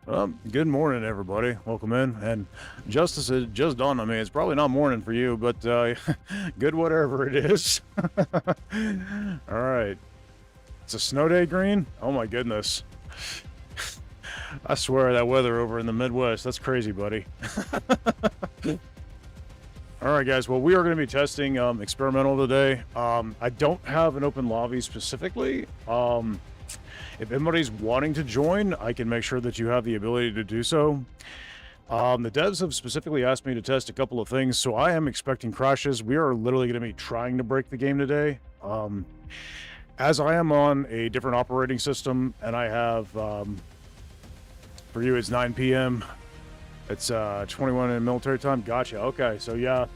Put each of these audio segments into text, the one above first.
Good morning, everybody. Welcome in. And Justice, it just dawned on me, it's probably not morning for you, but good whatever it is. All right. It's a snow day, Green? Oh my goodness. I swear that weather over in the Midwest, that's crazy, buddy. All right, guys. Well, we are going to be testing experimental today. I don't have an open lobby specifically. If anybody's wanting to join, I can make sure that you have the ability to do so. The devs have specifically asked me to test a couple of things, so I am expecting crashes. We are literally going to be trying to break the game today. As I am on a different operating system, and I have, for you, it's 9 p.m. It's 21 in military time. Gotcha. Okay, so yeah,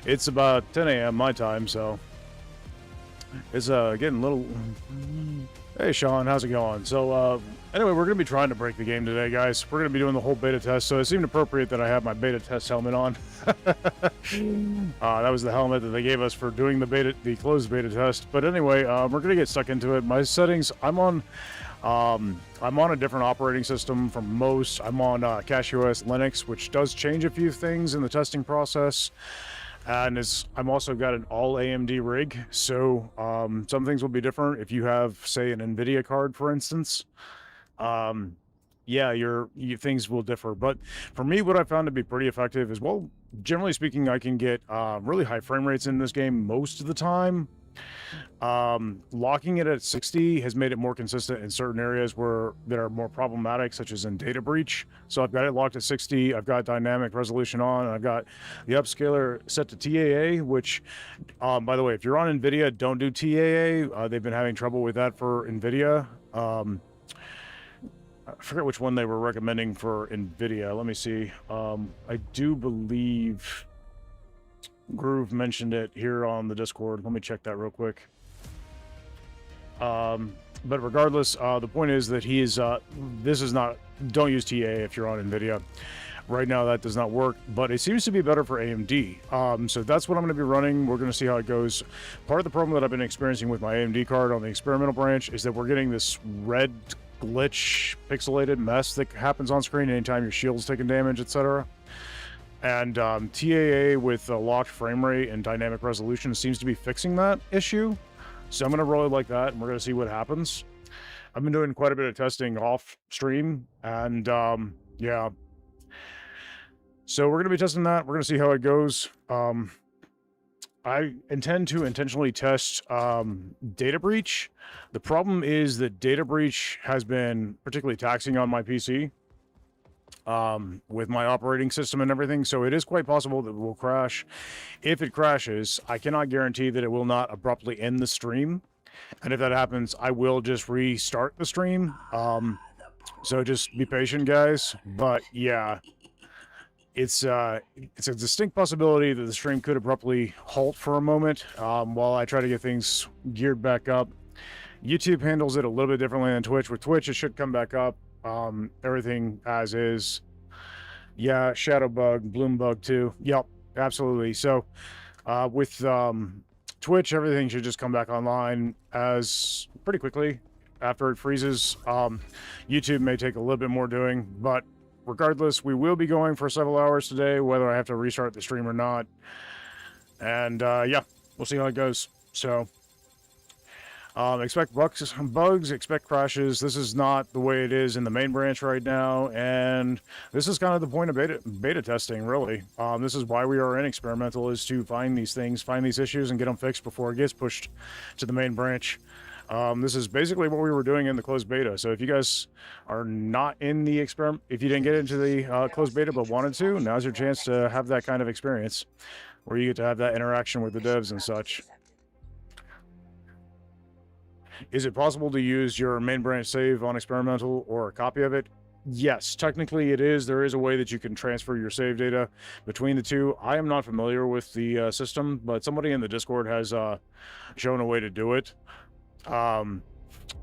it's about 10 a.m. my time, so it's getting a little... Hey, Sean, how's it going? So, anyway, we're going to be trying to break the game today, guys. We're going to be doing the whole beta test, so it seemed appropriate that I have my beta test helmet on. That was the helmet that they gave us for doing the closed beta test. But anyway, we're going to get stuck into it. My settings, I'm on a different operating system from most. I'm on CashOS Linux, which does change a few things in the testing process. And I'm also got an all AMD rig, so some things will be different if you have, say, an NVIDIA card, for instance. Yeah, your things will differ. But for me, what I found to be pretty effective is, well, generally speaking, I can get really high frame rates in this game most of the time. Locking it at 60 has made it more consistent in certain areas that are more problematic, such as in data breach. So I've got it locked at 60. I've got dynamic resolution on, and I've got the upscaler set to TAA, which, by the way, if you're on NVIDIA, don't do TAA. They've been having trouble with that for NVIDIA. I forget which one they were recommending for NVIDIA. Let me see. I do believe Groove mentioned it here on the Discord. Let me check that real quick. But regardless, the point is that don't use TA if you're on NVIDIA. Right now that does not work, but it seems to be better for AMD. So that's what I'm going to be running. We're going to see how it goes. Part of the problem that I've been experiencing with my AMD card on the experimental branch is that we're getting this red glitch pixelated mess that happens on screen anytime your shield's taking damage, etc. And TAA with a locked frame rate and dynamic resolution seems to be fixing that issue. So I'm going to roll it like that, and we're going to see what happens. I've been doing quite a bit of testing off stream, and yeah. So we're going to be testing that. We're going to see how it goes. I intend to intentionally test data breach. The problem is that data breach has been particularly taxing on my PC. With my operating system and everything, so it is quite possible that it will crash. If it crashes, I cannot guarantee that it will not abruptly end the stream, and if that happens, I will just restart the stream. So just be patient, guys. But yeah, it's a distinct possibility that the stream could abruptly halt for a moment while I try to get things geared back up. YouTube handles it a little bit differently than Twitch. With Twitch, it should come back up. Everything as is. Yeah, shadow bug, bloom bug too. Yep, absolutely. So with Twitch, everything should just come back online as pretty quickly after it freezes. YouTube may take a little bit more doing, but regardless, we will be going for several hours today, whether I have to restart the stream or not. And yeah, we'll see how it goes. So expect bugs, expect crashes. This is not the way it is in the main branch right now, and this is kind of the point of beta testing, really. This is why we are in experimental, is to find these things, find these issues, and get them fixed before it gets pushed to the main branch. This is basically what we were doing in the closed beta. So if you guys are not in the experiment, if you didn't get into the closed beta but wanted to, now's your chance to have that kind of experience, where you get to have that interaction with the devs and such. Is it possible to use your main branch save on experimental or a copy of it? Yes, technically it is. There is a way that you can transfer your save data between the two. I am not familiar with the system, but somebody in the Discord has shown a way to do it.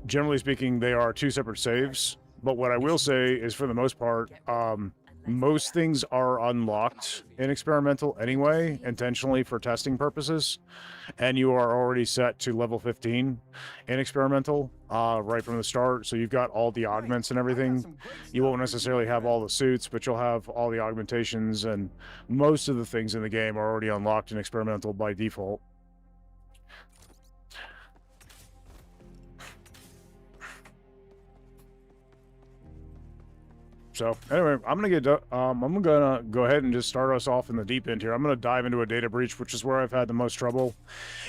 Generally speaking, they are two separate saves. But what I will say is, for the most part, most things are unlocked in experimental anyway, intentionally for testing purposes, and you are already set to level 15 in experimental right from the start. So you've got all the augments and everything. You won't necessarily have all the suits, but you'll have all the augmentations, and most of the things in the game are already unlocked in experimental by default. So anyway, I'm gonna go ahead and just start us off in the deep end here. I'm gonna dive into a data breach, which is where I've had the most trouble.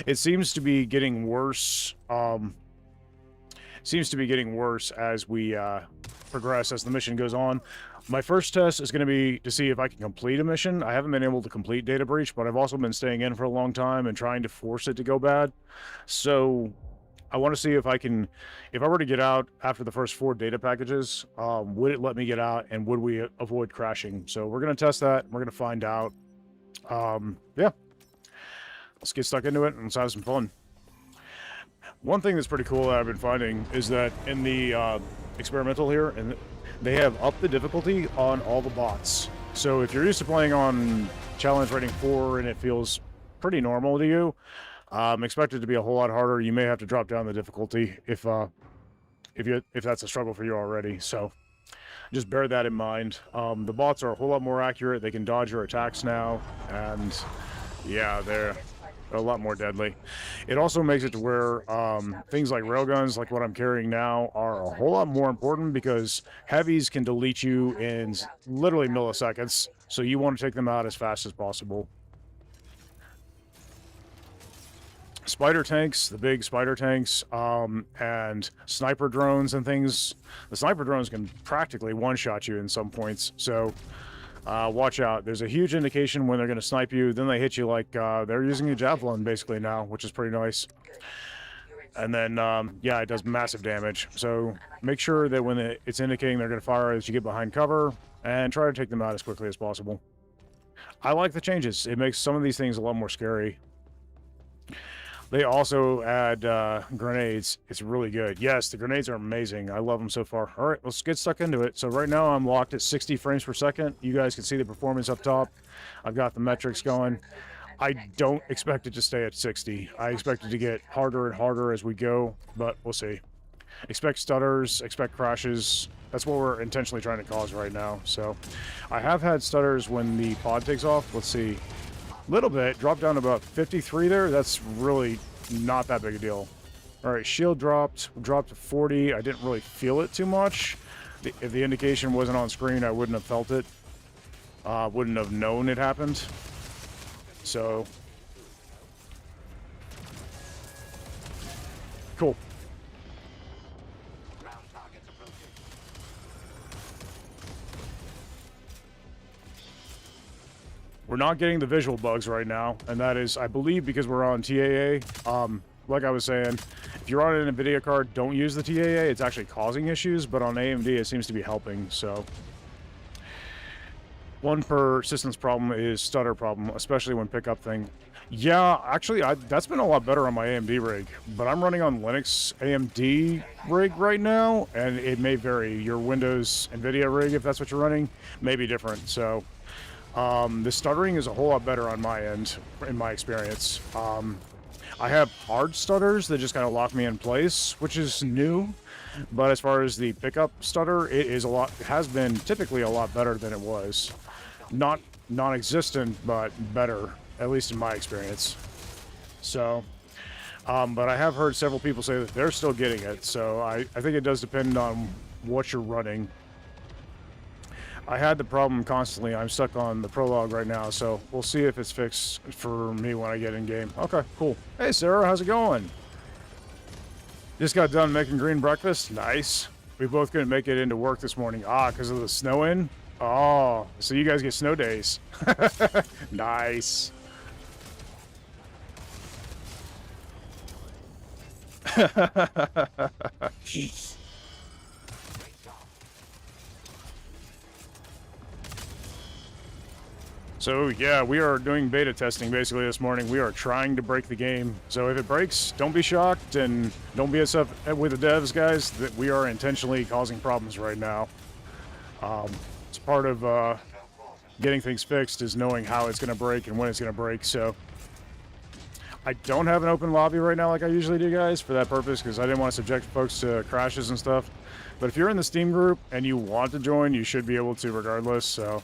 It seems to be getting worse. Seems to be getting worse as we progress, as the mission goes on. My first test is going to be to see if I can complete a mission. I haven't been able to complete data breach, but I've also been staying in for a long time and trying to force it to go bad. So I want to see if I can, if I were to get out after the first 4 data packages, would it let me get out, and would we avoid crashing? So we're going to test that. We're going to find out. Yeah, let's get stuck into it and let's have some fun. One thing that's pretty cool that I've been finding is that in the experimental here, and they have upped the difficulty on all the bots. So if you're used to playing on challenge rating 4 and it feels pretty normal to you, expect it to be a whole lot harder. You may have to drop down the difficulty if that's a struggle for you already. So just bear that in mind. The bots are a whole lot more accurate. They can dodge your attacks now, and yeah, they're a lot more deadly. It also makes it to where things like railguns, like what I'm carrying now, are a whole lot more important, because heavies can delete you in literally milliseconds. So you want to take them out as fast as possible. Spider tanks, the big spider tanks, and sniper drones and things. The sniper drones can practically one-shot you in some points, so watch out. There's a huge indication when they're going to snipe you. Then they hit you like they're using a javelin basically now, which is pretty nice. And then, yeah, it does massive damage. So make sure that when it's indicating they're going to fire as you get behind cover, and try to take them out as quickly as possible. I like the changes. It makes some of these things a lot more scary. They also add grenades. It's really good. Yes, the grenades are amazing. I love them so far. All right, let's get stuck into it. So right now I'm locked at 60 frames per second. You guys can see the performance up top. I've got the metrics going. I don't expect it to stay at 60. I expect it to get harder and harder as we go, but we'll see. Expect stutters, expect crashes. That's what we're intentionally trying to cause right now. So I have had stutters when the pod takes off. Let's see. Little bit, dropped down to about 53 there. That's really not that big a deal. All right, shield dropped to 40. I didn't really feel it too much. If the indication wasn't on screen, I wouldn't have felt it. Wouldn't have known it happened. So cool. We're not getting the visual bugs right now, and that is, I believe, because we're on TAA. Like I was saying, if you're on an NVIDIA card, don't use the TAA. It's actually causing issues, but on AMD, it seems to be helping, so. One persistence problem is stutter problem, especially when pickup thing. Yeah, actually, that's been a lot better on my AMD rig, but I'm running on Linux AMD rig right now, and it may vary. Your Windows NVIDIA rig, if that's what you're running, may be different, so. The stuttering is a whole lot better on my end, in my experience. I have hard stutters that just kind of lock me in place, which is new. But as far as the pickup stutter, it has been typically a lot better than it was. Not non-existent, but better, at least in my experience. So, but I have heard several people say that they're still getting it. So I think it does depend on what you're running. I had the problem constantly. I'm stuck on the prologue right now, so we'll see if it's fixed for me when I get in game. Okay, cool. Hey, Sarah, how's it going? Just got done making green breakfast. Nice. We both couldn't make it into work this morning. Ah, because of the snow in? Oh, so you guys get snow days. Nice. So yeah, we are doing beta testing basically this morning. We are trying to break the game. So if it breaks, don't be shocked and don't be upset with the devs, guys, that we are intentionally causing problems right now. It's part of getting things fixed is knowing how it's going to break and when it's going to break. So I don't have an open lobby right now like I usually do, guys, for that purpose, because I didn't want to subject folks to crashes and stuff. But if you're in the Steam group and you want to join, you should be able to regardless. So,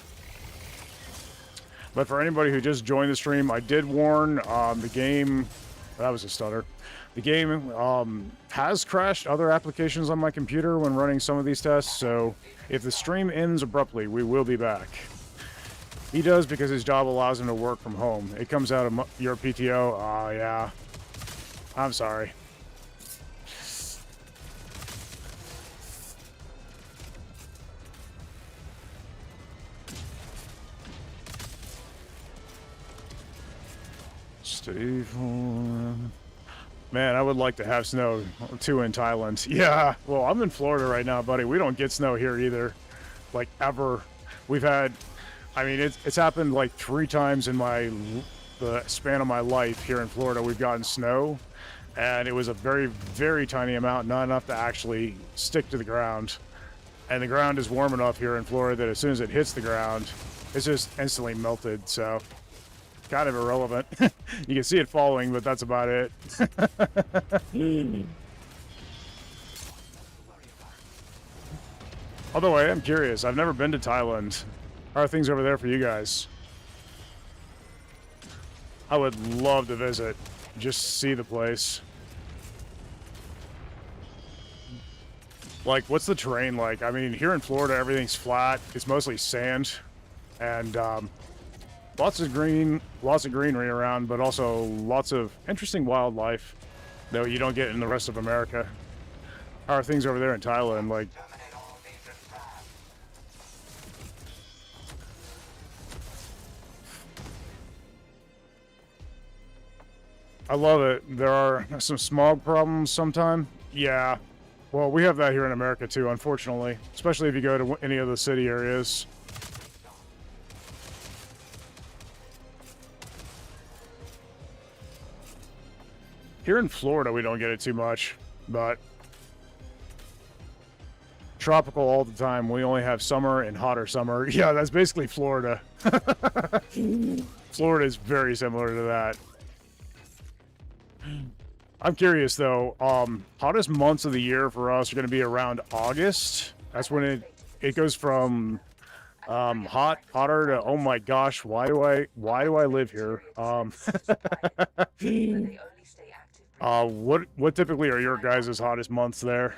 but for anybody who just joined the stream, I did warn the game. That was a stutter. The game has crashed other applications on my computer when running some of these tests, so if the stream ends abruptly, we will be back. He does because his job allows him to work from home. It comes out of your PTO. Oh, yeah. I'm sorry. Steve... Man, I would like to have snow, too, in Thailand. Yeah, well, I'm in Florida right now, buddy. We don't get snow here either. Like, ever. We've had... I mean, it's happened like 3 times in the span of my life here in Florida. We've gotten snow, and it was a very, very tiny amount, not enough to actually stick to the ground. And the ground is warm enough here in Florida that as soon as it hits the ground, it's just instantly melted, so... Kind of irrelevant. You can see it falling, but that's about it. Although I am curious, I've never been to Thailand. How are things over there for you guys? I would love to visit, just see the place. Like, what's the terrain like? I mean, here in Florida, everything's flat. It's mostly sand, and lots of greenery around, but also lots of interesting wildlife that you don't get in the rest of America. How are things over there in Thailand? Like, I love it. There are some smog problems sometime. Yeah. Well, we have that here in America too, unfortunately. Especially if you go to any of the city areas. Here in Florida, we don't get it too much, but tropical all the time. We only have summer and hotter summer. Yeah, that's basically Florida. Florida is very similar to that. I'm curious though, hottest months of the year for us are going to be around August. That's when it goes from hotter to, oh my gosh, why do I live here? What typically are your guys' hottest months there?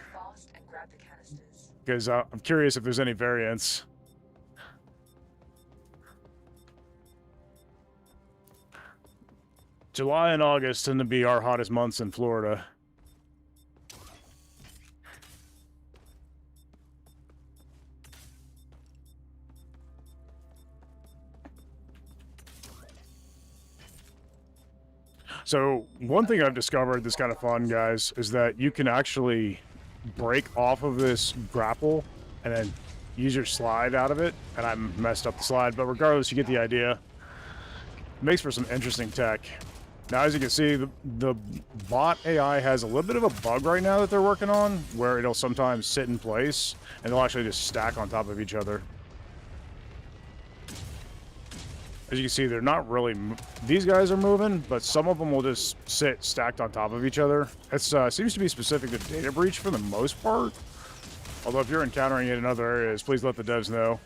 Because I'm curious if there's any variance. July and August tend to be our hottest months in Florida. So one thing I've discovered that's kind of fun, guys, is that you can actually break off of this grapple and then use your slide out of it. And I messed up the slide, but regardless, you get the idea. It makes for some interesting tech. Now, as you can see, the bot AI has a little bit of a bug right now that they're working on, where it'll sometimes sit in place, and they'll actually just stack on top of each other. As you can see, they're not really... These guys are moving, but some of them will just sit stacked on top of each other. It seems to be specific to data breach for the most part. Although if you're encountering it in other areas, please let the devs know.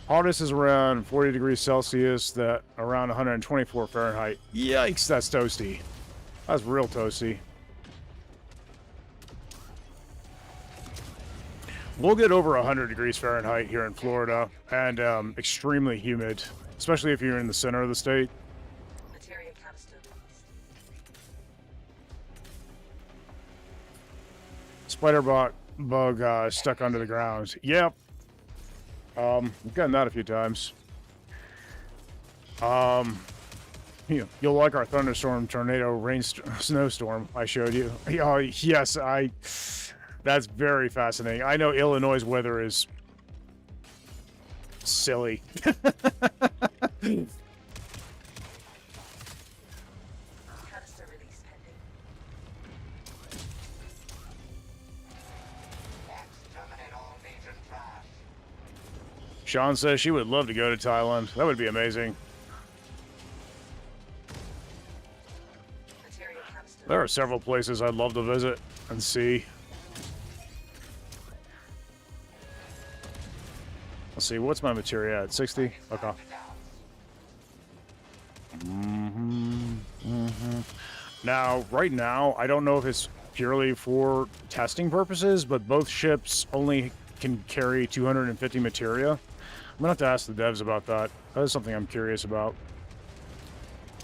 Hottest is around 40 degrees Celsius, that around 124 Fahrenheit. Yikes, that's toasty. That's real toasty. We'll get over 100 degrees Fahrenheit here in Florida, and extremely humid, especially if you're in the center of the state. Spider bug stuck under the ground. Yep. We've gotten that a few times. You'll like our thunderstorm, tornado, snowstorm I showed you. Oh, yes, that's very fascinating. I know Illinois' weather is silly. Sean says she would love to go to Thailand. That would be amazing. There are several places I'd love to visit and see. Let's see, what's my materia at? 60? Okay. Now, right now, I don't know if it's purely for testing purposes, but both ships only can carry 250 materia. I'm gonna have to ask the devs about that. That is something I'm curious about.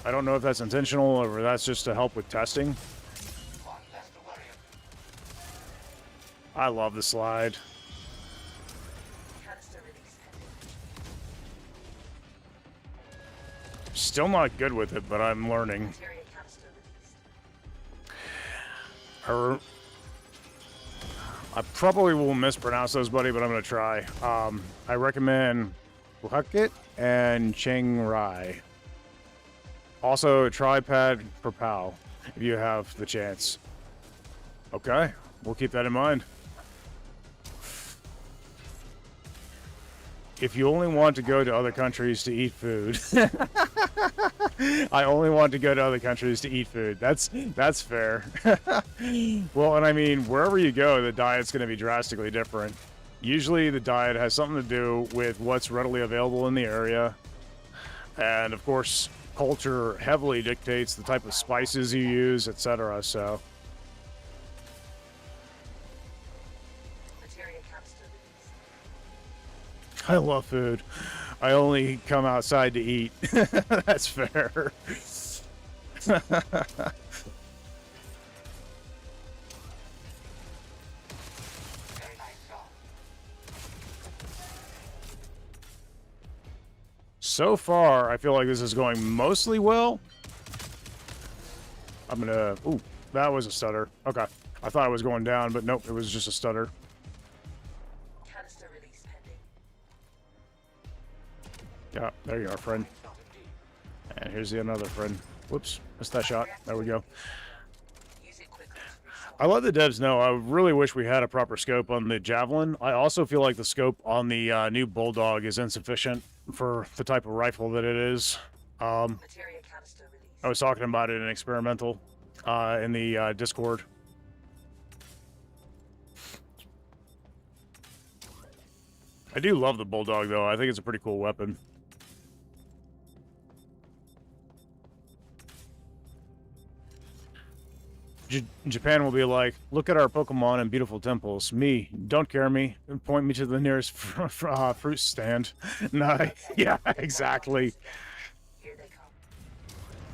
I don't know if that's intentional or if that's just to help with testing. I love the slide. Still not good with it, but I'm learning. I probably will mispronounce those, buddy, but I'm going to try. I recommend Phuket and Chiang Rai. Also, a tripod for PAL, if you have the chance. Okay, we'll keep that in mind. If you only want to go to other countries to eat food. I only want to go to other countries to eat food. That's fair. Well, and I mean, wherever you go, the diet's going to be drastically different. Usually the diet has something to do with what's readily available in the area. And of course, culture heavily dictates the type of spices you use, etc. So I love food. I only come outside to eat. That's fair. So far, I feel like this is going mostly well. I'm gonna... Ooh, that was a stutter. Okay. I thought I was going down, but nope, it was just a stutter. Yeah, there you are, friend. And here's the another friend. Whoops, missed that shot. There we go. I let the devs know. I really wish we had a proper scope on the Javelin. I also feel like the scope on the new Bulldog is insufficient for the type of rifle that it is. I was talking about it in experimental in the Discord. I do love the Bulldog, though. I think it's a pretty cool weapon. Japan will be like, look at our Pokemon and beautiful temples. Me, don't care me. Point me to the nearest fruit stand. No, yeah, exactly.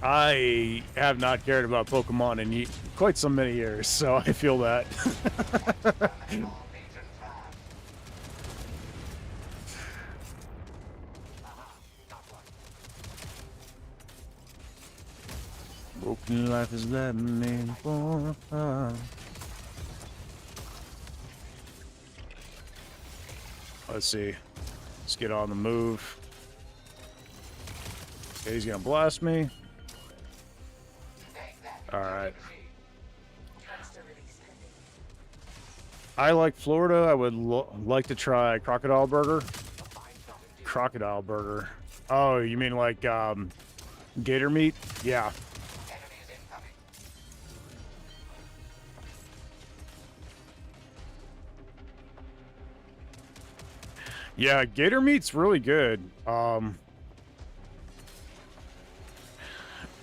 I have not cared about Pokemon in quite so many years, so I feel that. Broken life is that made for. Let's see. Let's get on the move. Okay, he's gonna blast me. Alright. I like Florida. I would like to try Crocodile Burger. Crocodile Burger. Oh, you mean like gator meat? Yeah. Yeah, gator meat's really good.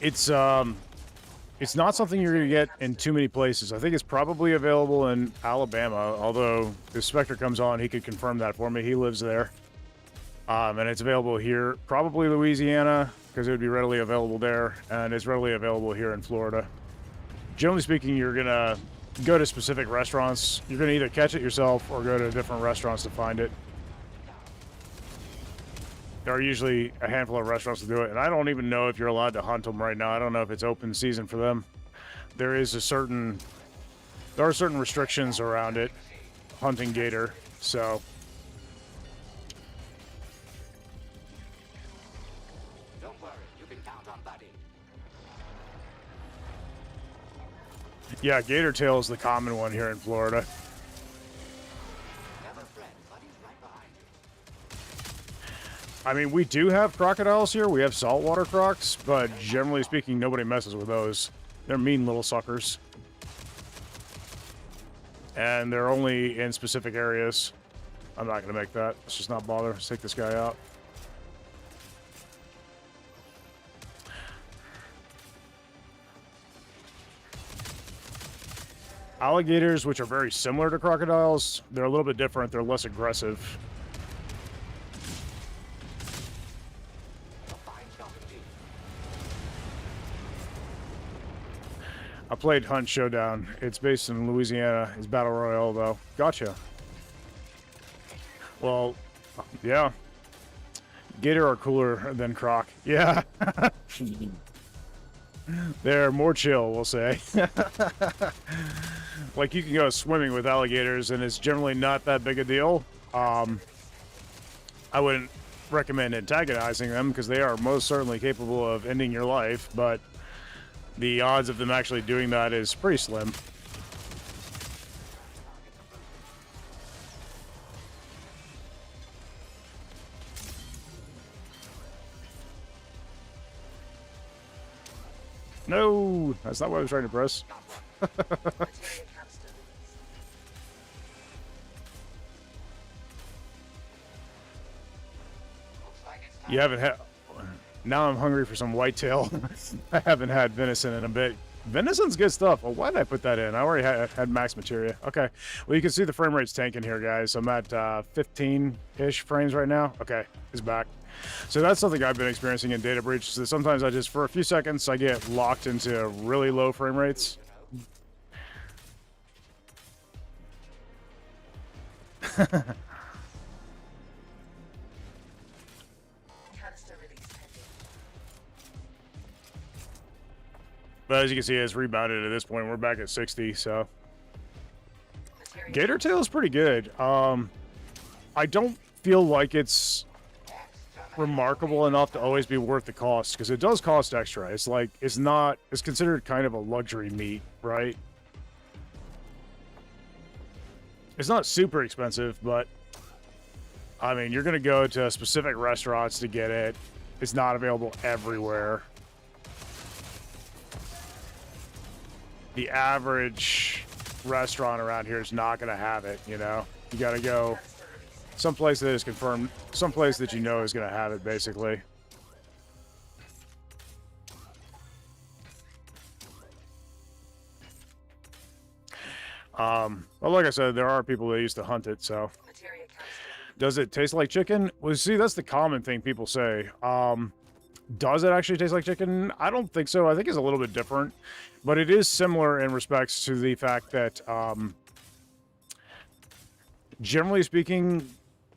It's not something you're gonna get in too many places. I think it's probably available in Alabama, although if Spectre comes on, he could confirm that for me. He lives there. And it's available here, probably Louisiana, because it would be readily available there, and it's readily available here in Florida. Generally speaking, you're gonna go to specific restaurants. You're gonna either catch it yourself or go to different restaurants to find it. There are usually a handful of restaurants to do it, and I don't even know if you're allowed to hunt them right now. I don't know if it's open season for them. There are certain restrictions around it, hunting gator, so. Don't worry, you can count on Buddy. Yeah, gator tail is the common one here in Florida. Never fret, Buddy's right behind you. I mean, we do have crocodiles here. We have saltwater crocs, but generally speaking, nobody messes with those. They're mean little suckers. And they're only in specific areas. I'm not going to make that. Let's just not bother. Let's take this guy out. Alligators, which are very similar to crocodiles, they're a little bit different. They're less aggressive. I played Hunt Showdown. It's based in Louisiana. It's Battle Royale, though. Gotcha. Well, yeah. Gator are cooler than Croc. Yeah. They're more chill, we'll say. Like, you can go swimming with alligators, and it's generally not that big a deal. I wouldn't recommend antagonizing them, because they are most certainly capable of ending your life, but the odds of them actually doing that is pretty slim. No, that's not what I was trying to press. You haven't had... Now I'm hungry for some whitetail. I haven't had venison in a bit. Venison's good stuff. Well, why did I put that in? I already had max materia. Okay. Well, you can see the frame rate's tanking here, guys. I'm at 15-ish frames right now. Okay, it's back. So that's something I've been experiencing in Data Breach. So sometimes I just, for a few seconds, I get locked into really low frame rates. But as you can see, it's rebounded at this point. We're back at 60, so. Gator Tail is pretty good. I don't feel like it's remarkable enough to always be worth the cost, because it does cost extra. It's like, it's considered kind of a luxury meat, right? It's not super expensive, but I mean, you're going to go to specific restaurants to get it. It's not available everywhere. The average restaurant around here is not going to have it, you know? You got to go someplace that is confirmed, someplace that you know is going to have it, basically. Well, like I said, there are people that used to hunt it, so. Does it taste like chicken? Well, see, that's the common thing people say. Does it actually taste like chicken? I don't think so. I think it's a little bit different, but it is similar in respects to the fact that, generally speaking,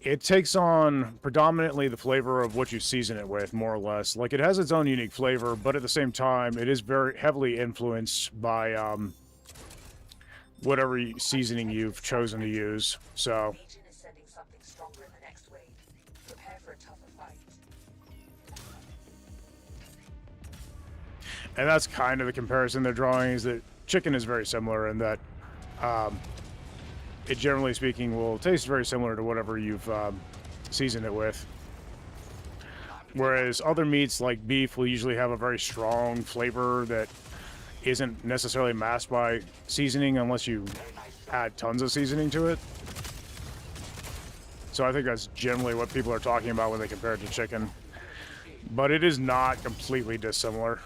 it takes on predominantly the flavor of what you season it with, more or less. Like, it has its own unique flavor, but at the same time, it is very heavily influenced by, whatever seasoning you've chosen to use, so. And that's kind of the comparison they're drawing, is that chicken is very similar in that it, generally speaking, will taste very similar to whatever you've seasoned it with. Whereas other meats like beef will usually have a very strong flavor that isn't necessarily masked by seasoning unless you add tons of seasoning to it. So I think that's generally what people are talking about when they compare it to chicken. But it is not completely dissimilar.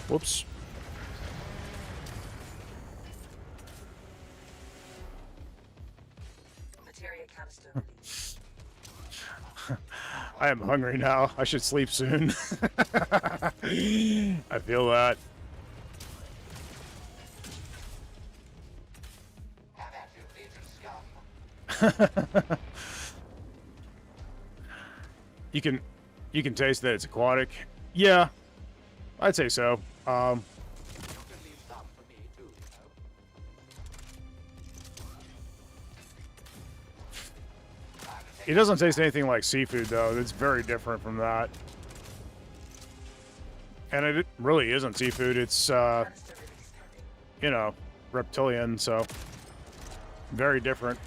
Whoops. I am hungry now. I should sleep soon. I feel that. You can taste that it's aquatic. Yeah, I'd say so. It doesn't taste anything like seafood, though. It's very different from that. And it really isn't seafood. It's, you know, reptilian, so very different.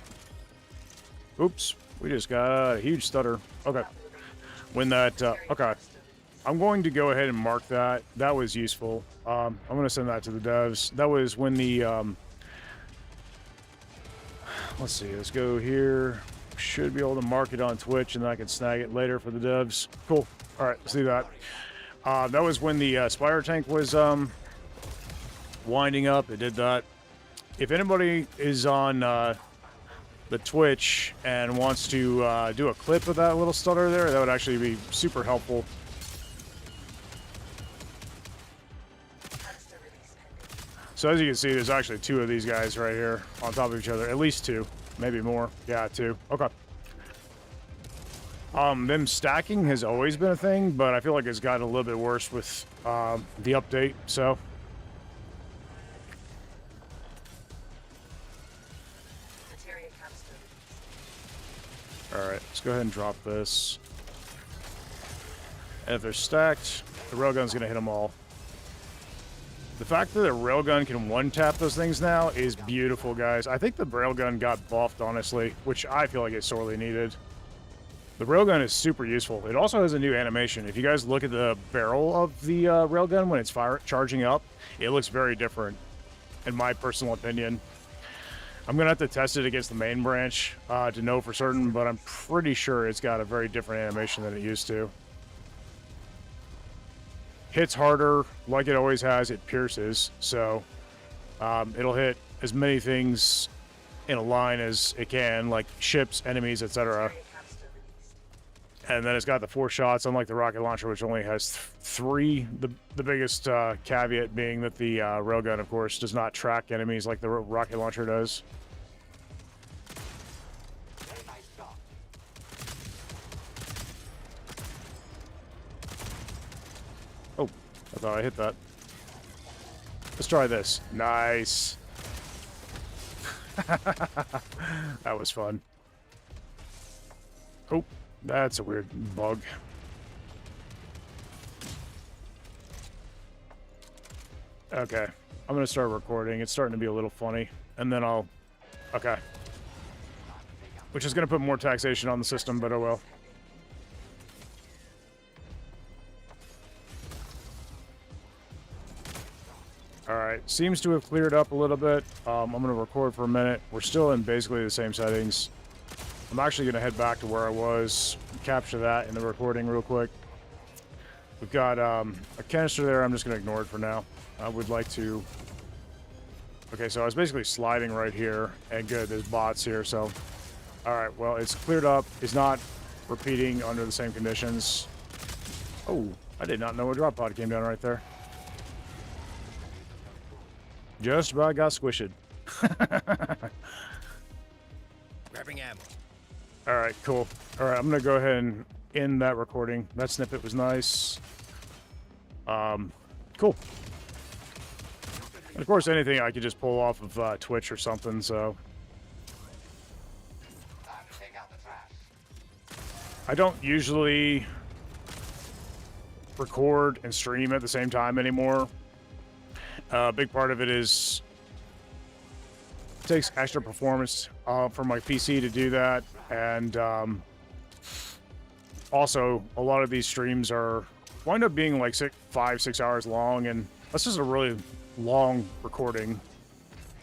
Oops, we just got a huge stutter. Okay. When that, okay. I'm going to go ahead and mark that. That was useful. I'm going to send that to the devs. That was when the, let's see, let's go here. Should be able to mark it on Twitch, and then I can snag it later for the devs. Cool. All right, let's do that. That was when the Spire tank was winding up. It did that. If anybody is on the Twitch and wants to do a clip of that little stutter there, that would actually be super helpful. So as you can see, there's actually two of these guys right here on top of each other. At least two, maybe more. Yeah, two. Okay. Them stacking has always been a thing, but I feel like it's gotten a little bit worse with the update, so. Alright, let's go ahead and drop this. And if they're stacked, the railgun's gonna hit them all. The fact that the railgun can one-tap those things now is beautiful, guys. I think the railgun got buffed, honestly, which I feel like it sorely needed. The railgun is super useful. It also has a new animation. If you guys look at the barrel of the railgun when it's charging up, it looks very different, in my personal opinion. I'm going to have to test it against the main branch to know for certain, but I'm pretty sure it's got a very different animation than it used to. Hits harder, like it always has. It pierces, so it'll hit as many things in a line as it can, like ships, enemies, etc. And then it's got the 4 shots, unlike the rocket launcher, which only has 3. The biggest caveat being that the railgun, of course, does not track enemies like the rocket launcher does. Oh, I thought I hit that. Let's try this. Nice. That was fun. Oh. That's a weird bug. Okay. I'm going to start recording. It's starting to be a little funny. And then I'll... Okay. Which is going to put more taxation on the system, but oh well. Alright. Seems to have cleared up a little bit. I'm going to record for a minute. We're still in basically the same settings. I'm actually going to head back to where I was, capture that in the recording real quick. We've got a canister there. I'm just going to ignore it for now. I would like to... Okay, so I was basically sliding right here, and good, there's bots here, so... Alright, well, it's cleared up. It's not repeating under the same conditions. Oh, I did not know a drop pod came down right there. Just about got squished. Grabbing ammo. Alright, cool. Alright, I'm gonna go ahead and end that recording. That snippet was nice. Cool. And of course, anything I could just pull off of Twitch or something, so... I don't usually record and stream at the same time anymore. A big part of it is... It takes extra performance from my PC to do that, and also a lot of these streams wind up being like 5-6 hours long, and that's just a really long recording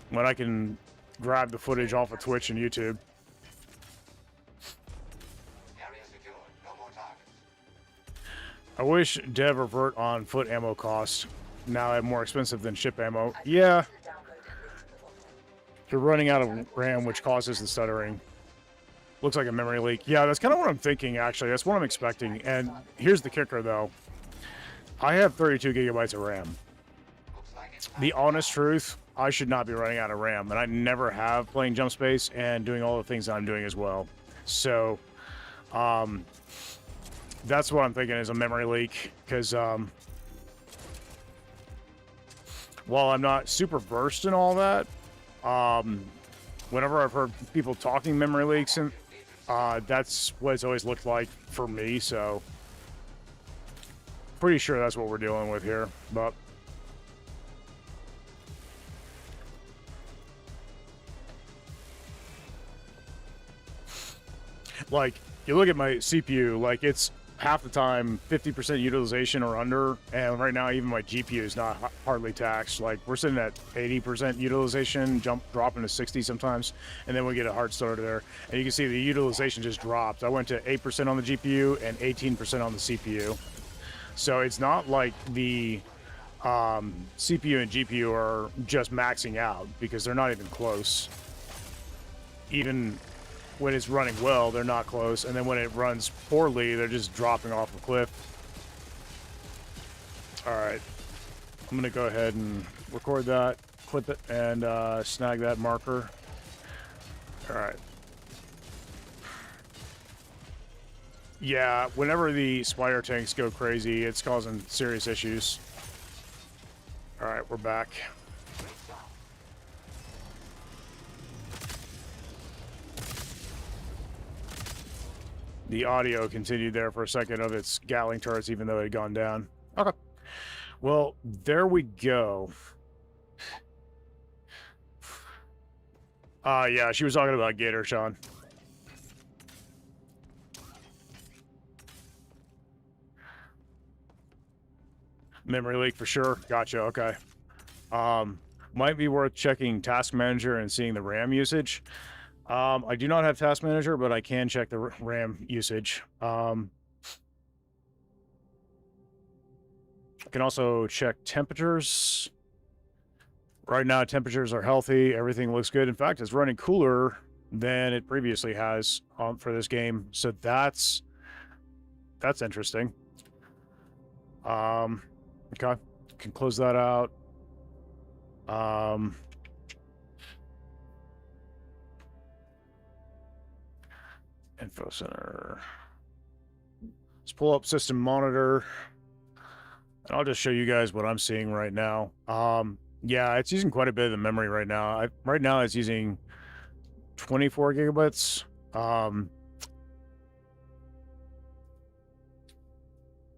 when I can grab the footage off of Twitch and YouTube. I wish dev revert on foot ammo cost. Now I'm more expensive than ship ammo. Yeah. You're running out of RAM, which causes the stuttering. Looks like a memory leak. Yeah, that's kind of what I'm thinking, actually. That's what I'm expecting. And here's the kicker, though. I have 32 gigabytes of RAM. The honest truth, I should not be running out of RAM. And I never have playing Jump Space and doing all the things that I'm doing as well. So, that's what I'm thinking is a memory leak. Because, while I'm not super versed in all that, whenever I've heard people talking memory leaks, and That's what it's always looked like for me, so pretty sure that's what we're dealing with here, but like, you look at my CPU, like, it's half the time 50% utilization or under, and right now even my GPU is not hardly taxed. Like, we're sitting at 80% utilization, dropping to 60 sometimes, and then we get a hard starter there, and you can see the utilization just dropped. I went to 8% on the GPU and 18% on the CPU. So it's not like the CPU and GPU are just maxing out, because they're not even close. Even when it's running well, they're not close, and then when it runs poorly, they're just dropping off a cliff. All right, I'm gonna go ahead and record that, clip it, and snag that marker. All right. Yeah, whenever the spider tanks go crazy, it's causing serious issues. All right, we're back. The audio continued there for a second of its Gatling turrets, even though it had gone down. Okay. Well, there we go. Yeah, she was talking about Gator, Sean. Memory leak for sure. Gotcha, okay. Might be worth checking Task Manager and seeing the RAM usage. I do not have Task Manager, but I can check the RAM usage. I can also check temperatures. Right now, temperatures are healthy. Everything looks good. In fact, it's running cooler than it previously has for this game. So that's interesting. Okay, can close that out. Info center. Let's pull up system monitor, and I'll just show you guys what I'm seeing right now. Yeah, it's using quite a bit of the memory right now. Right now it's using 24 gigabytes.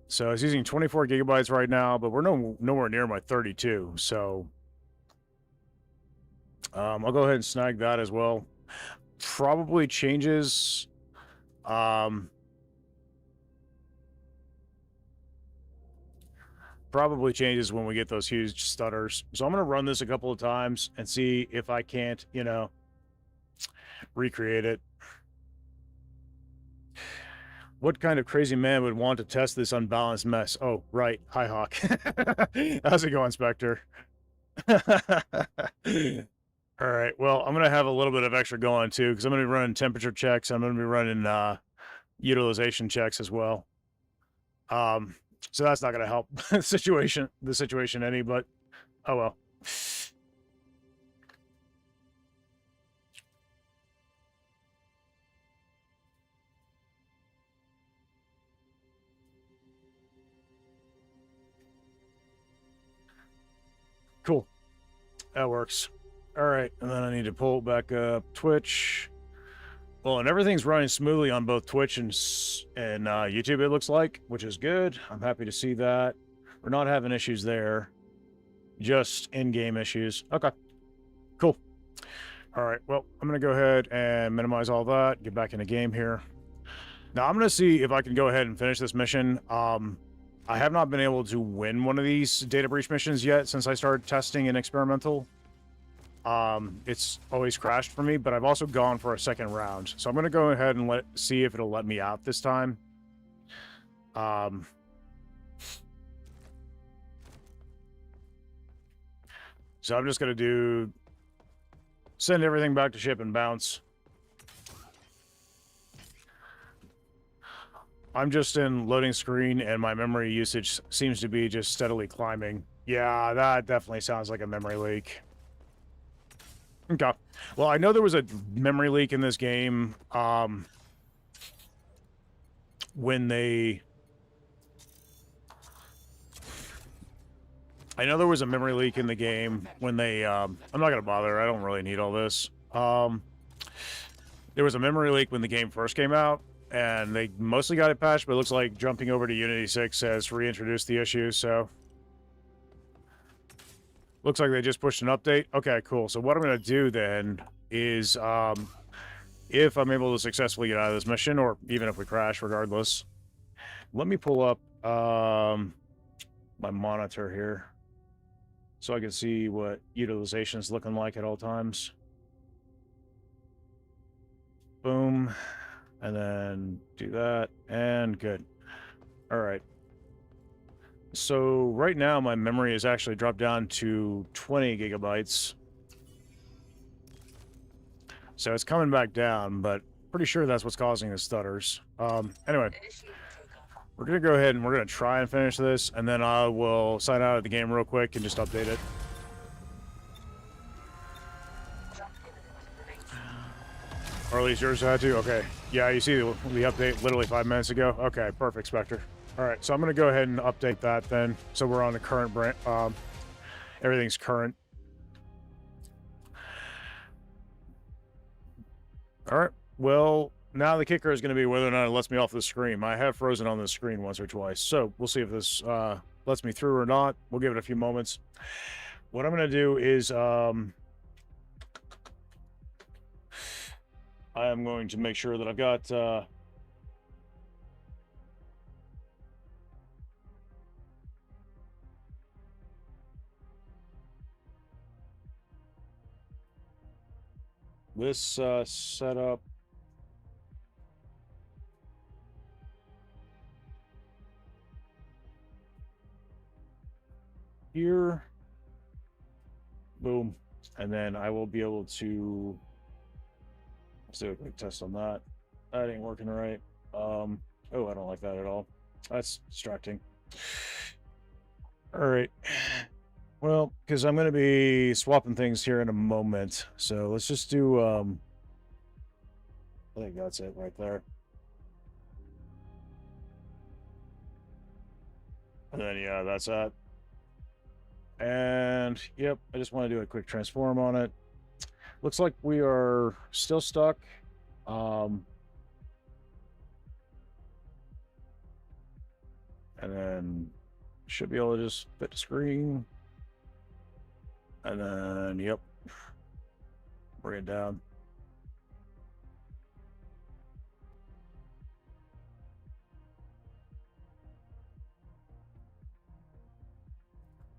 So it's using 24 gigabytes right now, but we're nowhere near my 32. So I'll go ahead and snag that as well. Probably changes. Probably changes when we get those huge stutters. So I'm going to run this a couple of times and see if I can't, you know, recreate it. What kind of crazy man would want to test this unbalanced mess? Oh, right. Hi, Hawk. How's it going, Spectre? All right. Well, I'm going to have a little bit of extra going, too, because I'm going to be running temperature checks. I'm going to be running utilization checks as well. So that's not going to help the situation any, but oh well. Cool. That works. All right, and then I need to pull back up Twitch. Well, and everything's running smoothly on both Twitch and YouTube, it looks like, which is good. I'm happy to see that. We're not having issues there. Just in-game issues. Okay. Cool. All right, well, I'm going to go ahead and minimize all that, get back in the game here. Now, I'm going to see if I can go ahead and finish this mission. I have not been able to win one of these data breach missions yet since I started testing in experimental. It's always crashed for me, but I've also gone for a second round. So I'm going to go ahead and see if it'll let me out this time. So I'm just going to send everything back to ship and bounce. I'm just in loading screen and my memory usage seems to be just steadily climbing. Yeah, that definitely sounds like a memory leak. Okay. Well, I know there was a memory leak in this game when they... I know there was a memory leak in the game when they... I'm not going to bother. I don't really need all this. There was a memory leak when the game first came out, and they mostly got it patched, but it looks like jumping over to Unity 6 has reintroduced the issue, so... Looks like they just pushed an update. Okay, cool. So what I'm going to do then is, if I'm able to successfully get out of this mission, or even if we crash, regardless, let me pull up my monitor here so I can see what utilization is looking like at all times. Boom. And then do that, and good. All right. So right now my memory has actually dropped down to 20 gigabytes. So it's coming back down, but pretty sure that's what's causing the stutters. Anyway, we're going to go ahead and we're going to try and finish this, and then I will sign out of the game real quick and just update it. Or at least yours had to? Okay. Yeah, you see the update literally 5 minutes ago? Okay, perfect, Spectre. All right, so I'm going to go ahead and update that then. So we're on the current brand. Everything's current. All right. Well, now the kicker is going to be whether or not it lets me off the screen. I have frozen on the screen once or twice, so we'll see if this lets me through or not. We'll give it a few moments. What I'm going to do is I am going to make sure that I've got this set up. Here. Boom. And then I will be able to... Let's do a quick test on that. That ain't working right. Oh, I don't like that at all. That's distracting. All right. Well, because I'm going to be swapping things here in a moment. So let's just do... I think that's it right there. And then, yeah, that's that. And, yep, I just want to do a quick transform on it. Looks like we are still stuck. And then should be able to just fit the screen. And then, yep, bring it down.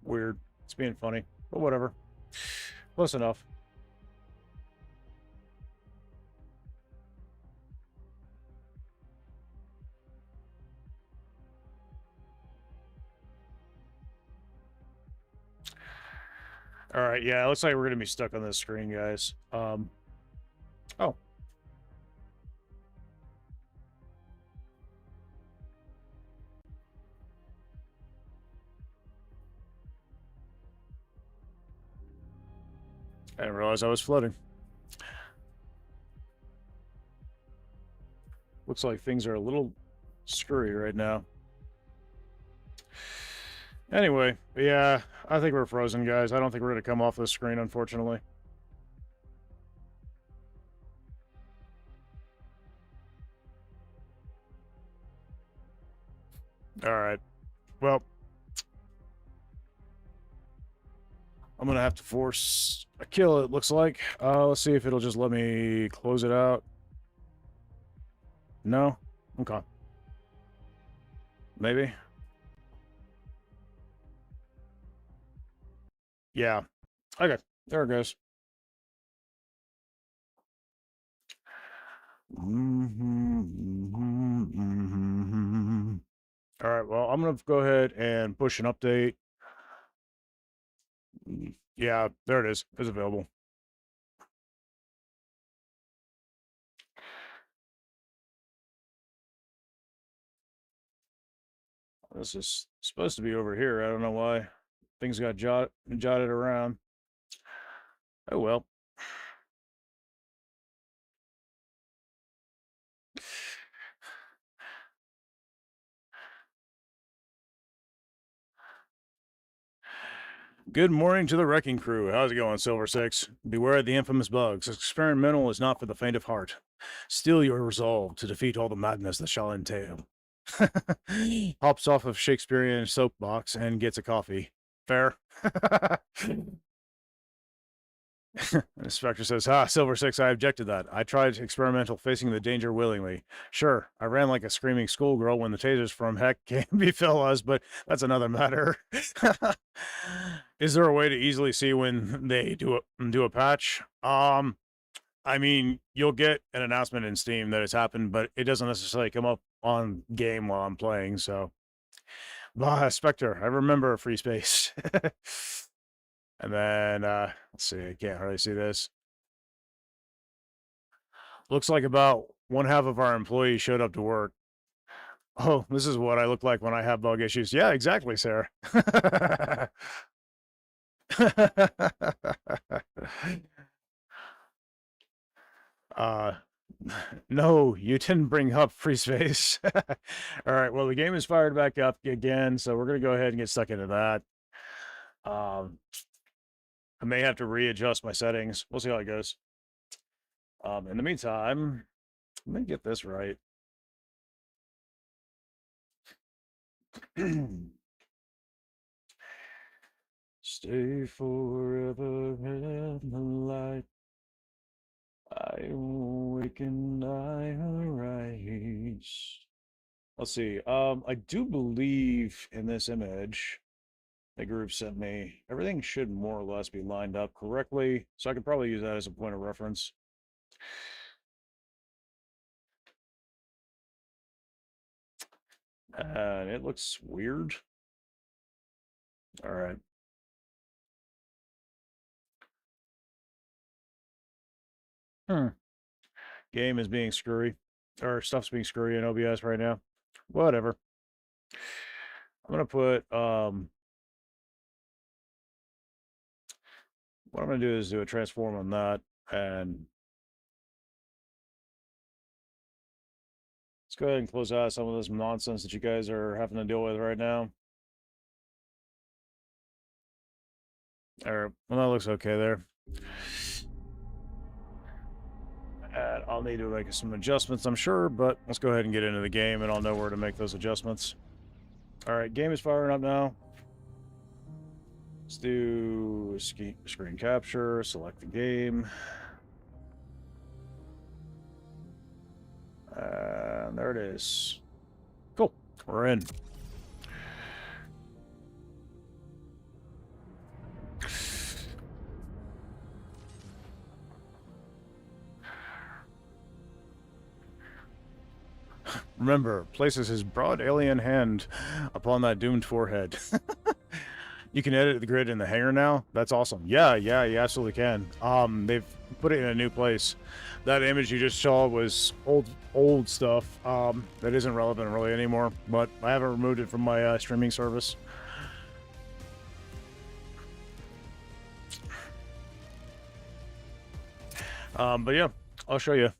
Weird. It's being funny, but whatever. Close enough. All right, yeah, it looks like we're gonna be stuck on this screen, guys. Oh. I didn't realize I was floating. Looks like things are a little screwy right now. Anyway, yeah, I think we're frozen, guys. I don't think we're going to come off this screen, unfortunately. All right. Well, I'm going to have to force a kill, it looks like. Let's see if it'll just let me close it out. No? Okay. Maybe. Yeah. Okay. There it goes. All right. Well, I'm going to go ahead and push an update. Yeah, there it is. It's available. This is supposed to be over here. I don't know why things got jotted around. Oh, well. Good morning to the wrecking crew. How's it going, Silver Six? Beware of the infamous bugs. Experimental is not for the faint of heart. Steel your resolve to defeat all the madness that shall entail. Hops off of Shakespearean soapbox and gets a coffee. Fair. And Spectre says, Silver Six, I object to that. I tried experimental facing the danger willingly. Sure, I ran like a screaming schoolgirl when the tasers from heck came befell us, but that's another matter. Is there a way to easily see when they do a patch? I mean, you'll get an announcement in Steam that it's happened, but it doesn't necessarily come up on game while I'm playing, so. Spectre, I remember free space. And then, let's see, I can't hardly see this. Looks like about one half of our employees showed up to work. Oh, this is what I look like when I have bug issues. Yeah, exactly, Sarah. No, you didn't bring up free space. All right, well, the game is fired back up again, so we're going to go ahead and get stuck into that. I may have to readjust my settings. We'll see how it goes. In the meantime, let me get this right. Stay forever in the light. I awaken, I arise. Let's see. I do believe in this image the group sent me. Everything should more or less be lined up correctly, so I could probably use that as a point of reference. And it looks weird. All right. Game is being screwy. Or stuff's being screwy in OBS right now. Whatever. I'm gonna put what I'm gonna do is do a transform on that, and let's go ahead and close out some of this nonsense that you guys are having to deal with right now. All right, well, that looks okay there. And I'll need to make some adjustments, I'm sure, but let's go ahead and get into the game, and I'll know where to make those adjustments. All right, game is firing up now. Let's do screen capture, select the game. And there it is. Cool, we're in. Remember, places his broad alien hand upon that doomed forehead. You can edit the grid in the hangar now. That's awesome. Yeah, you absolutely can. They've put it in a new place. That image you just saw was old stuff. That isn't relevant really anymore. But I haven't removed it from my streaming service. But yeah, I'll show you.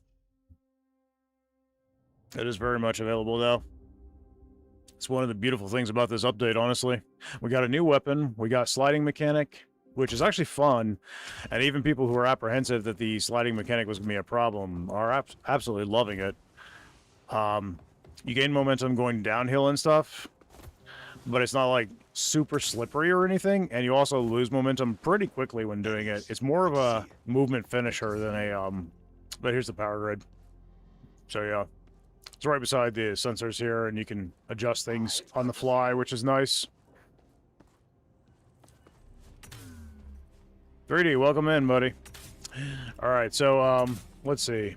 It is very much available now. It's one of the beautiful things about this update, honestly. We got a new weapon, we got sliding mechanic, which is actually fun, and even people who are apprehensive that the sliding mechanic was going to be a problem are absolutely loving it. You gain momentum going downhill and stuff, but it's not like super slippery or anything, and you also lose momentum pretty quickly when doing it. It's more of a movement finisher than a, but here's the power grid. So yeah. It's right beside the sensors here, and you can adjust things on the fly, which is nice. 3D, welcome in, buddy. All right, so, let's see.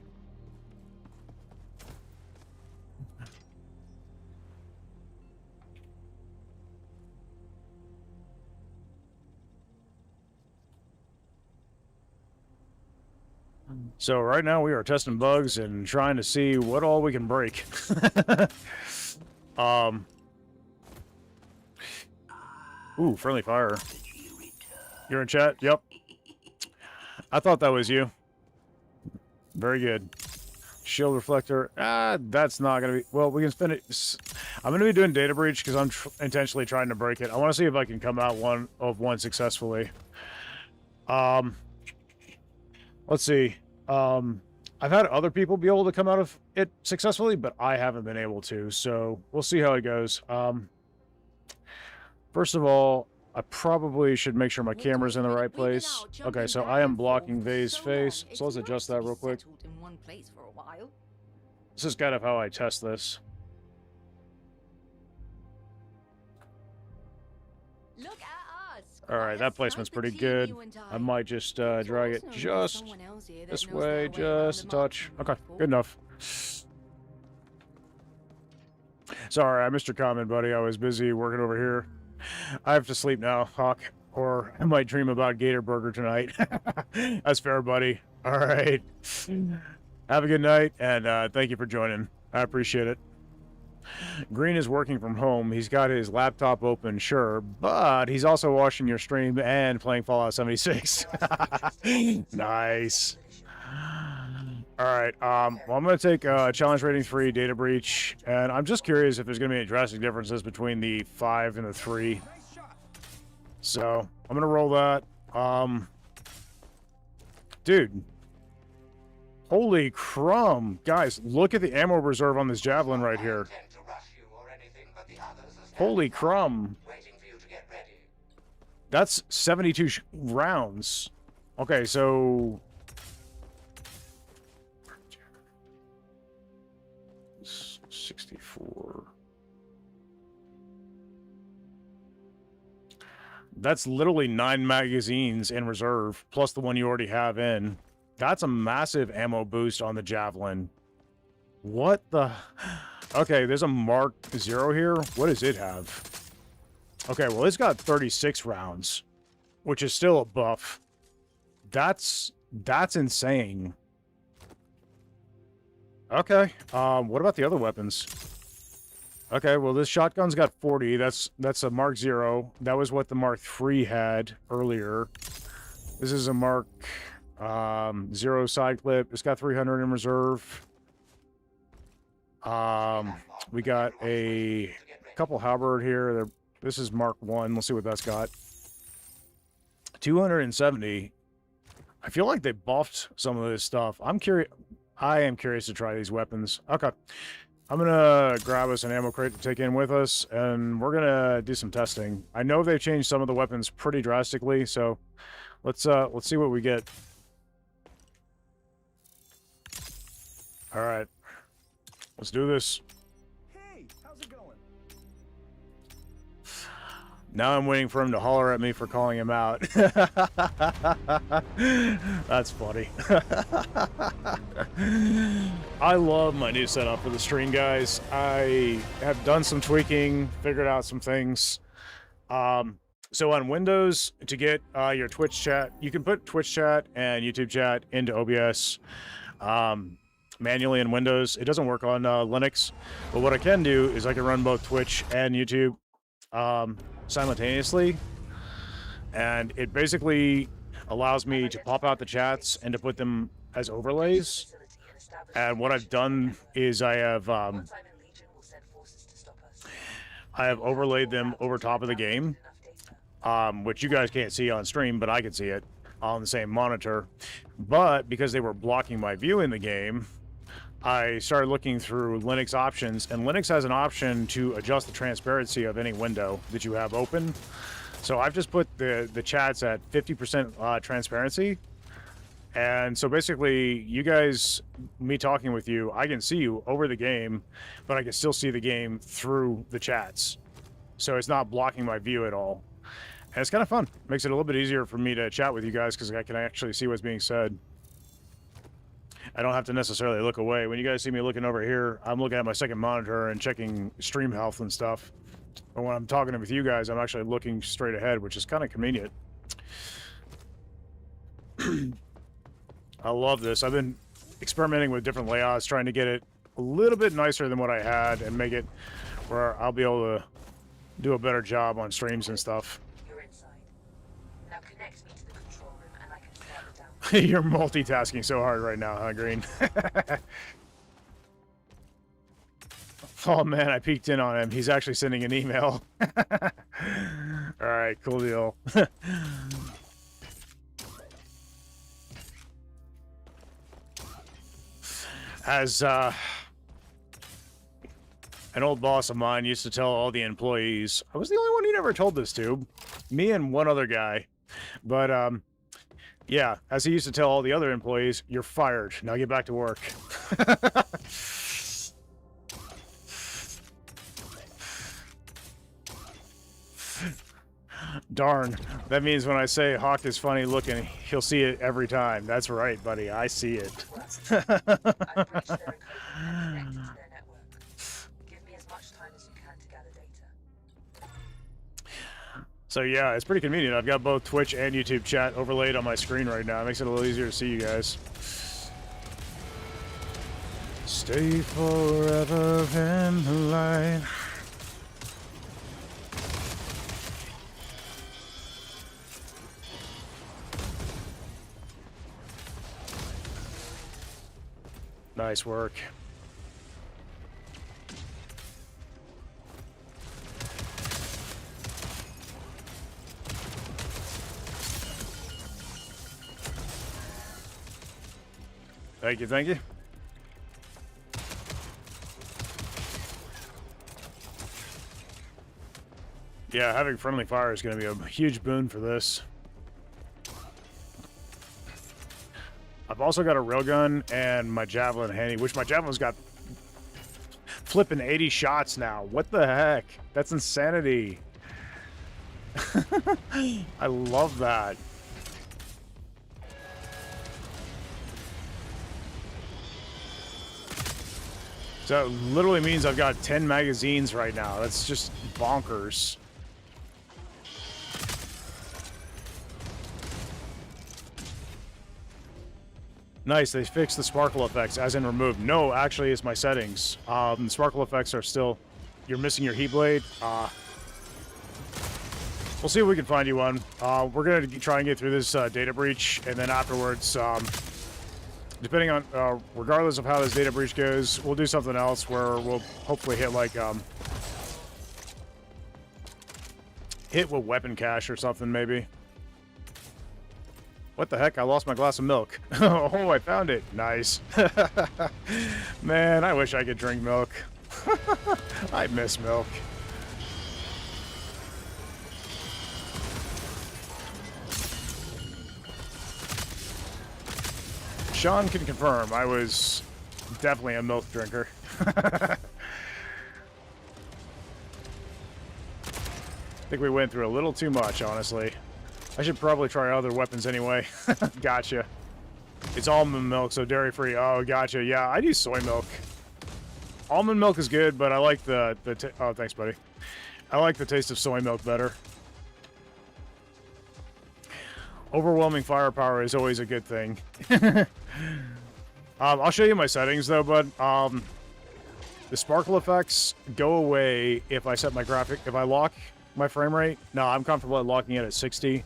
So right now we are testing bugs and trying to see what all we can break. Ooh, friendly fire. You're in chat? Yep. I thought that was you. Very good. Shield reflector. That's not going to be... Well, we can spin it. I'm going to be doing data breach because I'm intentionally trying to break it. I want to see if I can come out one successfully. Let's see. I've had other people be able to come out of it successfully, but I haven't been able to. So we'll see how it goes. First of all, I probably should make sure my camera's in the right place. Okay, so I am blocking Vay's face. So let's adjust that real quick. This is kind of how I test this. Alright, that placement's pretty good. I might just drag it just this way, just a touch. Okay, good enough. Sorry, I missed your comment, buddy. I was busy working over here. I have to sleep now, Hawk, or I might dream about Gator Burger tonight. That's fair, buddy. Alright. Have a good night, and thank you for joining. I appreciate it. Green is working from home. He's got his laptop open, sure, but he's also watching your stream and playing Fallout 76. Nice. All right. Well, I'm going to take challenge rating 3, data breach, and I'm just curious if there's going to be any drastic differences between the 5 and the 3. So I'm going to roll that. Dude. Holy crumb. Guys, look at the ammo reserve on this javelin right here. Holy crumb. That's 72 rounds. Okay, so... 64. That's literally 9 magazines in reserve, plus the one you already have in. That's a massive ammo boost on the javelin. What the... Okay, there's a Mark 0 here. What does it have? Okay, well, it's got 36 rounds, which is still a buff. That's insane. Okay, what about the other weapons? Okay, well, this shotgun's got 40. That's a Mark 0. That was what the Mark 3 had earlier. This is a Mark 0 side clip. It's got 300 in reserve. We got a couple halberd here. This is Mark 1. Let's see what that's got. 270. I feel like they buffed some of this stuff. I am curious to try these weapons. Okay. I'm gonna grab us an ammo crate to take in with us, and we're gonna do some testing. I know they've changed some of the weapons pretty drastically, so let's see what we get. All right. Let's do this. Hey, how's it going? Now I'm waiting for him to holler at me for calling him out. That's funny. I love my new setup for the stream, guys. I have done some tweaking, figured out some things. So on Windows, to get your Twitch chat, you can put Twitch chat and YouTube chat into OBS. Manually in Windows. It doesn't work on Linux, but what I can do is I can run both Twitch and YouTube simultaneously, and it basically allows me to pop out the chats and to put them as overlays. And what I've done is I have overlaid them over top of the game, which you guys can't see on stream, but I can see it on the same monitor. But because they were blocking my view in the game, I started looking through Linux options, and Linux has an option to adjust the transparency of any window that you have open. So I've just put the chats at 50% transparency. And so basically, you guys, me talking with you, I can see you over the game, but I can still see the game through the chats. So it's not blocking my view at all. And it's kind of fun. Makes it a little bit easier for me to chat with you guys because I can actually see what's being said. I don't have to necessarily look away. When you guys see me looking over here, I'm looking at my second monitor and checking stream health and stuff. But when I'm talking with you guys, I'm actually looking straight ahead, which is kind of convenient. I love this. I've been experimenting with different layouts, trying to get it a little bit nicer than what I had and make it where I'll be able to do a better job on streams and stuff. You're inside. Now connect me to the control room and I can start it down. You're multitasking so hard right now, huh, Green? Oh man, I peeked in on him. He's actually sending an email. Alright, cool deal. As an old boss of mine used to tell all the employees, I was the only one he never told this to. Me and one other guy. But, yeah, as he used to tell all the other employees, you're fired. Now get back to work. Darn. That means when I say Hawk is funny looking, he'll see it every time. That's right, buddy. I see it. I've breached their encoding and connected to their network. Give me as much time as you can to gather data. So yeah, it's pretty convenient. I've got both Twitch and YouTube chat overlaid on my screen right now. It makes it a little easier to see you guys. Stay forever in the light. Nice work. Thank you, thank you. Yeah, having friendly fire is going to be a huge boon for this. I've also got a railgun and my javelin handy, which my javelin's got flipping 80 shots now. What the heck? That's insanity. I love that. So it literally means I've got 10 magazines right now. That's just bonkers. Nice, they fixed the sparkle effects, as in removed. No, actually, it's my settings. The sparkle effects are still... You're missing your heat blade. We'll see if we can find you one. We're going to try and get through this data breach, and then afterwards, depending on... regardless of how this data breach goes, we'll do something else where we'll hopefully hit, like, hit with weapon cache or something, maybe. What the heck? I lost my glass of milk. Oh, I found it. Nice. Man, I wish I could drink milk. I miss milk. Sean can confirm I was definitely a milk drinker. I think we went through a little too much, honestly. I should probably try other weapons anyway. Gotcha. It's almond milk, so dairy-free. Oh, gotcha. Yeah, I use soy milk. Almond milk is good, but I like the oh, thanks, buddy. I like the taste of soy milk better. Overwhelming firepower is always a good thing. I'll show you my settings, though, bud. The sparkle effects go away if I set my graphic... If I lock my frame rate. No, I'm comfortable at locking it at 60,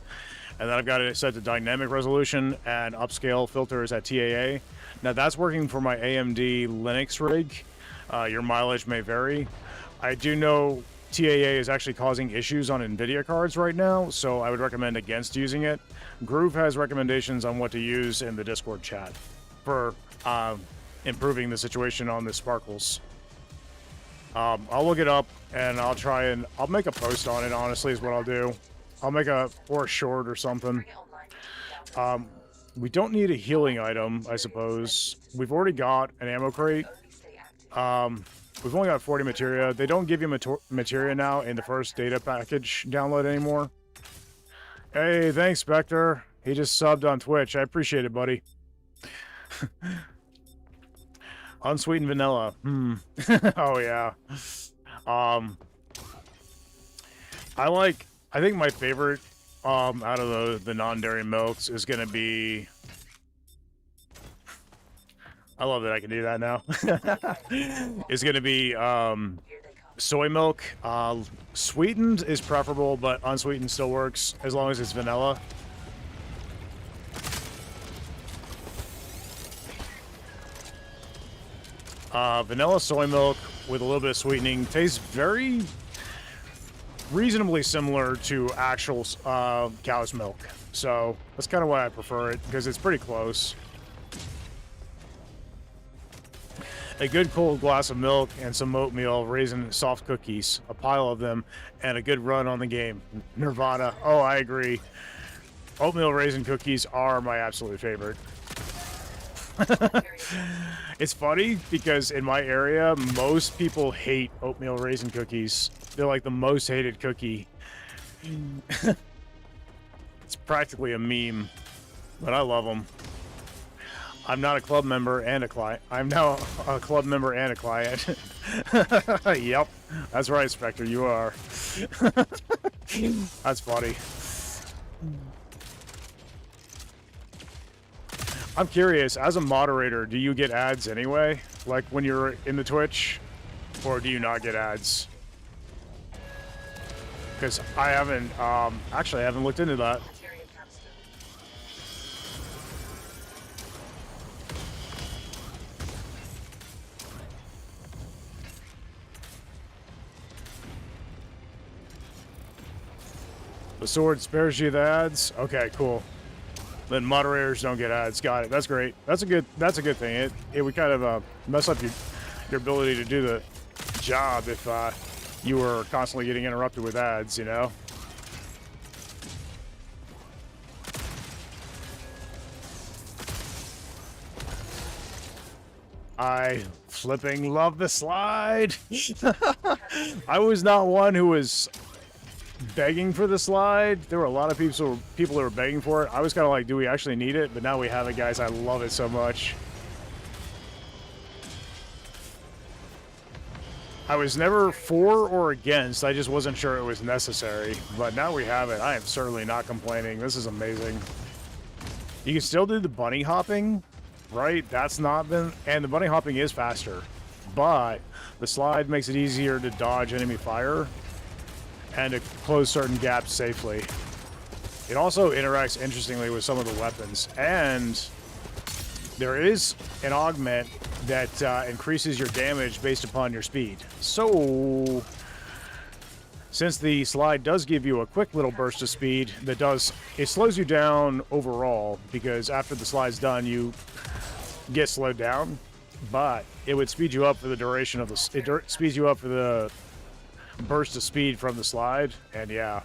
and then I've got it set to dynamic resolution and upscale filters at TAA. Now that's working for my AMD Linux rig. Your mileage may vary. I do know TAA is actually causing issues on NVIDIA cards right now, so I would recommend against using it. Groove has recommendations on what to use in the Discord chat for improving the situation on the sparkles. I'll look it up and I'll try and I'll make a post on it, honestly, is what I'll do. I'll make a short or something. We don't need a healing item, I suppose. We've already got an ammo crate. We've only got 40 materia. They don't give you materia now in the first data package download anymore. Hey, thanks, Spectre. He just subbed on Twitch. I appreciate it, buddy. Unsweetened vanilla. Oh, yeah. I think my favorite out of the non-dairy milks is going to be... I love that I can do that now. It's going to be soy milk. Sweetened is preferable, but unsweetened still works as long as it's vanilla. Vanilla soy milk with a little bit of sweetening. Tastes very reasonably similar to actual cow's milk. So that's kind of why I prefer it, because it's pretty close. A good cold glass of milk and some oatmeal, raisin soft cookies, a pile of them, and a good run on the game. Nirvana. Oh, I agree. Oatmeal raisin cookies are my absolute favorite. It's funny because in my area, most people hate oatmeal raisin cookies. They're like the most hated cookie. It's practically a meme, but I love them. I'm not a club member and a client. I'm now a club member and a client. Yep, that's right, Spectre, you are. That's funny. I'm curious, as a moderator, do you get ads anyway? Like when you're in the Twitch? Or do you not get ads? Because I haven't, actually I haven't looked into that. The sword spares you the ads? Okay, cool. Then moderators don't get ads. Got it. That's great. That's a good thing. It would kind of mess up your ability to do the job if you were constantly getting interrupted with ads, you know? I flipping love the slide. I was not one who was begging for the slide. There were a lot of people who were begging for it. I was kind of like, do we actually need it? But now we have it, guys. I love it so much. I was never for or against. I just wasn't sure it was necessary. But now we have it. I am certainly not complaining. This is amazing. You can still do the bunny hopping, right? That's not been... And the bunny hopping is faster. But the slide makes it easier to dodge enemy fire and to close certain gaps safely. It also interacts interestingly with some of the weapons, and there is an augment that increases your damage based upon your speed. So, since the slide does give you a quick little burst of speed, it slows you down overall, because after the slide's done, you get slowed down, but it would speed you up for the duration of it speeds you up for the burst of speed from the slide, and yeah.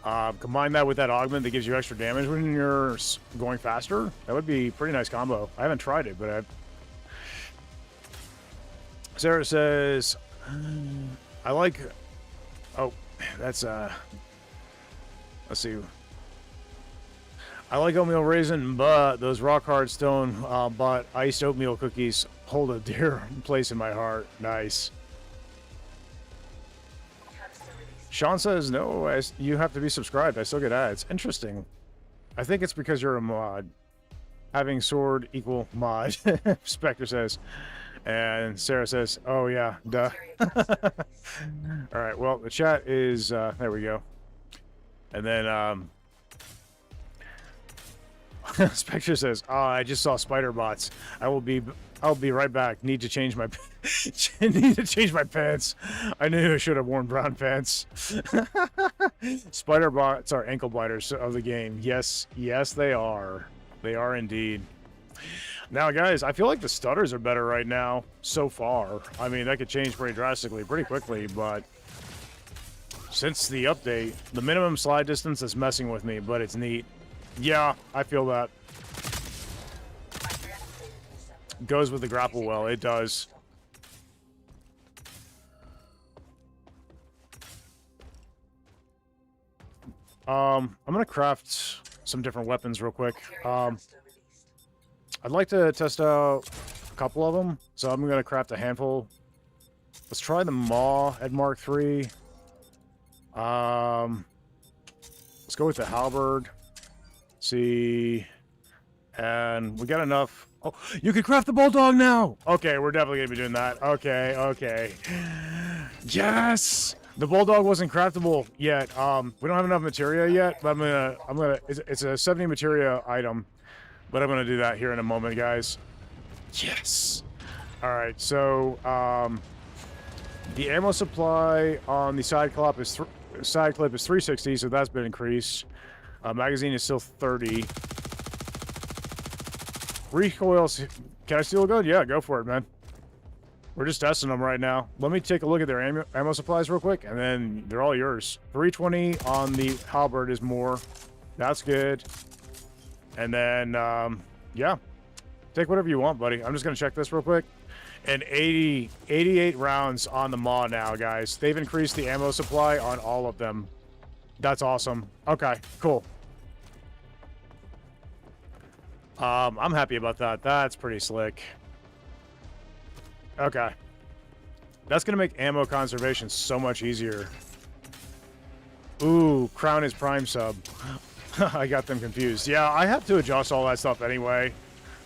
Combine that with that augment that gives you extra damage when you're going faster. That would be a pretty nice combo. I haven't tried it, but Sarah says, I like... Oh, that's, let's see. I like oatmeal raisin, but those rock hard stone but iced oatmeal cookies hold a dear place in my heart. Nice. Sean says, no, you have to be subscribed. I still get ads. Interesting. I think it's because you're a mod. Having sword equal mod, Spectre says. And Sarah says, oh yeah, duh. All right, well, the chat is, there we go. And then, Spectre says, oh, I just saw spider bots. I'll be right back. Need to change my pants. I knew I should have worn brown pants. Spider bots are ankle biters of the game. Yes, they are. They are indeed. Now, guys, I feel like the stutters are better right now so far. I mean, that could change pretty drastically, pretty quickly, but since the update, the minimum slide distance is messing with me, but it's neat. Yeah, I feel that. Goes with the grapple well. It does. I'm gonna craft some different weapons real quick. I'd like to test out a couple of them, so I'm gonna craft a handful. Let's try the Maw at Mark III. Let's go with the halberd. See, and we got enough. Oh, you can craft the bulldog now. Okay, we're definitely gonna be doing that. Okay. Yes, the bulldog wasn't craftable yet. We don't have enough materia yet, but I'm gonna. It's a 70 materia item, but I'm gonna do that here in a moment, guys. Yes. All right, so the ammo supply on the side clip is 360, so that's been increased. Magazine is still 30. Recoils. Can I steal a gun? Yeah, go for it, man. We're just testing them right now. Let me take a look at their ammo supplies real quick, and then they're all yours. 320 on the halberd is more. That's good. And then, yeah. Take whatever you want, buddy. I'm just going to check this real quick. And 88 rounds on the maw now, guys. They've increased the ammo supply on all of them. That's awesome. Okay, cool. I'm happy about that. That's pretty slick. Okay. That's going to make ammo conservation so much easier. Ooh, Crown is Prime sub. I got them confused. Yeah, I have to adjust all that stuff anyway.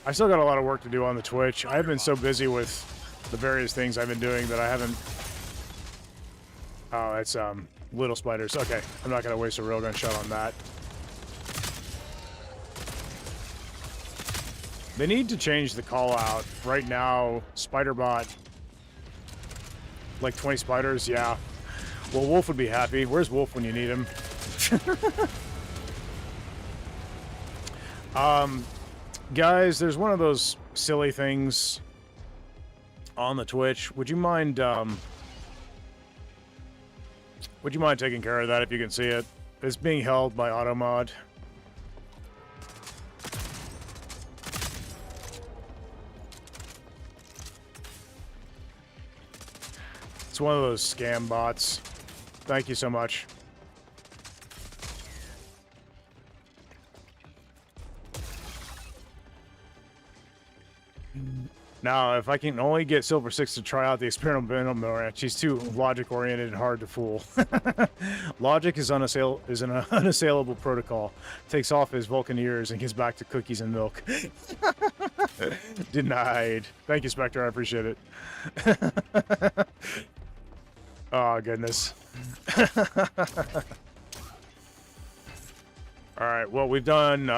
I still got a lot of work to do on the Twitch. I've been so busy with the various things I've been doing that I haven't... Oh, it's little spiders. Okay, I'm not going to waste a railgun shot on that. They need to change the call out. Right now, Spiderbot, like 20 spiders, yeah. Well, Wolf would be happy. Where's Wolf when you need him? Guys, there's one of those silly things on the Twitch. Would you mind taking care of that if you can see it? It's being held by AutoMod. It's one of those scam bots. Thank you so much. Now, if I can only get Silver Six to try out the experimental ranch, he's too logic-oriented and hard to fool. Logic is an unassailable protocol. Takes off his Vulcan ears and gets back to cookies and milk. Denied. Thank you, Spectre. I appreciate it. Oh, goodness. All right, well, we've done 2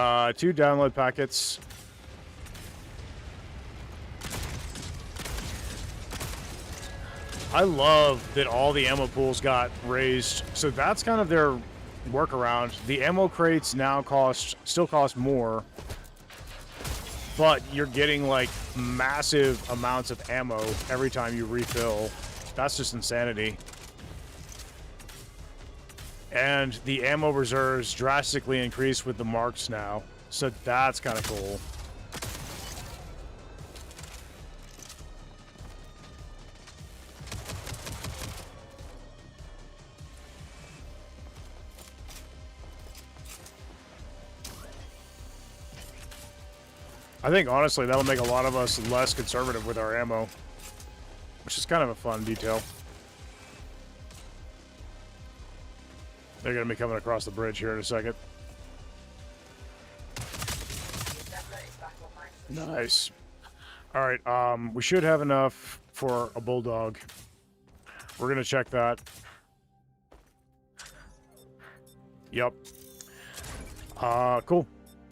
download packets. I love that all the ammo pools got raised, so that's kind of their workaround. The ammo crates now still cost more, but you're getting like massive amounts of ammo every time you refill. That's just insanity. And the ammo reserves drastically increase with the marks now, so that's kind of cool. I think, honestly, that'll make a lot of us less conservative with our ammo, which is kind of a fun detail. They're going to be coming across the bridge here in a second. Nice. All right, we should have enough for a bulldog. We're going to check that. Yep. Cool.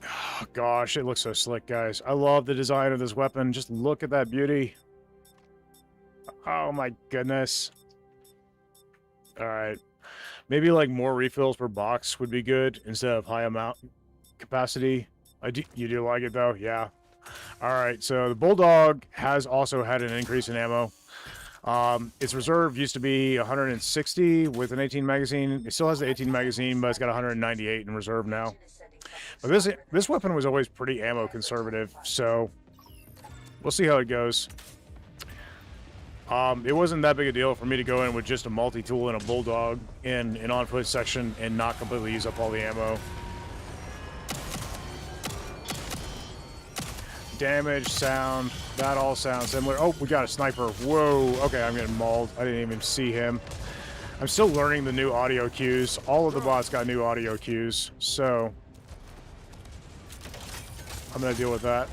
Oh, gosh, it looks so slick, guys. I love the design of this weapon. Just look at that beauty. Oh, my goodness. All right. Maybe, like, more refills per box would be good instead of high amount capacity. You do like it, though? Yeah. All right, so the Bulldog has also had an increase in ammo. Its reserve used to be 160 with an 18 magazine. It still has the 18 magazine, but it's got 198 in reserve now. But this weapon was always pretty ammo conservative, so we'll see how it goes. It wasn't that big a deal for me to go in with just a multi-tool and a Bulldog in an on-foot section and not completely use up all the ammo. Damage, sound, that all sounds similar. Oh, we got a sniper. Whoa. Okay, I'm getting mauled. I didn't even see him. I'm still learning the new audio cues. All of the bots got new audio cues, so I'm going to deal with that.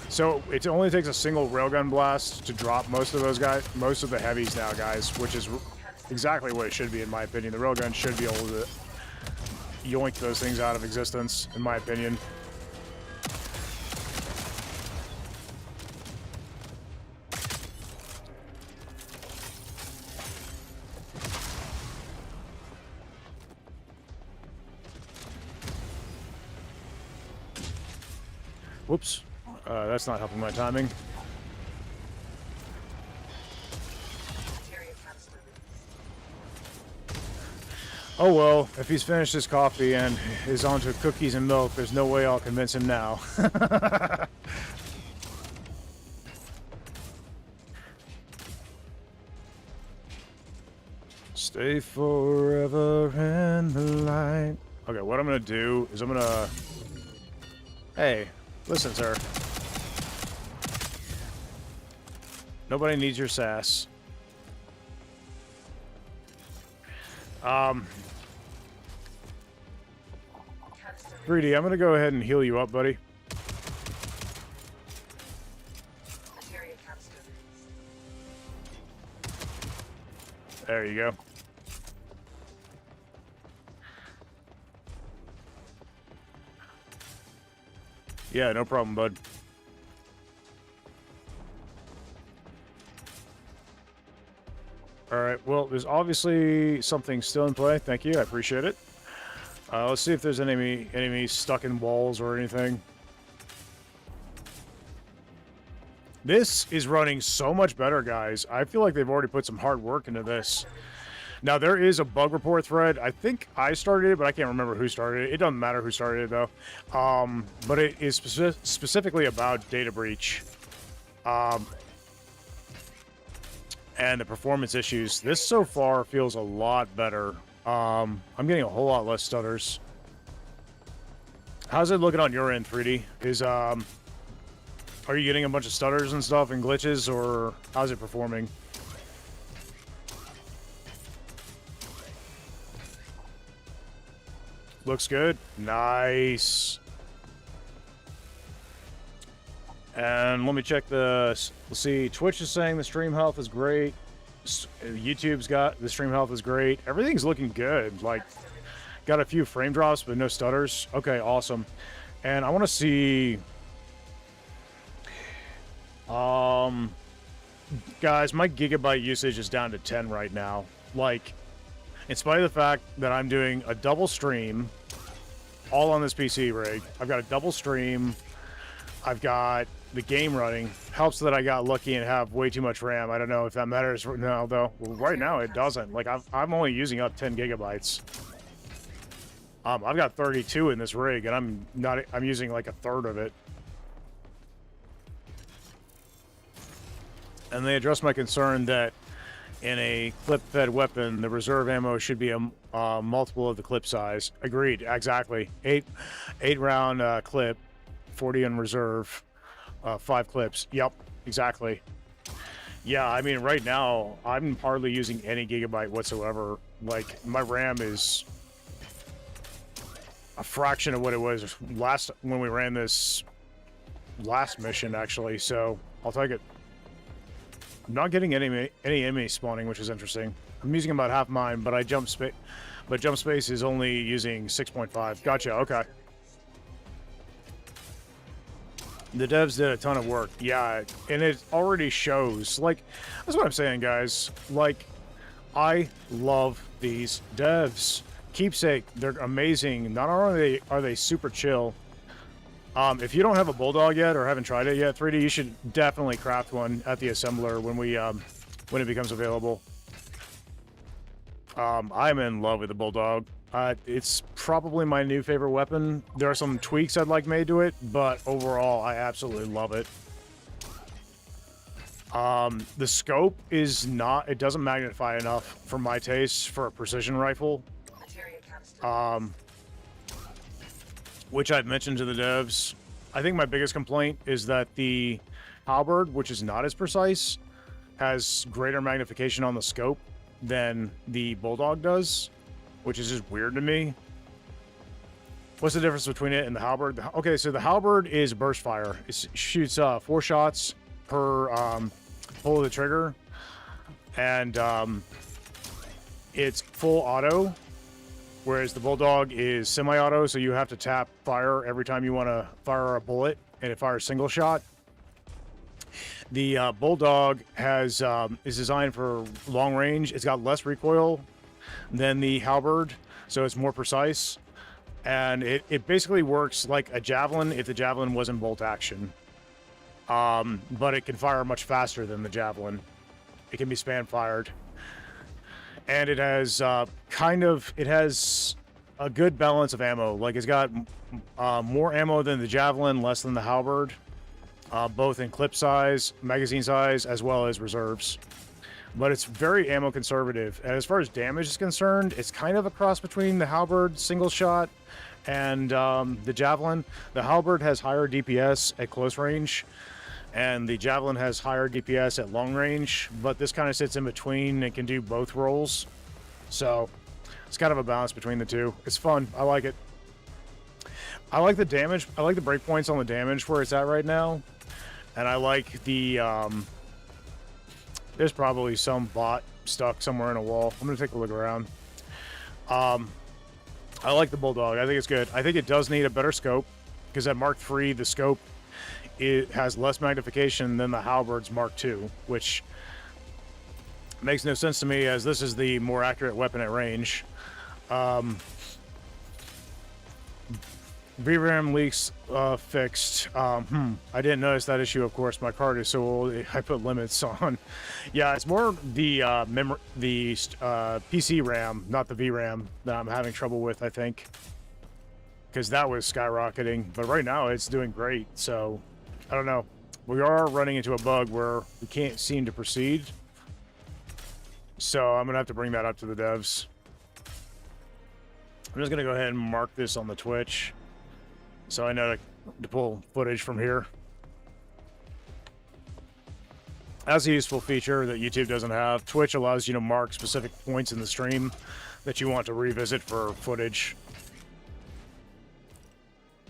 So it only takes a single railgun blast to drop most of those guys, most of the heavies now, guys, which is exactly what it should be, in my opinion. The railgun should be able to yoink those things out of existence, in my opinion. Whoops. That's not helping my timing. Materia canister Oh well, if he's finished his coffee and is on to cookies and milk, there's no way I'll convince him now. Stay forever in the light. Okay, what I'm gonna do is I'm gonna... Hey, listen, sir. Nobody needs your sass. canister 3D, I'm gonna go ahead and heal you up, buddy. materia canister There you go. Yeah, no problem, bud. Alright, well, there's obviously something still in play. Thank you, I appreciate it. Let's see if there's any enemies stuck in walls or anything. This is running so much better, guys. I feel like they've already put some hard work into this. Now, there is a bug report thread. I think I started it, but I can't remember who started it. It doesn't matter who started it, though. But it is specifically about data breach. And the performance issues. This so far feels a lot better. I'm getting a whole lot less stutters. How's it looking on your end, 3D? Are you getting a bunch of stutters and stuff and glitches, or how's it performing? Looks good. Nice. And let me check the... Let's see. Twitch is saying the stream health is great. YouTube's got the stream health is great. Everything's looking good. Like, got a few frame drops, but no stutters. Okay, awesome. And I want to see... Guys, my gigabyte usage is down to 10 right now. Like, in spite of the fact that I'm doing a double stream, all on this PC rig. I've got a double stream. I've got the game running. Helps that I got lucky and have way too much RAM. I don't know if that matters now, though. Well, right now, it doesn't. Like, I'm only using up 10 gigabytes. I've got 32 in this rig, and I'm using like a third of it. And they addressed my concern that in a clip-fed weapon, the reserve ammo should be a multiple of the clip size. Agreed, exactly. Eight round clip, 40 in reserve, 5 clips. Yep, exactly. Yeah, I mean, right now, I'm hardly using any gigabyte whatsoever. Like, my RAM is a fraction of what it was when we ran this last mission, actually, so I'll take it. I'm not getting any enemy spawning, which is interesting. I'm using about half mine, but jump space is only using 6.5. Gotcha. Okay. The devs did a ton of work. Yeah, and it already shows. Like, that's what I'm saying, guys. Like, I love these devs. Keepsake, they're amazing. Not only are they super chill. If you don't have a bulldog yet or haven't tried it yet, 3D, you should definitely craft one at the assembler when it becomes available. I'm in love with the bulldog. It's probably my new favorite weapon. There are some tweaks I'd like made to it, but overall, I absolutely love it. The scope is not... It doesn't magnify enough for my taste for a precision rifle. materia canister Which I've mentioned to the devs. I think my biggest complaint is that the halberd, which is not as precise, has greater magnification on the scope than the bulldog does, which is just weird to me. What's the difference between it and the halberd? Okay, so the halberd is burst fire. It shoots 4 shots per pull of the trigger, and it's full auto. Whereas the bulldog is semi-auto, so you have to tap fire every time you want to fire a bullet, and it fires single shot. The bulldog is designed for long range. It's got less recoil than the halberd, so it's more precise. and it basically works like a javelin if the javelin wasn't bolt action. But it can fire much faster than the javelin. It can be span fired, and it has it has a good balance of ammo. Like it's got more ammo than the javelin, less than the halberd, both in clip size, magazine size, as well as reserves. But it's very ammo conservative. And as far as damage is concerned, it's kind of a cross between the halberd single shot and the javelin. The halberd has higher DPS at close range, and the javelin has higher DPS at long range, but this kind of sits in between and can do both roles. So it's kind of a balance between the two. It's fun. I like it. I like the damage. I like the breakpoints on the damage where it's at right now. And I like the, there's probably some bot stuck somewhere in a wall. I'm going to take a look around. I like the Bulldog. I think it's good. I think it does need a better scope, because at Mark III, the scope, it has less magnification than the Halberd's Mark II, which makes no sense to me, as this is the more accurate weapon at range. VRAM leaks fixed. I didn't notice that issue, of course. My card is so old, I put limits on. Yeah, it's more the PC RAM, not the VRAM, that I'm having trouble with, I think. Because that was skyrocketing. But right now, it's doing great. So, I don't know. We are running into a bug where we can't seem to proceed. So, I'm going to have to bring that up to the devs. I'm just going to go ahead and mark this on the Twitch, so I know to pull footage from here. That's a useful feature that YouTube doesn't have. Twitch allows you to mark specific points in the stream that you want to revisit for footage.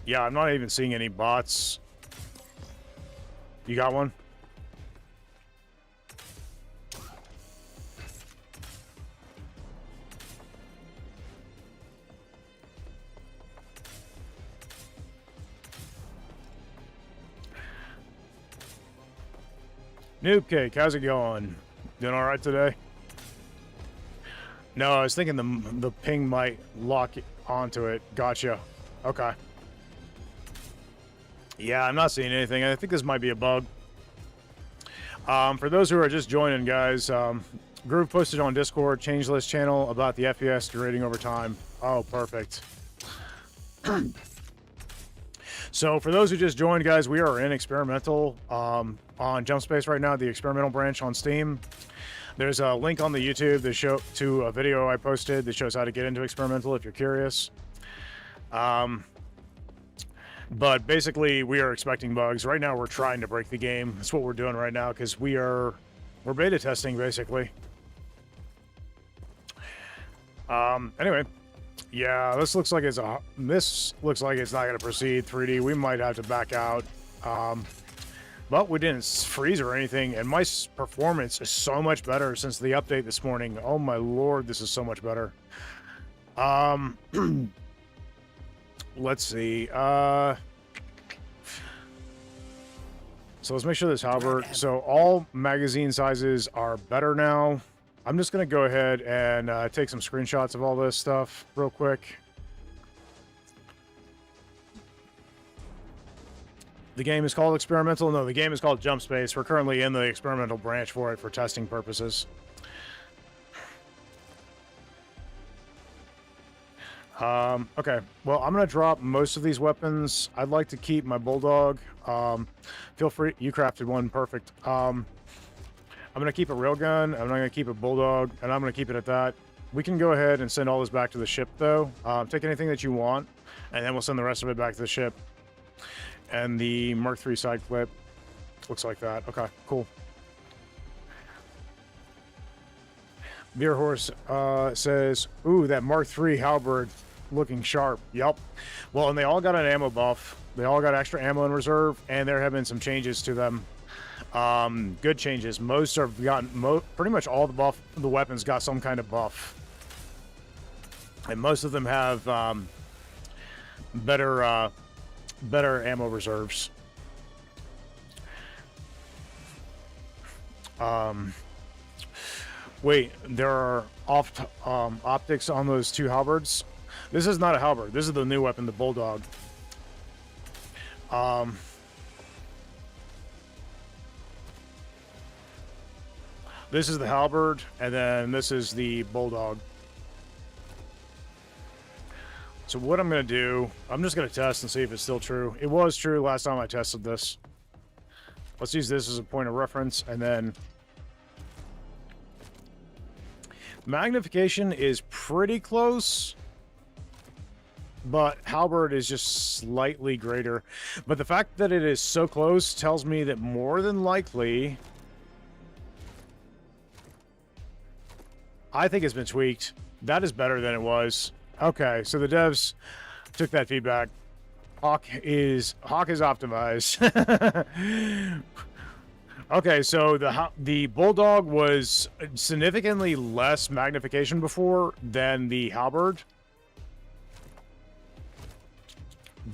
Yeah, I'm not even seeing any bots. You got one? Noob Cake, how's it going? Doing all right today? No, I was thinking the ping might lock onto it. Gotcha. Okay. Yeah, I'm not seeing anything. I think this might be a bug. For those who are just joining, guys, Groove posted on Discord, Changeless channel, about the FPS degrading over time. Oh, perfect. So for those who just joined, guys, we are in experimental on Jumpspace right now, the experimental branch on Steam. There's a link on the YouTube to a video I posted that shows how to get into experimental if you're curious. But basically, we are expecting bugs. Right now, we're trying to break the game. That's what we're doing right now, because we're beta testing, basically. Anyway. Yeah, this looks like it's not going to proceed 3D. We might have to back out. But we didn't freeze or anything, and my performance is so much better since the update this morning. Oh my lord, this is so much better. Let's see. So let's make sure this halberd. So all magazine sizes are better now. I'm just going to go ahead and take some screenshots of all this stuff real quick. The game is called Experimental. No, the game is called Jumpspace. We're currently in the experimental branch for it for testing purposes. Okay. Well, I'm going to drop most of these weapons. I'd like to keep my Bulldog. Feel free. You crafted one. Perfect. I'm going to keep a railgun, I'm not going to keep a Bulldog, and I'm going to keep it at that. We can go ahead and send all this back to the ship, though. Take anything that you want, and then we'll send the rest of it back to the ship. And the Mark III side clip looks like that. Okay, cool. Beer Horse says, ooh, that Mark III halberd looking sharp. Yep. Well, and they all got an ammo buff. They all got extra ammo in reserve, and there have been some changes to them. Good changes. Most have gotten pretty much all the weapons got some kind of buff, and most of them have better ammo reserves. Wait, there are optics on those two halberds. This is not a halberd. This is the new weapon, the Bulldog. This is the halberd, and then this is the Bulldog. So what I'm going to do, I'm just going to test and see if it's still true. It was true last time I tested this. Let's use this as a point of reference, and then magnification is pretty close, but halberd is just slightly greater. But the fact that it is so close tells me that more than likely, I think it's been tweaked. That is better than it was. Okay, so the devs took that feedback. Hawk is optimized. Okay, so the Bulldog was significantly less magnification before than the halberd.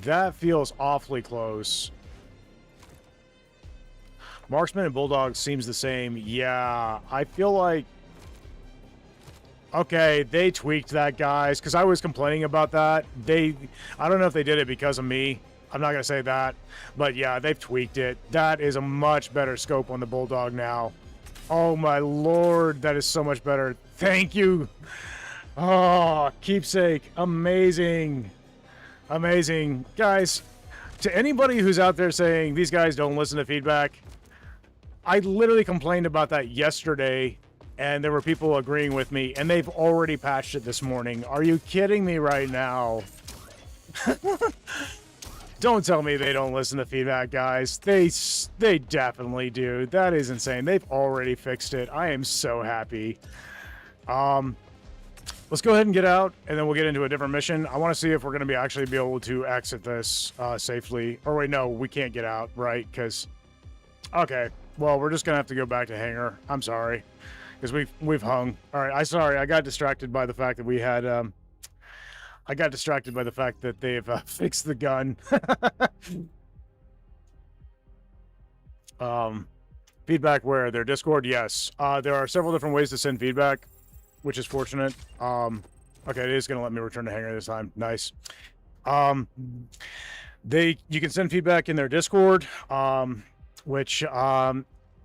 That feels awfully close. Marksman and Bulldog seems the same. Yeah, I feel like... Okay, they tweaked that, guys, because I was complaining about that. I don't know if they did it because of me. I'm not going to say that. But yeah, they've tweaked it. That is a much better scope on the Bulldog now. Oh my lord, that is so much better. Thank you. Oh, Keepsake. Amazing. Amazing. Guys, to anybody who's out there saying these guys don't listen to feedback, I literally complained about that yesterday. And there were people agreeing with me, and they've already patched it this morning. Are you kidding me right now? Don't tell me they don't listen to feedback, guys. They definitely do. That is insane. They've already fixed it. I am so happy. Let's go ahead and get out, and then we'll get into a different mission. I want to see if we're going to be actually be able to exit this safely. Or wait, no, we can't get out, right? Because, okay, well, we're just going to have to go back to hangar. I'm sorry. Because we've hung. All right, I got distracted by the fact that we had I got distracted by the fact that they've fixed the gun. Feedback where? Their Discord? Yes. There are several different ways to send feedback, which is fortunate. Okay, it is going to let me return to hangar this time. Nice. You can send feedback in their Discord, which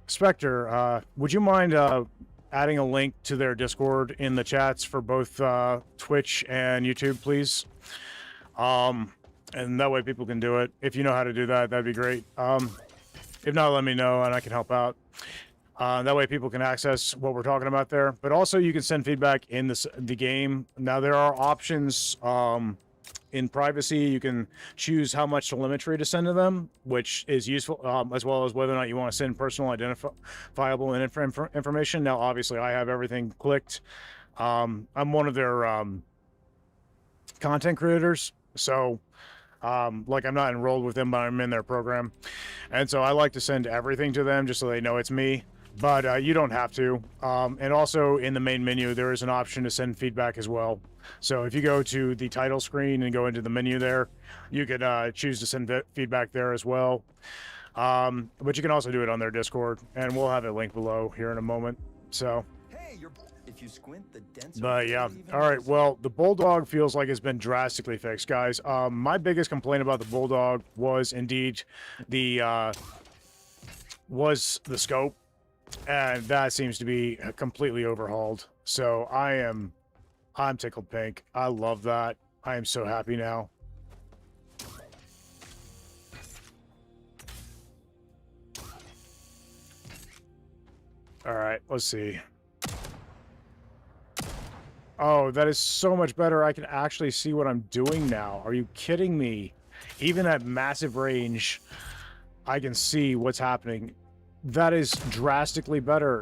Spectre, would you mind adding a link to their Discord in the chats for both Twitch and YouTube, please? And that way people can do it. If you know how to do that, that'd be great. If not, let me know and I can help out. That way people can access what we're talking about there. But also you can send feedback in the game. Now there are options in privacy. You can choose how much telemetry to send to them, which is useful, as well as whether or not you want to send personal identifiable information. Now, obviously, I have everything clicked. I'm one of their content creators, so like I'm not enrolled with them, but I'm in their program, and so I like to send everything to them just so they know it's me. But you don't have to. And also in the main menu, there is an option to send feedback as well. So if you go to the title screen and go into the menu there, you could choose to send feedback there as well. But you can also do it on their Discord, and we'll have it linked below here in a moment. So, Hey, if you squint, the dents. but yeah. All right. Well, the Bulldog feels like it's been drastically fixed, guys. My biggest complaint about the Bulldog was indeed the scope. And that seems to be completely overhauled. So I'm tickled pink. I love that. I am so happy now. All right, let's see. Oh, that is so much better. I can actually see what I'm doing now. Are you kidding me? Even at massive range, I can see what's happening. That is drastically better.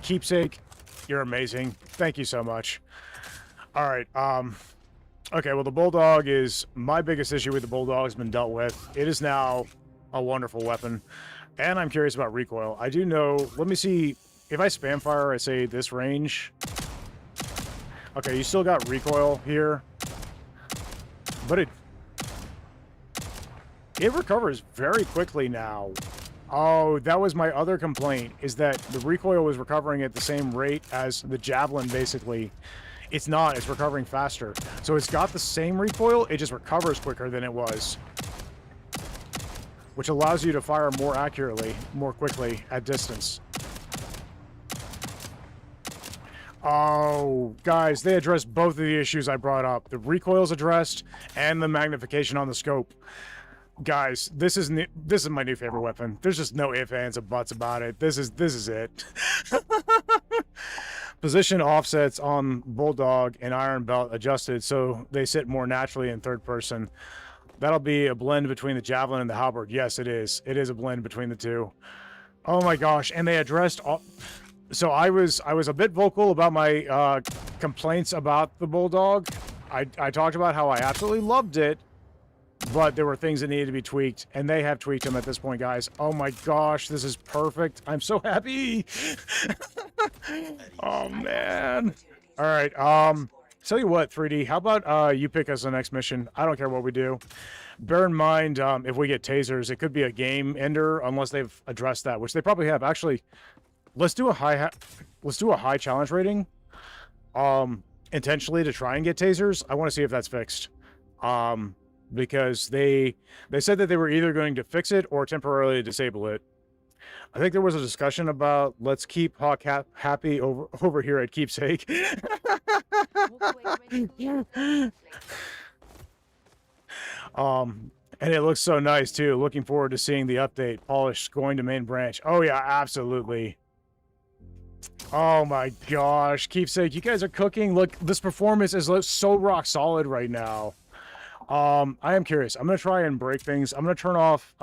Keepsake, you're amazing. Thank you so much. All right. Okay, well, the Bulldog is... My biggest issue with the Bulldog has been dealt with. It is now a wonderful weapon. And I'm curious about recoil. I do know... Let me see. If I spam fire, I say this range. Okay, you still got recoil here. But it recovers very quickly now. Oh, that was my other complaint, is that the recoil was recovering at the same rate as the javelin, basically. It's not, it's recovering faster. So it's got the same recoil, it just recovers quicker than it was. Which allows you to fire more accurately, more quickly at distance. Oh, guys, they addressed both of the issues I brought up. The recoil's addressed, and the magnification on the scope. Guys, this is my new favorite weapon. There's just no ifs, ands, or buts about it. This is it. Position offsets on Bulldog and Iron Belt adjusted so they sit more naturally in third person. That'll be a blend between the Javelin and the Halberd. Yes, it is. It is a blend between the two. Oh my gosh, and they addressed all... So I was a bit vocal about my complaints about the Bulldog. I talked about how I absolutely loved it, but there were things that needed to be tweaked, and they have tweaked them at this point, guys. Oh my gosh, this is perfect. I'm so happy. Oh man. All right. Tell you what, 3D, how about you pick us the next mission? I don't care what we do. Bear in mind, if we get tasers, it could be a game ender unless they've addressed that, which they probably have. Actually, let's do a high challenge rating, intentionally to try and get tasers. I want to see if that's fixed. Because they said that they were either going to fix it or temporarily disable it. I think there was a discussion about let's keep Hawk happy over here at Keepsake. And it looks so nice too. Looking forward to seeing the update. Polish going to main branch. Oh yeah, absolutely. Oh my gosh, Keepsake, you guys are cooking. Look, this performance is so rock solid right now. I am curious. I'm gonna try and break things. I'm gonna turn off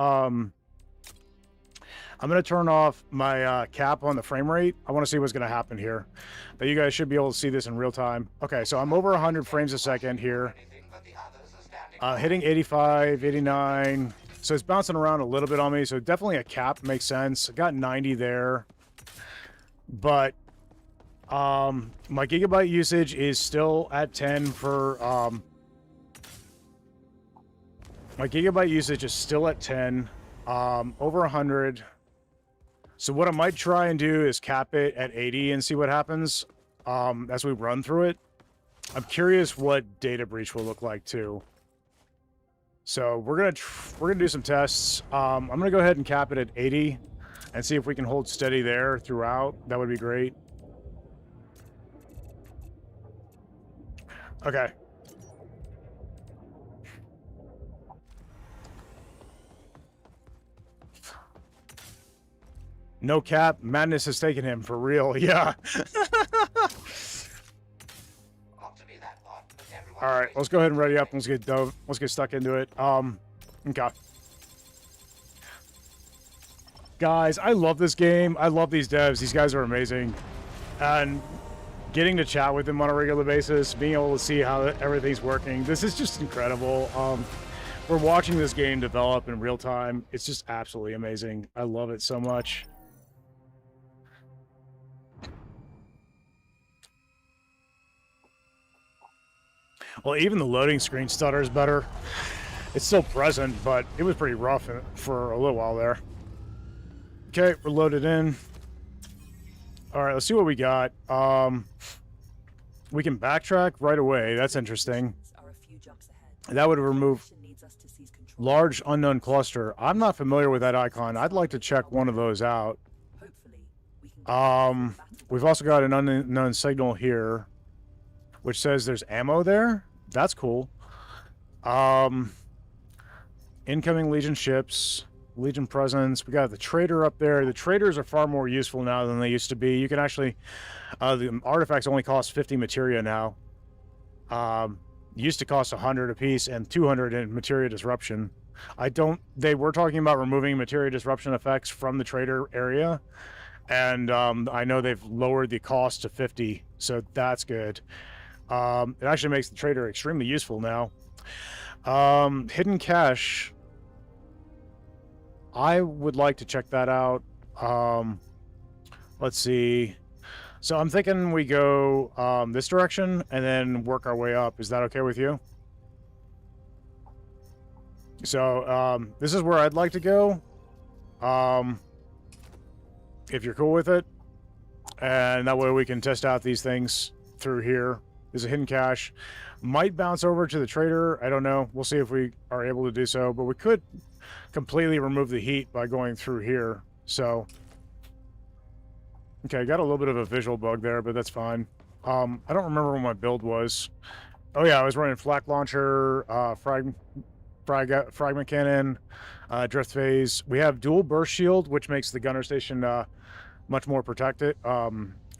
my cap on the frame rate. I want to see what's gonna happen here. But you guys should be able to see this in real time. Okay, so I'm over 100 frames a second here. Hitting 85, 89. So it's bouncing around a little bit on me. So definitely a cap makes sense. I got 90 there. But my gigabyte usage is still at 10 for my gigabyte usage is still at 10, over 100. So what I might try and do is cap it at 80 and see what happens as we run through it. I'm curious what data breach will look like too. So we're gonna do some tests. I'm gonna go ahead and cap it at 80 and see if we can hold steady there throughout. That would be great. Okay. No cap, madness has taken him for real. Yeah. All right, let's go ahead and ready up. Let's get stuck into it. Okay. Guys, I love this game. I love these devs. These guys are amazing. And getting to chat with them on a regular basis, being able to see how everything's working, this is just incredible. We're watching this game develop in real time. It's just absolutely amazing. I love it so much. Well, even the loading screen stutters better. It's still present, but it was pretty rough for a little while there. Okay, we're loaded in. All right, let's see what we got. We can backtrack right away. That's interesting. That would remove large unknown cluster. I'm not familiar with that icon. I'd like to check one of those out. We've also got an unknown signal here, which says there's ammo there. That's cool. Incoming Legion ships, Legion presence. We got the trader up there. The traders are far more useful now than they used to be. You can actually, the artifacts only cost 50 materia now. Used to cost 100 apiece and 200 in materia disruption. They were talking about removing materia disruption effects from the trader area. And I know they've lowered the cost to 50, so that's good. It actually makes the trader extremely useful now. Hidden cache. I would like to check that out. Let's see. So I'm thinking we go this direction and then work our way up. Is that okay with you? So this is where I'd like to go. if you're cool with it. And that way we can test out these things through here. There's a hidden cache. Might bounce over to the trader. I don't know. We'll see if we are able to do so. But we could completely remove the heat by going through here. So, okay, got a little bit of a visual bug there, but that's fine. I don't remember what my build was. Oh yeah, I was running flak launcher, fragment cannon, drift phase. We have dual burst shield, which makes the gunner station much more protected,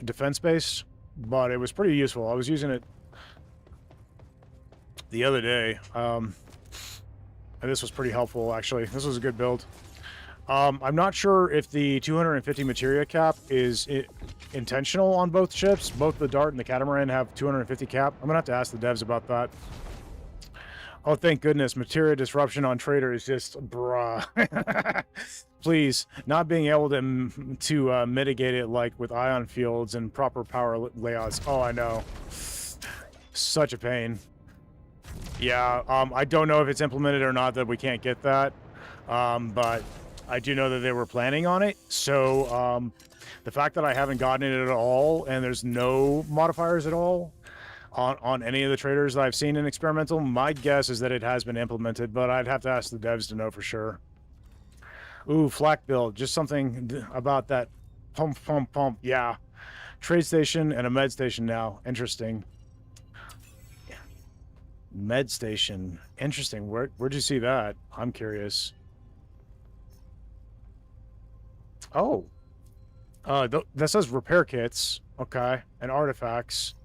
defense based, but it was pretty useful. I was using it the other day, and this was pretty helpful actually. This was a good build. I'm not sure if the 250 materia cap is intentional on both ships. Both the Dart and the Catamaran have 250 cap. I'm gonna have to ask the devs about that. Oh, thank goodness. Materia disruption on Trader is just, bruh. Please, not being able to mitigate it like with ion fields and proper power layouts. Oh, I know. Such a pain. Yeah, I don't know if it's implemented or not that we can't get that. But I do know that they were planning on it. So the fact that I haven't gotten it at all and there's no modifiers at all on any of the traders that I've seen in experimental, my guess is that it has been implemented, but I'd have to ask the devs to know for sure. Ooh, flak build, just something about that pump, pump, pump. Yeah, trade station and a med station now. Interesting. Med station, interesting. Where'd you see that? I'm curious. Oh, that says repair kits. Okay, and artifacts.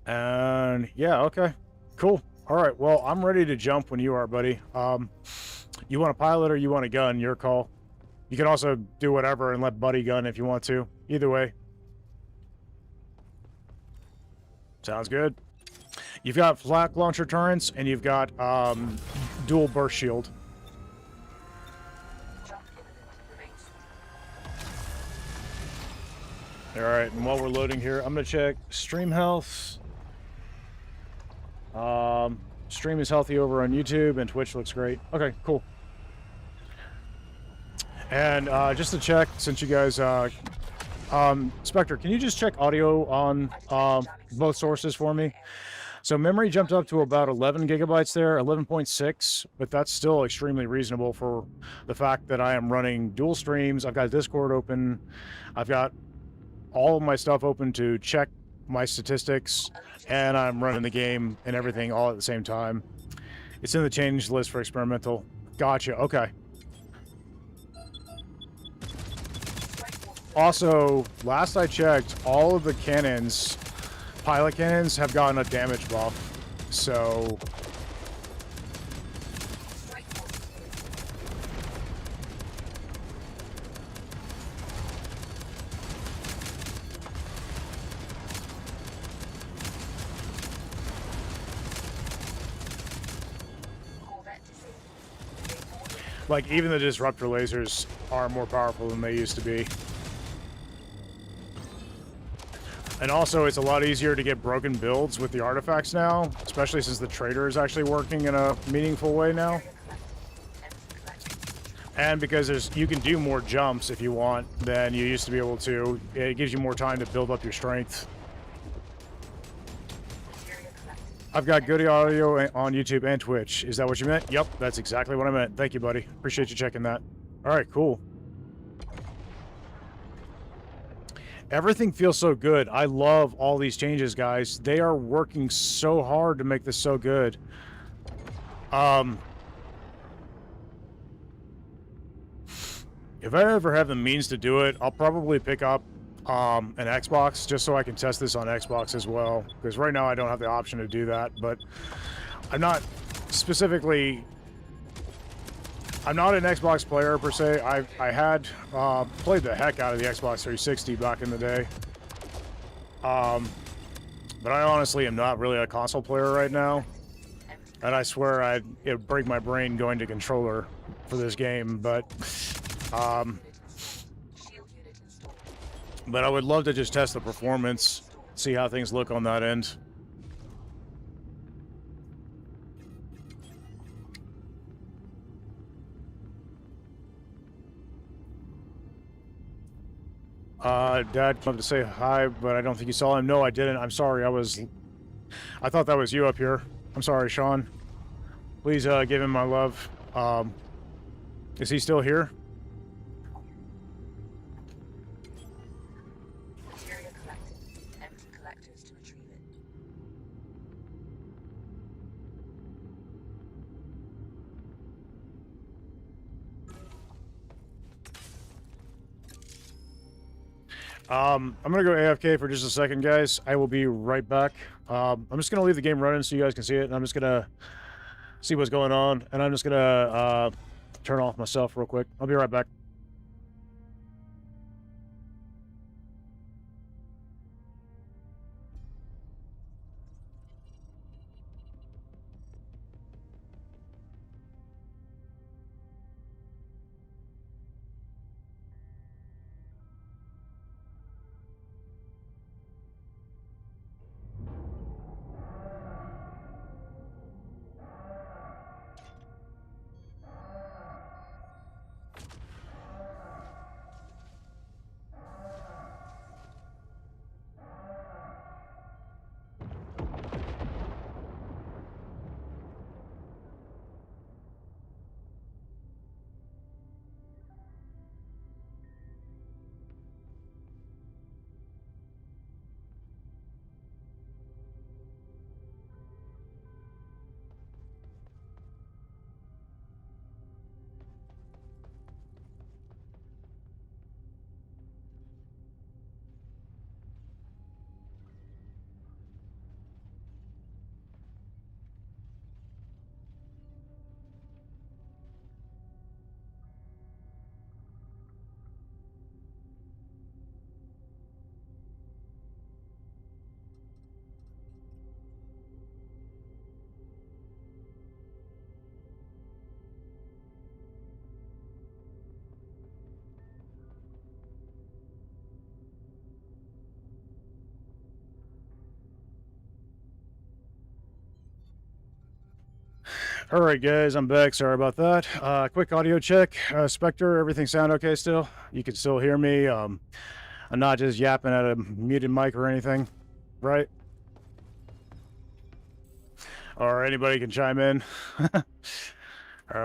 And yeah, okay, cool. All right, well, I'm ready to jump when you are, buddy. You want a pilot or you want a gun? Your call. You can also do whatever and let buddy gun if you want to. Either way. Sounds good. You've got flak launcher turrets and you've got dual burst shield. All right, and while we're loading here, I'm gonna check stream health. Stream is healthy over on YouTube and Twitch looks great. Okay, cool. And just to check, since you guys, Spectre, can you just check audio on both sources for me? So memory jumped up to about 11 gigabytes there, 11.6, but that's still extremely reasonable for the fact that I am running dual streams. I've got Discord open. I've got all of my stuff open to check my statistics, and I'm running the game and everything all at the same time. It's in the change list for experimental. Gotcha, okay. Also, last I checked, all of the cannons, pilot cannons, have gotten a damage buff, so... Like, even the disruptor lasers are more powerful than they used to be. And also, it's a lot easier to get broken builds with the artifacts now, especially since the trader is actually working in a meaningful way now. And because you can do more jumps if you want than you used to be able to. It gives you more time to build up your strength. I've got good audio on YouTube and Twitch. Is that what you meant? Yep, that's exactly what I meant. Thank you, buddy. Appreciate you checking that. All right, cool. Everything feels so good. I love all these changes, guys. They are working so hard to make this so good. If I ever have the means to do it, I'll probably pick up an Xbox just so I can test this on Xbox as well, because right now I don't have the option to do that. But I'm not specifically, I'm not an Xbox player per se. I had played the heck out of the Xbox 360 back in the day, but I honestly am not really a console player right now, and I swear it would break my brain going to controller for this game. But But I would love to just test the performance, see how things look on that end. Dad came up to say hi, but I don't think you saw him. No, I didn't. I'm sorry. I thought that was you up here. I'm sorry, Sean. Please give him my love. Is he still here? Material collected. Empty collectors to retrieve it. I'm gonna go AFK for just a second, guys. I will be right back. I'm just gonna leave the game running so you guys can see it, and I'm just gonna see what's going on, and I'm just gonna turn off myself real quick. I'll be right back. All right, guys, I'm back. Sorry about that. Quick audio check. Spectre, everything sound okay still? You can still hear me. I'm not just yapping at a muted mic or anything, right? Or anybody can chime in.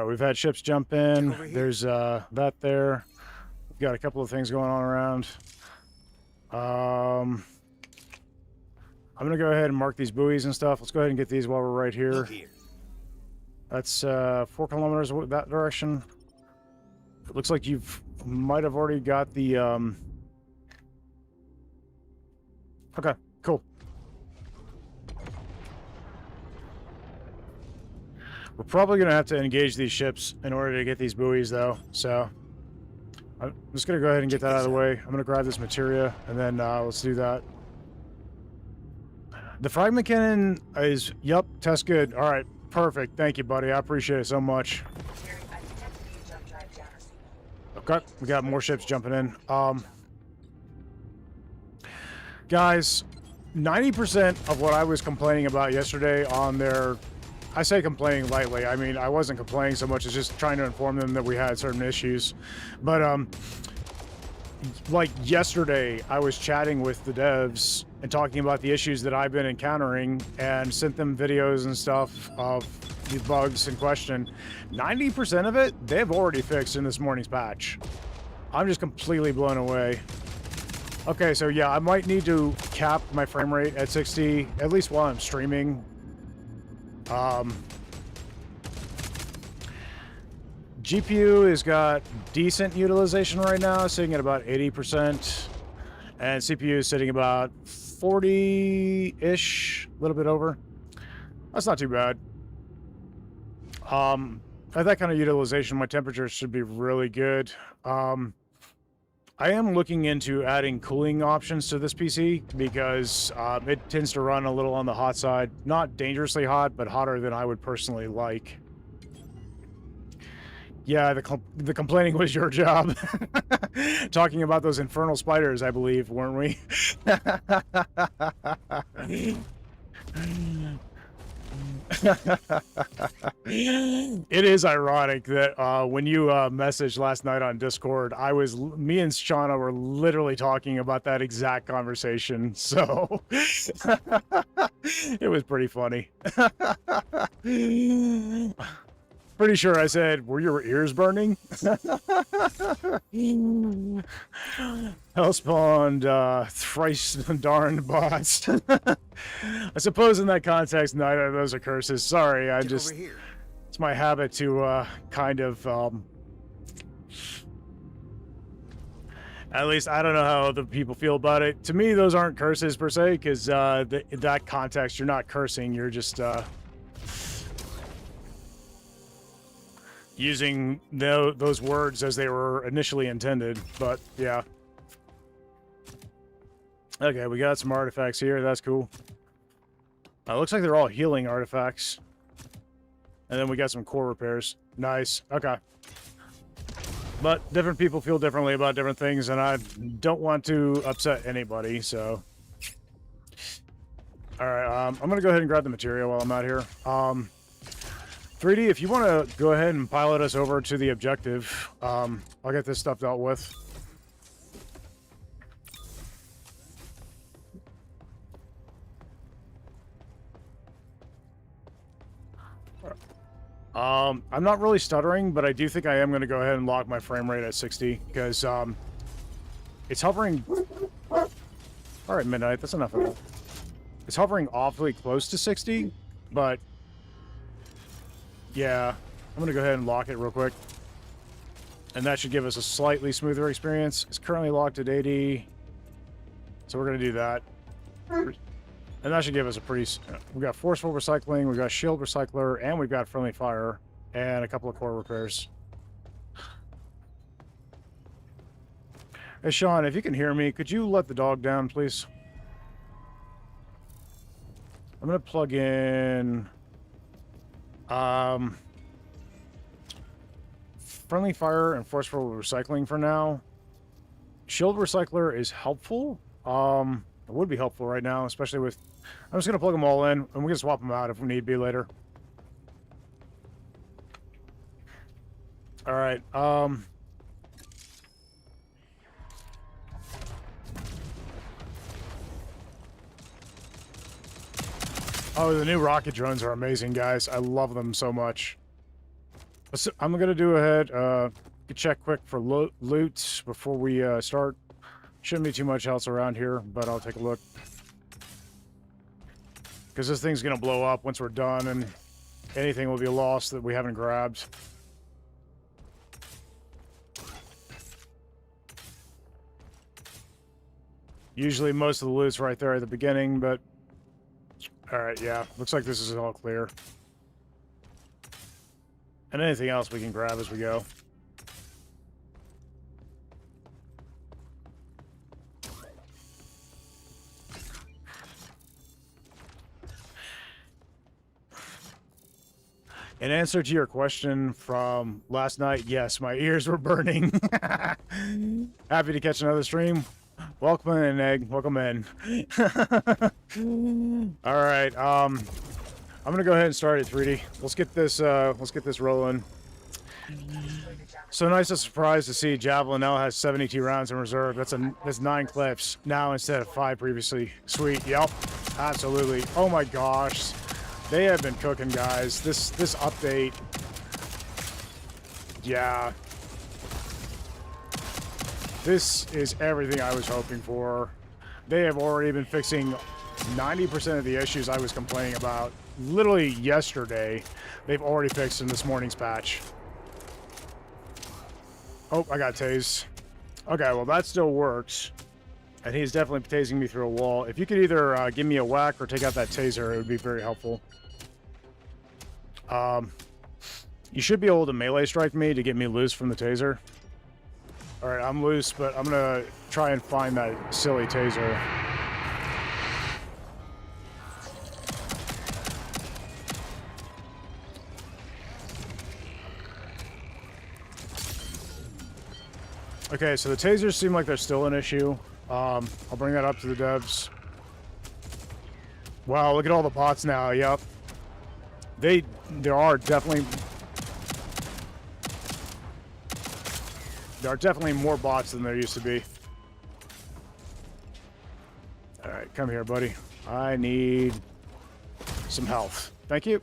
We've had ships jump in. There's that there. We've got a couple of things going on around. I'm gonna go ahead and mark these buoys and stuff. Let's go ahead and get these while we're right here. Look here. That's 4 kilometers that direction. It looks like you've might have already got the Okay, cool. We're probably gonna have to engage these ships in order to get these buoys though, so I'm just gonna go ahead and get that out of the way. I'm gonna grab this materia and then let's do that. The fragment cannon is, yep, test good. All right, perfect. Thank you, buddy. I appreciate it so much. I detected a jump drive down a Okay, we got more ships jumping in. Guys, 90% of what I was complaining about yesterday on their, I say complaining lightly, I mean, I wasn't complaining so much as just trying to inform them that we had certain issues. But, like yesterday, I was chatting with the devs and talking about the issues that I've been encountering and sent them videos and stuff of the bugs in question. 90% of it, they've already fixed in this morning's patch. I'm just completely blown away. Okay, so yeah, I might need to cap my frame rate at 60, at least while I'm streaming. GPU has got decent utilization right now, sitting at about 80%. And CPU is sitting about 40-ish, a little bit over. That's not too bad. At that kind of utilization, my temperature should be really good. I am looking into adding cooling options to this PC because it tends to run a little on the hot side. Not dangerously hot, but hotter than I would personally like. Yeah, the complaining was your job. Talking about those infernal spiders, I believe, weren't we? It is ironic that when you messaged last night on Discord, me and Shauna were literally talking about that exact conversation. So it was pretty funny. Pretty sure I said, "Were your ears burning?" Hellspawned, thrice darned bots. I suppose in that context, neither of those are curses. Sorry, Get over here. it's my habit to kind of, at least I don't know how other people feel about it. To me, those aren't curses per se, because in that context, you're not cursing, you're just, using those words as they were initially intended, but yeah. Okay, we got some artifacts here. That's cool. Looks like they're all healing artifacts. And then we got some core repairs. Nice. Okay. But different people feel differently about different things, and I don't want to upset anybody, so... Alright, I'm gonna go ahead and grab the material while I'm out here. 3D, if you want to go ahead and pilot us over to the objective, I'll get this stuff dealt with. I'm not really stuttering, but I do think I am going to go ahead and lock my frame rate at 60, because it's hovering... Alright, Midnight, that's enough of it. It's hovering awfully close to 60, but... Yeah, I'm going to go ahead and lock it real quick. And that should give us a slightly smoother experience. It's currently locked at 80. So we're going to do that. And that should give us a pretty... We've got forceful recycling, we've got shield recycler, and we've got friendly fire, and a couple of core repairs. Hey, Sean, if you can hear me, could you let the dog down, please? I'm going to plug in... friendly fire and forceful recycling for now. Shield recycler is helpful. It would be helpful right now, especially with... I'm just going to plug them all in, and we can swap them out if we need be later. Alright, oh, the new rocket drones are amazing, guys. I love them so much. I'm going to do ahead, check quick for loot before we start. Shouldn't be too much else around here, but I'll take a look. Because this thing's going to blow up once we're done, and anything will be lost that we haven't grabbed. Usually most of the loot's right there at the beginning, but... Alright, yeah. Looks like this is all clear. And anything else we can grab as we go. In answer to your question from last night, yes, my ears were burning. Happy to catch another stream. Welcome in, Egg. Welcome in. All right. I'm gonna go ahead and start it, 3D. Let's get this rolling. So nice a surprise to see Javelin now has 72 rounds in reserve. That's 9 clips now instead of 5 previously. Sweet. Yep. Absolutely. Oh my gosh. They have been cooking, guys. This update. Yeah. This is everything I was hoping for. They have already been fixing 90% of the issues I was complaining about. Literally yesterday, they've already fixed in this morning's patch. Oh, I got tased. Okay, well that still works. And he's definitely tasing me through a wall. If you could either give me a whack or take out that taser, it would be very helpful. You should be able to melee strike me to get me loose from the taser. Alright, I'm loose, but I'm gonna try and find that silly taser. Okay, so the tasers seem like they're still an issue. I'll bring that up to the devs. Wow, look at all the bots now. Yep. There are definitely more bots than there used to be. All right, come here, buddy. I need some health. Thank you.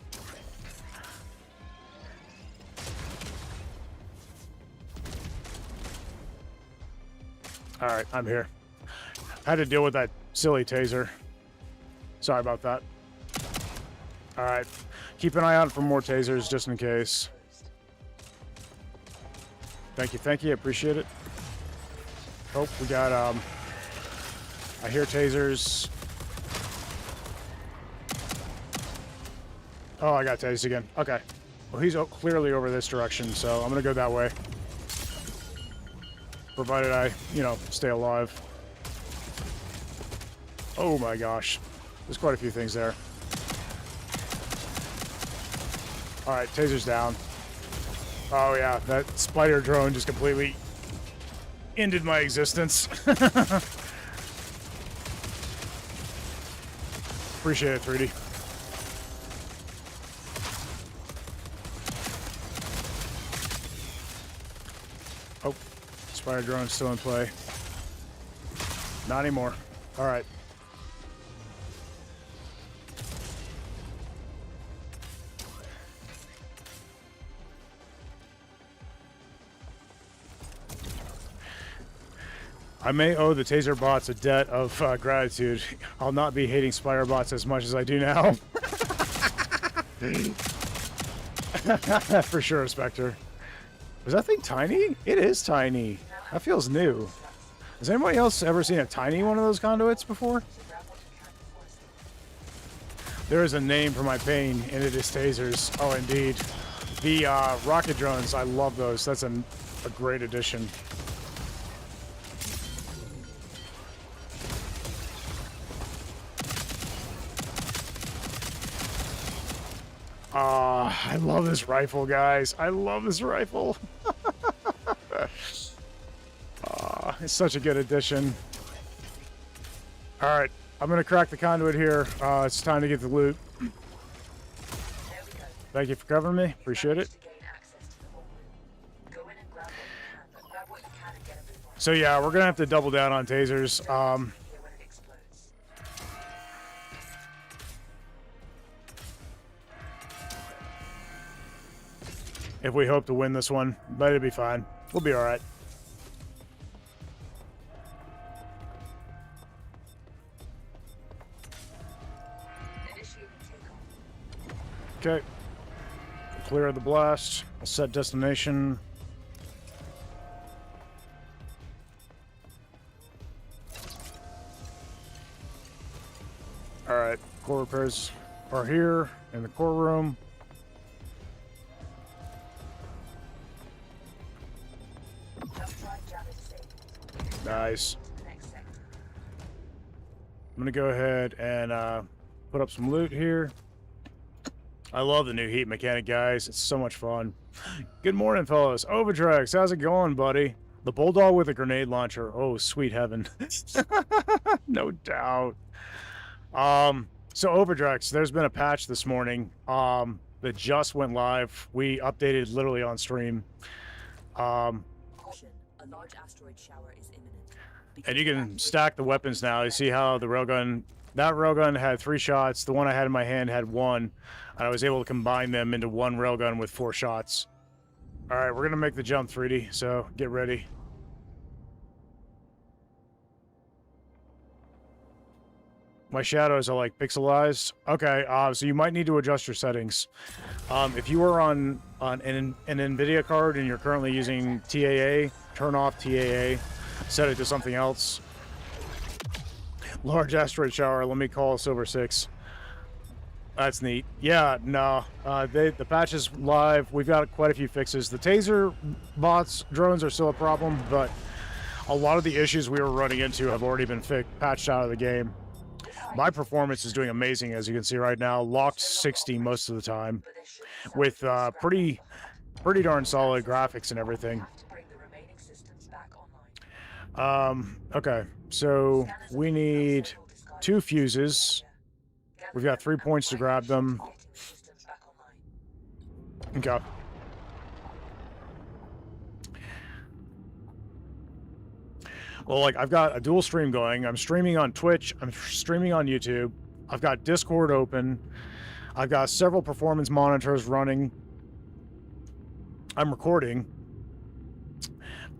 All right, I'm here. Had to deal with that silly taser. Sorry about that. All right, keep an eye out for more tasers just in case. Thank you, I appreciate it. Oh, we got, I hear tasers. Oh, I got tased again. Okay. Well, he's clearly over this direction, so I'm gonna go that way. Provided I, you know, stay alive. Oh my gosh. There's quite a few things there. Alright, taser's down. Oh yeah, that spider drone just completely ended my existence. Appreciate it, 3D. Oh, spider drone's still in play. Not anymore. Alright. I may owe the taser bots a debt of gratitude. I'll not be hating spider bots as much as I do now. For sure, Spectre. Was that thing tiny? It is tiny. That feels new. Has anybody else ever seen a tiny one of those conduits before? There is a name for my pain, and it is tasers. Oh, indeed. The rocket drones, I love those. That's a great addition. I love this rifle, guys. I love this rifle. It's such a good addition. All right, I'm gonna crack the conduit here. It's time to get the loot. Thank you for covering me. Appreciate it. So yeah, we're gonna have to double down on tasers. If we hope to win this one, but it'll be fine. We'll be all right. Okay. Clear the blast. I'll set destination. All right. Core repairs are here in the core room. Nice. I'm gonna go ahead and put up some loot here. I love the new heat mechanic, guys. It's so much fun. Good morning, fellas. Overdrex, how's it going, buddy? The Bulldog with a grenade launcher. Oh, sweet heaven. No doubt. So Overdrex, there's been a patch this morning that just went live. We updated literally on stream. A large asteroid shower is imminent. And you can stack the weapons now. You see how the railgun, that railgun had 3 shots. The one I had in my hand had 1. And I was able to combine them into one railgun with 4 shots. All right, we're gonna make the jump, 3D. So get ready. My shadows are like pixelized. Okay, so you might need to adjust your settings. If you are on an NVIDIA card and you're currently using TAA, turn off TAA, set it to something else. Large asteroid shower, let me call Silver 6. That's neat. Yeah, no, the patch is live. We've got quite a few fixes. The taser bots, drones are still a problem, but a lot of the issues we were running into have already been patched out of the game. My performance is doing amazing, as you can see right now. Locked 60 most of the time, with pretty darn solid graphics and everything. To bring the remaining systems back online. Okay, so we need 2 fuses. We've got 3 points to grab them. Okay. Well, like, I've got a dual stream going. I'm streaming on Twitch. I'm streaming on YouTube. I've got Discord open. I've got several performance monitors running. I'm recording.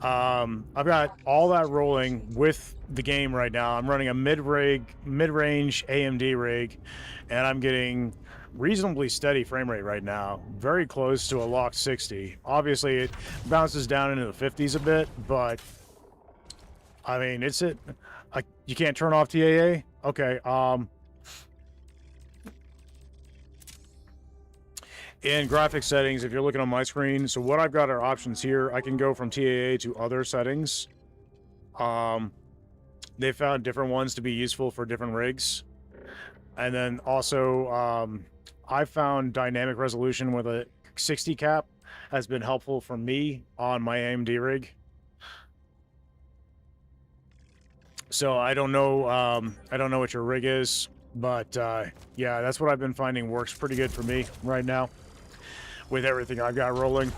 I've got all that rolling with the game right now. I'm running a mid-range AMD rig, and I'm getting reasonably steady frame rate right now. Very close to a locked 60. Obviously, it bounces down into the 50s a bit, but I mean, you can't turn off TAA? Okay, in graphic settings, if you're looking on my screen, so what I've got are options here. I can go from TAA to other settings. They found different ones to be useful for different rigs. And then also, I found dynamic resolution with a 60 cap has been helpful for me on my AMD rig. So I don't know what your rig is, but yeah, that's what I've been finding works pretty good for me right now with everything I've got rolling.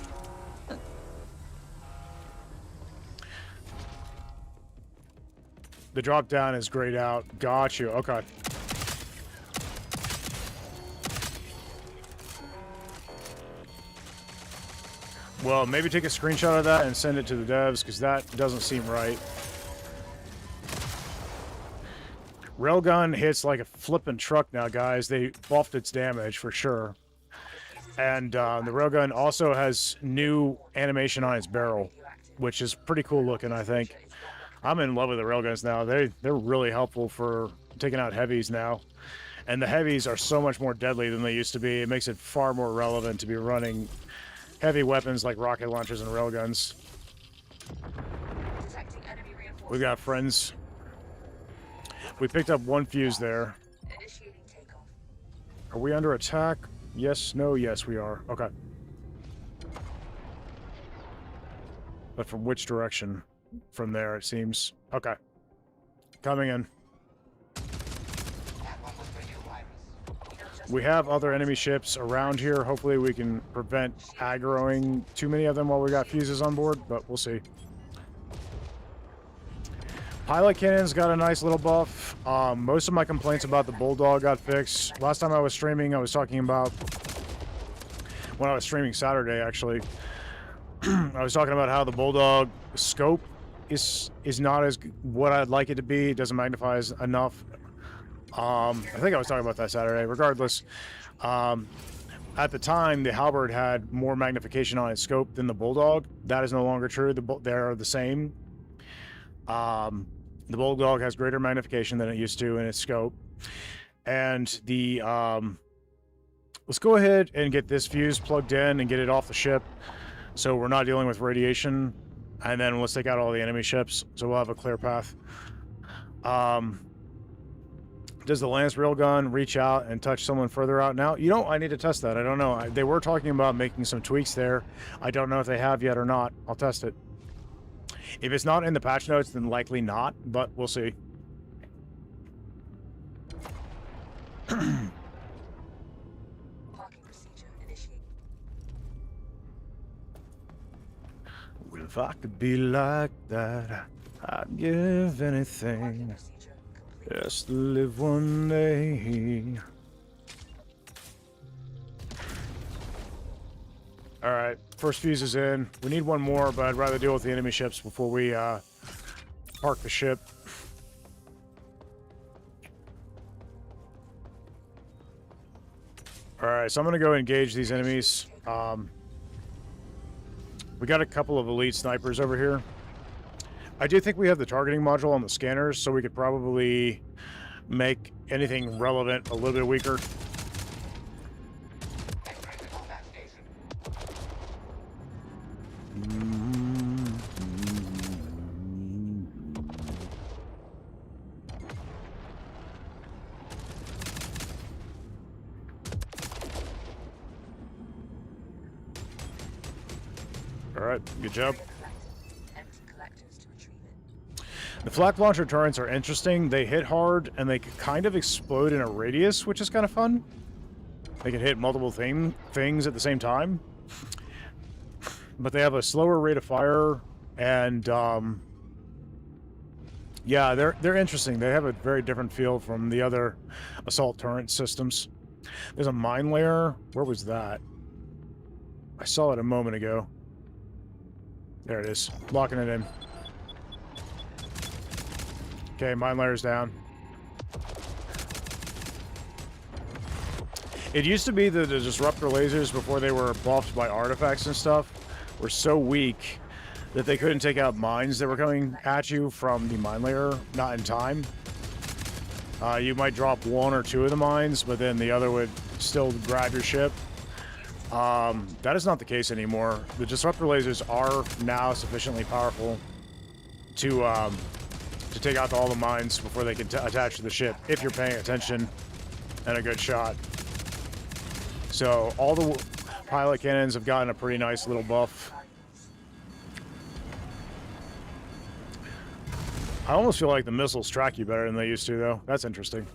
The drop down is grayed out. Got you. Okay. Well, maybe take a screenshot of that and send it to the devs, because that doesn't seem right. Railgun hits like a flippin' truck now, guys. They buffed its damage for sure. And the railgun also has new animation on its barrel, which is pretty cool looking, I think. I'm in love with the railguns now. They're really helpful for taking out heavies now. And the heavies are so much more deadly than they used to be. It makes it far more relevant to be running heavy weapons like rocket launchers and railguns. We got friends. We picked up 1 fuse there. Are we under attack? Yes, no, yes, we are. Okay. But from which direction? From there, it seems. Okay. Coming in. We have other enemy ships around here. Hopefully we can prevent aggroing too many of them while we got fuses on board, but we'll see. Pilot cannon's got a nice little buff. Most of my complaints about the Bulldog got fixed. Last time I was streaming, I was talking about... when I was streaming Saturday, actually. I was talking about how the Bulldog scope is not as what I'd like it to be. It doesn't magnify enough. I think I was talking about that Saturday. Regardless, at the time, the Halberd had more magnification on its scope than the Bulldog. That is no longer true. They're the same. The Bulldog has greater magnification than it used to in its scope. And the let's go ahead and get this fuse plugged in and get it off the ship, so we're not dealing with radiation. And then let's take out all the enemy ships, so we'll have a clear path. Does the Lance railgun reach out and touch someone further out now? You know, I need to test that. I don't know. They were talking about making some tweaks there. I don't know if they have yet or not. I'll test it. If it's not in the patch notes, then likely not, but we'll see. Parking procedure initiated. Well, if I could be like that, I'd give anything Procedure complete. just to live one day. All right, first fuse is in. We need 1 more, but I'd rather deal with the enemy ships before we park the ship. All right, so I'm gonna go engage these enemies. We got a couple of elite snipers over here. I do think we have the targeting module on the scanners, so we could probably make anything relevant a little bit weaker. All right, good job. Empty collectors to retrieve it. The flak launcher turrets are interesting. They hit hard and they kind of explode in a radius, which is kind of fun. They can hit multiple things at the same time. But they have a slower rate of fire, and yeah, they're interesting. They have a very different feel from the other assault turret systems. There's a mine layer. Where was that? I saw it a moment ago. There it is. Locking it in. Okay, mine layer's down. It used to be that the disruptor lasers, before they were buffed by artifacts and stuff, were so weak that they couldn't take out mines that were coming at you from the mine layer, not in time. You might drop one or two of the mines, but then the other would still grab your ship. That is not the case anymore. The disruptor lasers are now sufficiently powerful to take out all the mines before they can attach to the ship, if you're paying attention and a good shot. So all the pilot cannons have gotten a pretty nice little buff. I almost feel like the missiles track you better than they used to, though. That's interesting.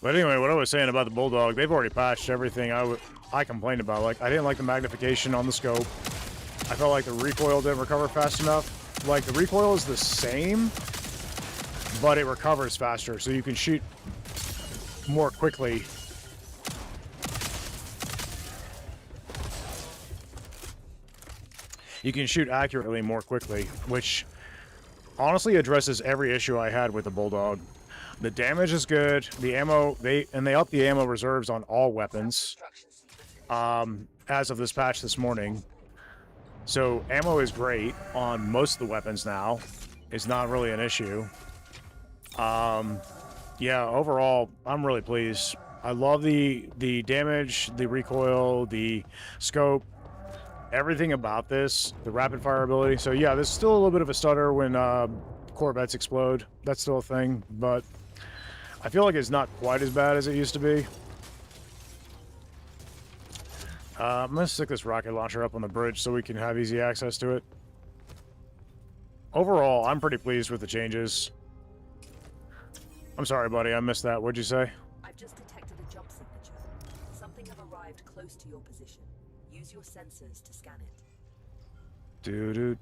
But anyway, what I was saying about the Bulldog, they've already patched everything I complained about. Like, I didn't like the magnification on the scope. I felt like the recoil didn't recover fast enough. Like, the recoil is the same, but it recovers faster, so you can shoot more quickly. You can shoot accurately more quickly, which honestly addresses every issue I had with the Bulldog. The damage is good. The ammo, they up the ammo reserves on all weapons as of this patch this morning. So ammo is great on most of the weapons now. It's not really an issue. Yeah, overall, I'm really pleased. I love the damage, the recoil, the scope, everything about this, the rapid fire ability. So yeah, there's still a little bit of a stutter when Corvettes explode. That's still a thing, but I feel like it's not quite as bad as it used to be. I'm gonna stick this rocket launcher up on the bridge so we can have easy access to it. Overall, I'm pretty pleased with the changes. I'm sorry, buddy, I missed that. What'd you say? I've just detected a jump signature. Something have arrived close to your position. Use your sensors to scan it. Do.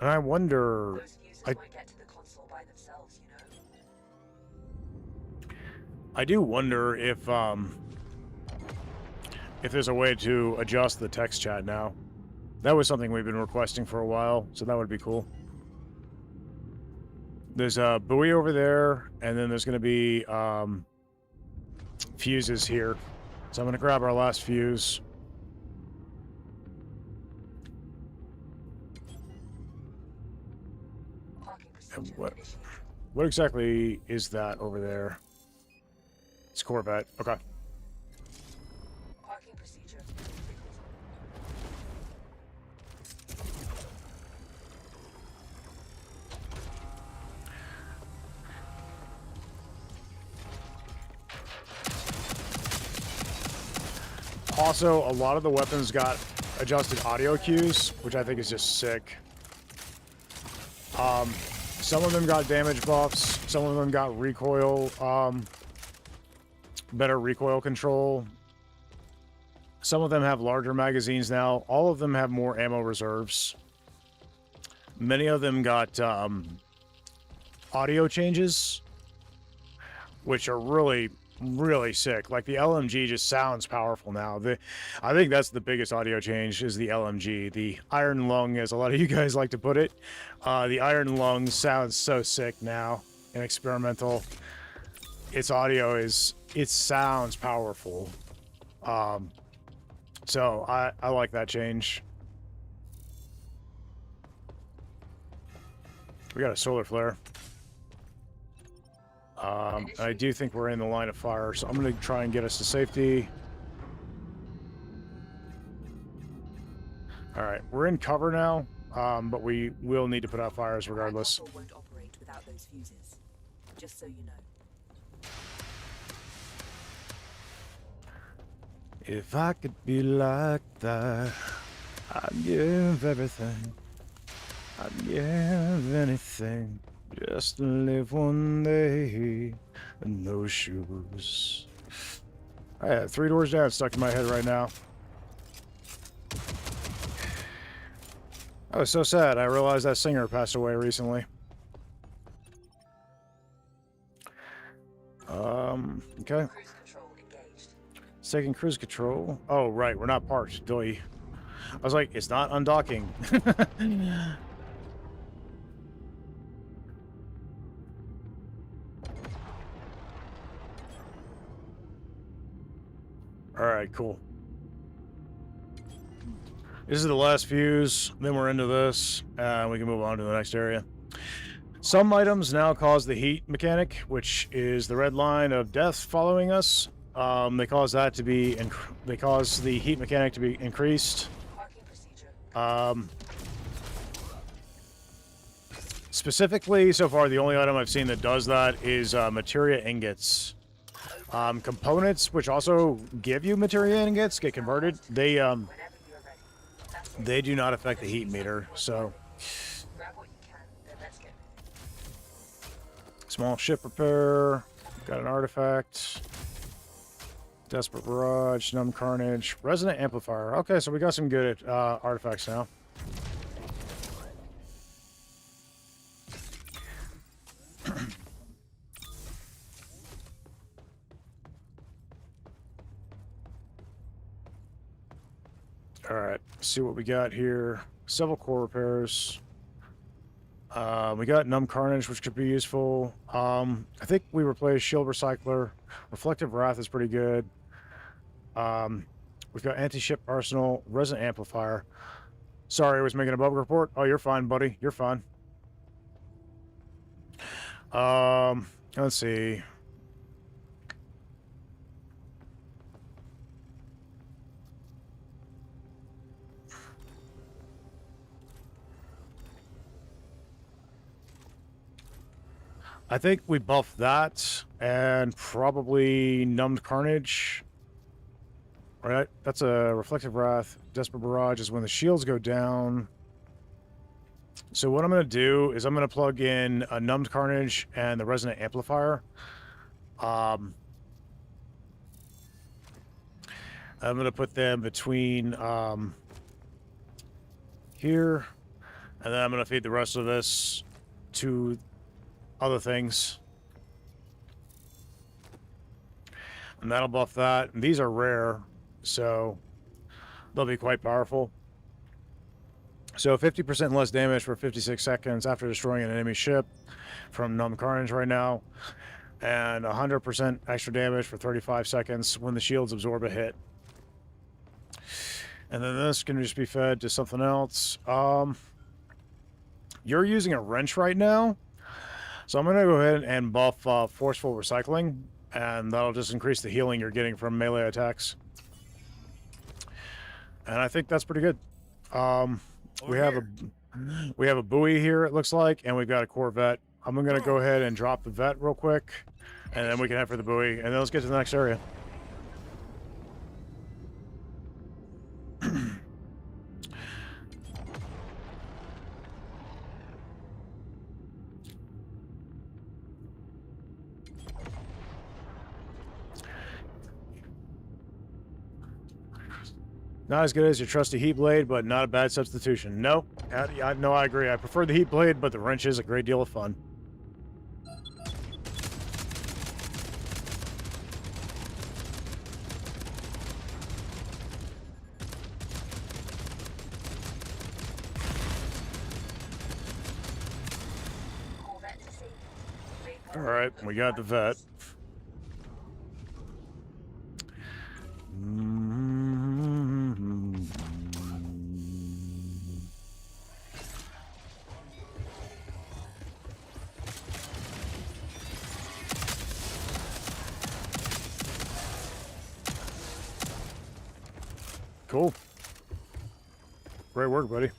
And I wonder... Those users might get to the console by themselves, you know. I do wonder if there's a way to adjust the text chat now. That was something we've been requesting for a while, so that would be cool. There's a buoy over there, and then there's going to be fuses here. So I'm going to grab our last fuse. And what exactly is that over there? It's Corvette. Okay. Parking procedure. Also, a lot of the weapons got adjusted audio cues, which I think is just sick. Some of them got damage buffs, some of them got recoil, better recoil control. Some of them have larger magazines now. All of them have more ammo reserves. Many of them got audio changes, which are really, really sick. Like the LMG just sounds powerful now. I think that's the biggest audio change is the LMG. The Iron Lung, as a lot of you guys like to put it. The Iron Lung sounds so sick now and experimental. Its audio it sounds powerful. So I like that change. We got a solar flare. I do think we're in the line of fire, so I'm going to try and get us to safety. Alright, we're in cover now, but we will need to put out fires regardless. The won't operate without those fuses. Just so you know. If I could be like that, I'd give everything. I'd give anything just to live one day in those shoes. I had 3 Doors Down stuck in my head right now. I was so sad. I realized that singer passed away recently. Okay. Cruise control engaged. It's taking cruise control. Oh, right. We're not parked. Doy. I was like, it's not undocking. All right, cool. This is the last fuse. Then we're into this. We can move on to the next area. Some items now cause the heat mechanic, which is the red line of death following us. They cause that to be. They cause the heat mechanic to be increased. Parking procedure. Specifically, so far, the only item I've seen that does that is materia ingots. Components, which also give you materia ingots, get converted. Whenever you're ready. That's it. They do not affect the heat meter. So, Grab what you can, then let's get moving. small ship repair. Got an artifact. Desperate Barrage, Numb Carnage, Resonant Amplifier. Okay, so we got some good artifacts now. All right, see what we got here. Several core repairs. We got Numb Carnage, which could be useful. I think we replaced Shield Recycler. Reflective Wrath is pretty good. We've got Anti-Ship Arsenal, Resonant Amplifier. Sorry, I was making a bug report. Oh, you're fine, buddy. You're fine. Let's see. I think we buff that and probably Numbed Carnage. All right, that's a Reflective Wrath. Desperate Barrage is when the shields go down. So what I'm going to do is I'm going to plug in a Numbed Carnage and the Resonant Amplifier. I'm going to put them between here, and then I'm going to feed the rest of this to other things. And that'll buff that. And these are rare, so they'll be quite powerful. So 50% less damage for 56 seconds after destroying an enemy ship from Numb Carnage right now. And 100% extra damage for 35 seconds when the shields absorb a hit. And then this can just be fed to something else. You're using a wrench right now. So I'm going to go ahead and buff Forceful Recycling, and that'll just increase the healing you're getting from melee attacks. And I think that's pretty good. We have a buoy here, it looks like, and we've got a Corvette. I'm going to go ahead and drop the vet real quick, and then we can head for the buoy, and then let's get to the next area. Not as good as your trusty heat blade, but not a bad substitution. No, I agree. I prefer the heat blade, but the wrench is a great deal of fun. Corvette disabled. All right, we got the vet. Cool. Great work, buddy.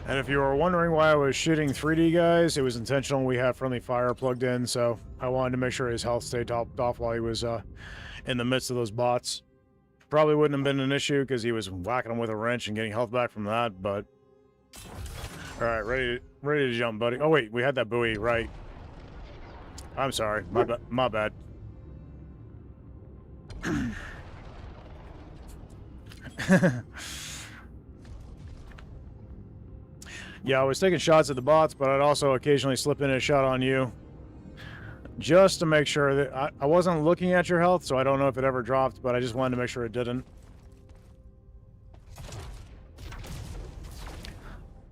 And if you were wondering why I was shooting 3D, guys, it was intentional. We had friendly fire plugged in, so I wanted to make sure his health stayed topped off while he was in the midst of those bots. Probably wouldn't have been an issue because he was whacking him with a wrench and getting health back from that, but... Alright, ready to jump, buddy. Oh, wait, we had that buoy, right. I'm sorry. My bad. Yeah, I was taking shots at the bots, but I'd also occasionally slip in a shot on you. Just to make sure that... I wasn't looking at your health, so I don't know if it ever dropped, but I just wanted to make sure it didn't.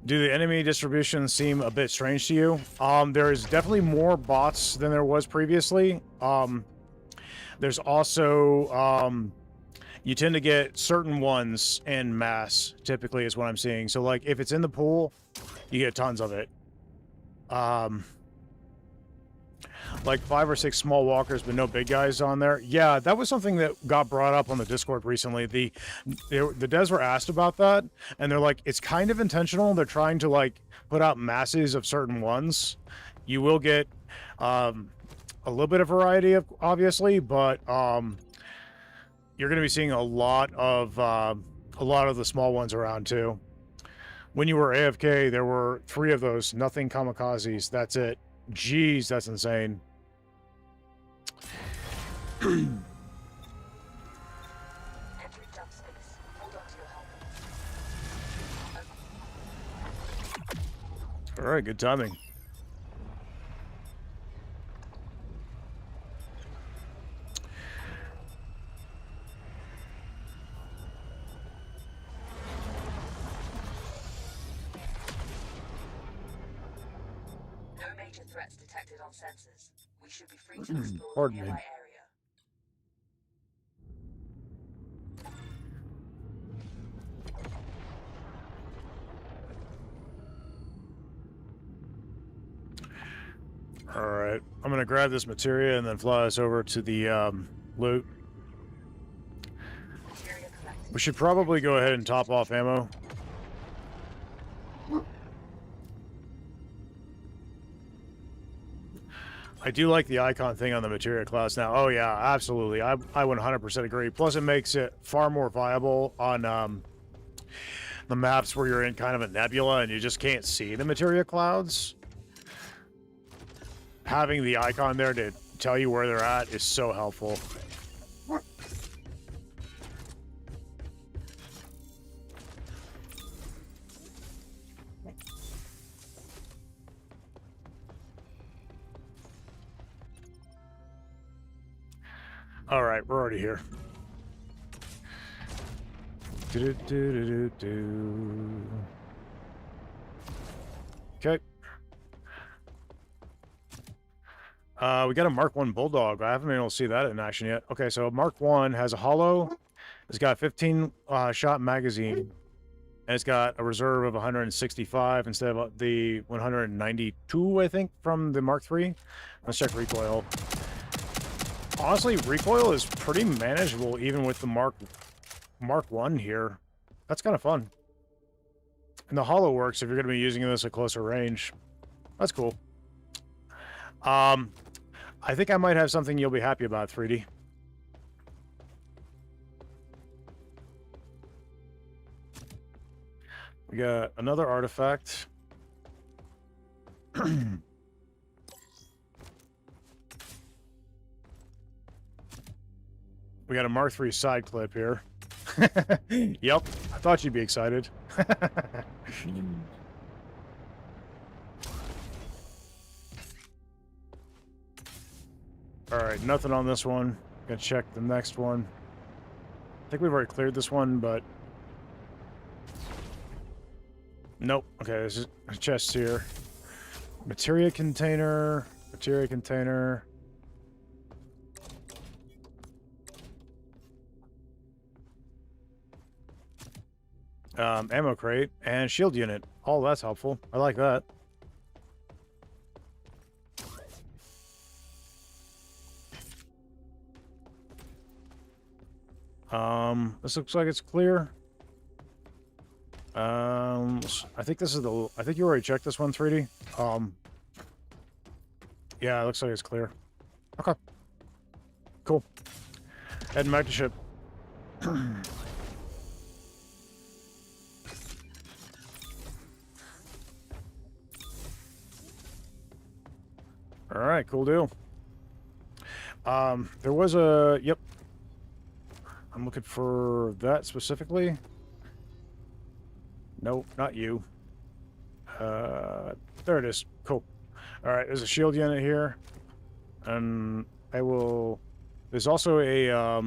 Do the enemy distributions seem a bit strange to you? There's definitely more bots than there was previously. There's also... you tend to get certain ones en masse, typically, is what I'm seeing. So, like, if it's in the pool, you get tons of it. Like 5 or 6 small walkers, but no big guys on there. Yeah, that was something that got brought up on the Discord recently. The devs were asked about that, and they're like, it's kind of intentional. They're trying to, like, put out masses of certain ones. You will get a little bit of variety, obviously, but... you're going to be seeing a lot of the small ones around too. When you were AFK, there were 3 of those. Nothing kamikazes. That's it. Jeez, that's insane. Entering jump space. Hold on to your helmet. All right, good timing. No major threats detected on sensors. We should be free to explore the Pardon me. nearby area. All right, I'm going to grab this materia and then fly us over to the loot. Materia collected. We should probably go ahead and top off ammo. I do like the icon thing on the materia class now. Oh yeah, absolutely. I 100% agree. Plus it makes it far more viable on the maps where you're in kind of a nebula and you just can't see the materia clouds. Having the icon there to tell you where they're at is so helpful. All right, we're already here. Okay. We got a Mark 1 Bulldog. I haven't been able to see that in action yet. Okay, so Mark 1 has a hollow. It's got a 15 shot magazine. And it's got a reserve of 165 instead of the 192, I think, from the Mark 3. Let's check recoil. Honestly, recoil is pretty manageable even with the Mark 1 here. That's kind of fun. And the hollow works if you're going to be using this at closer range. That's cool. I think I might have something you'll be happy about, 3D. We got another artifact. We got a Mark 3 side clip here. Yep, I thought you'd be excited. Alright, nothing on this one. Gonna check the next one. I think we've already cleared this one, but... Nope. Okay, there's a chest here. Materia container. Materia container. Ammo crate and shield unit. Oh, that's helpful. I like that. This looks like it's clear. I think this is the... I think you already checked this one, 3D. Yeah, it looks like it's clear. Okay. Cool. Heading back to ship. Alright, cool deal. There was a... Yep. I'm looking for that specifically. Nope, not you. There it is. Cool. Alright, there's a shield unit here. And I will... There's also a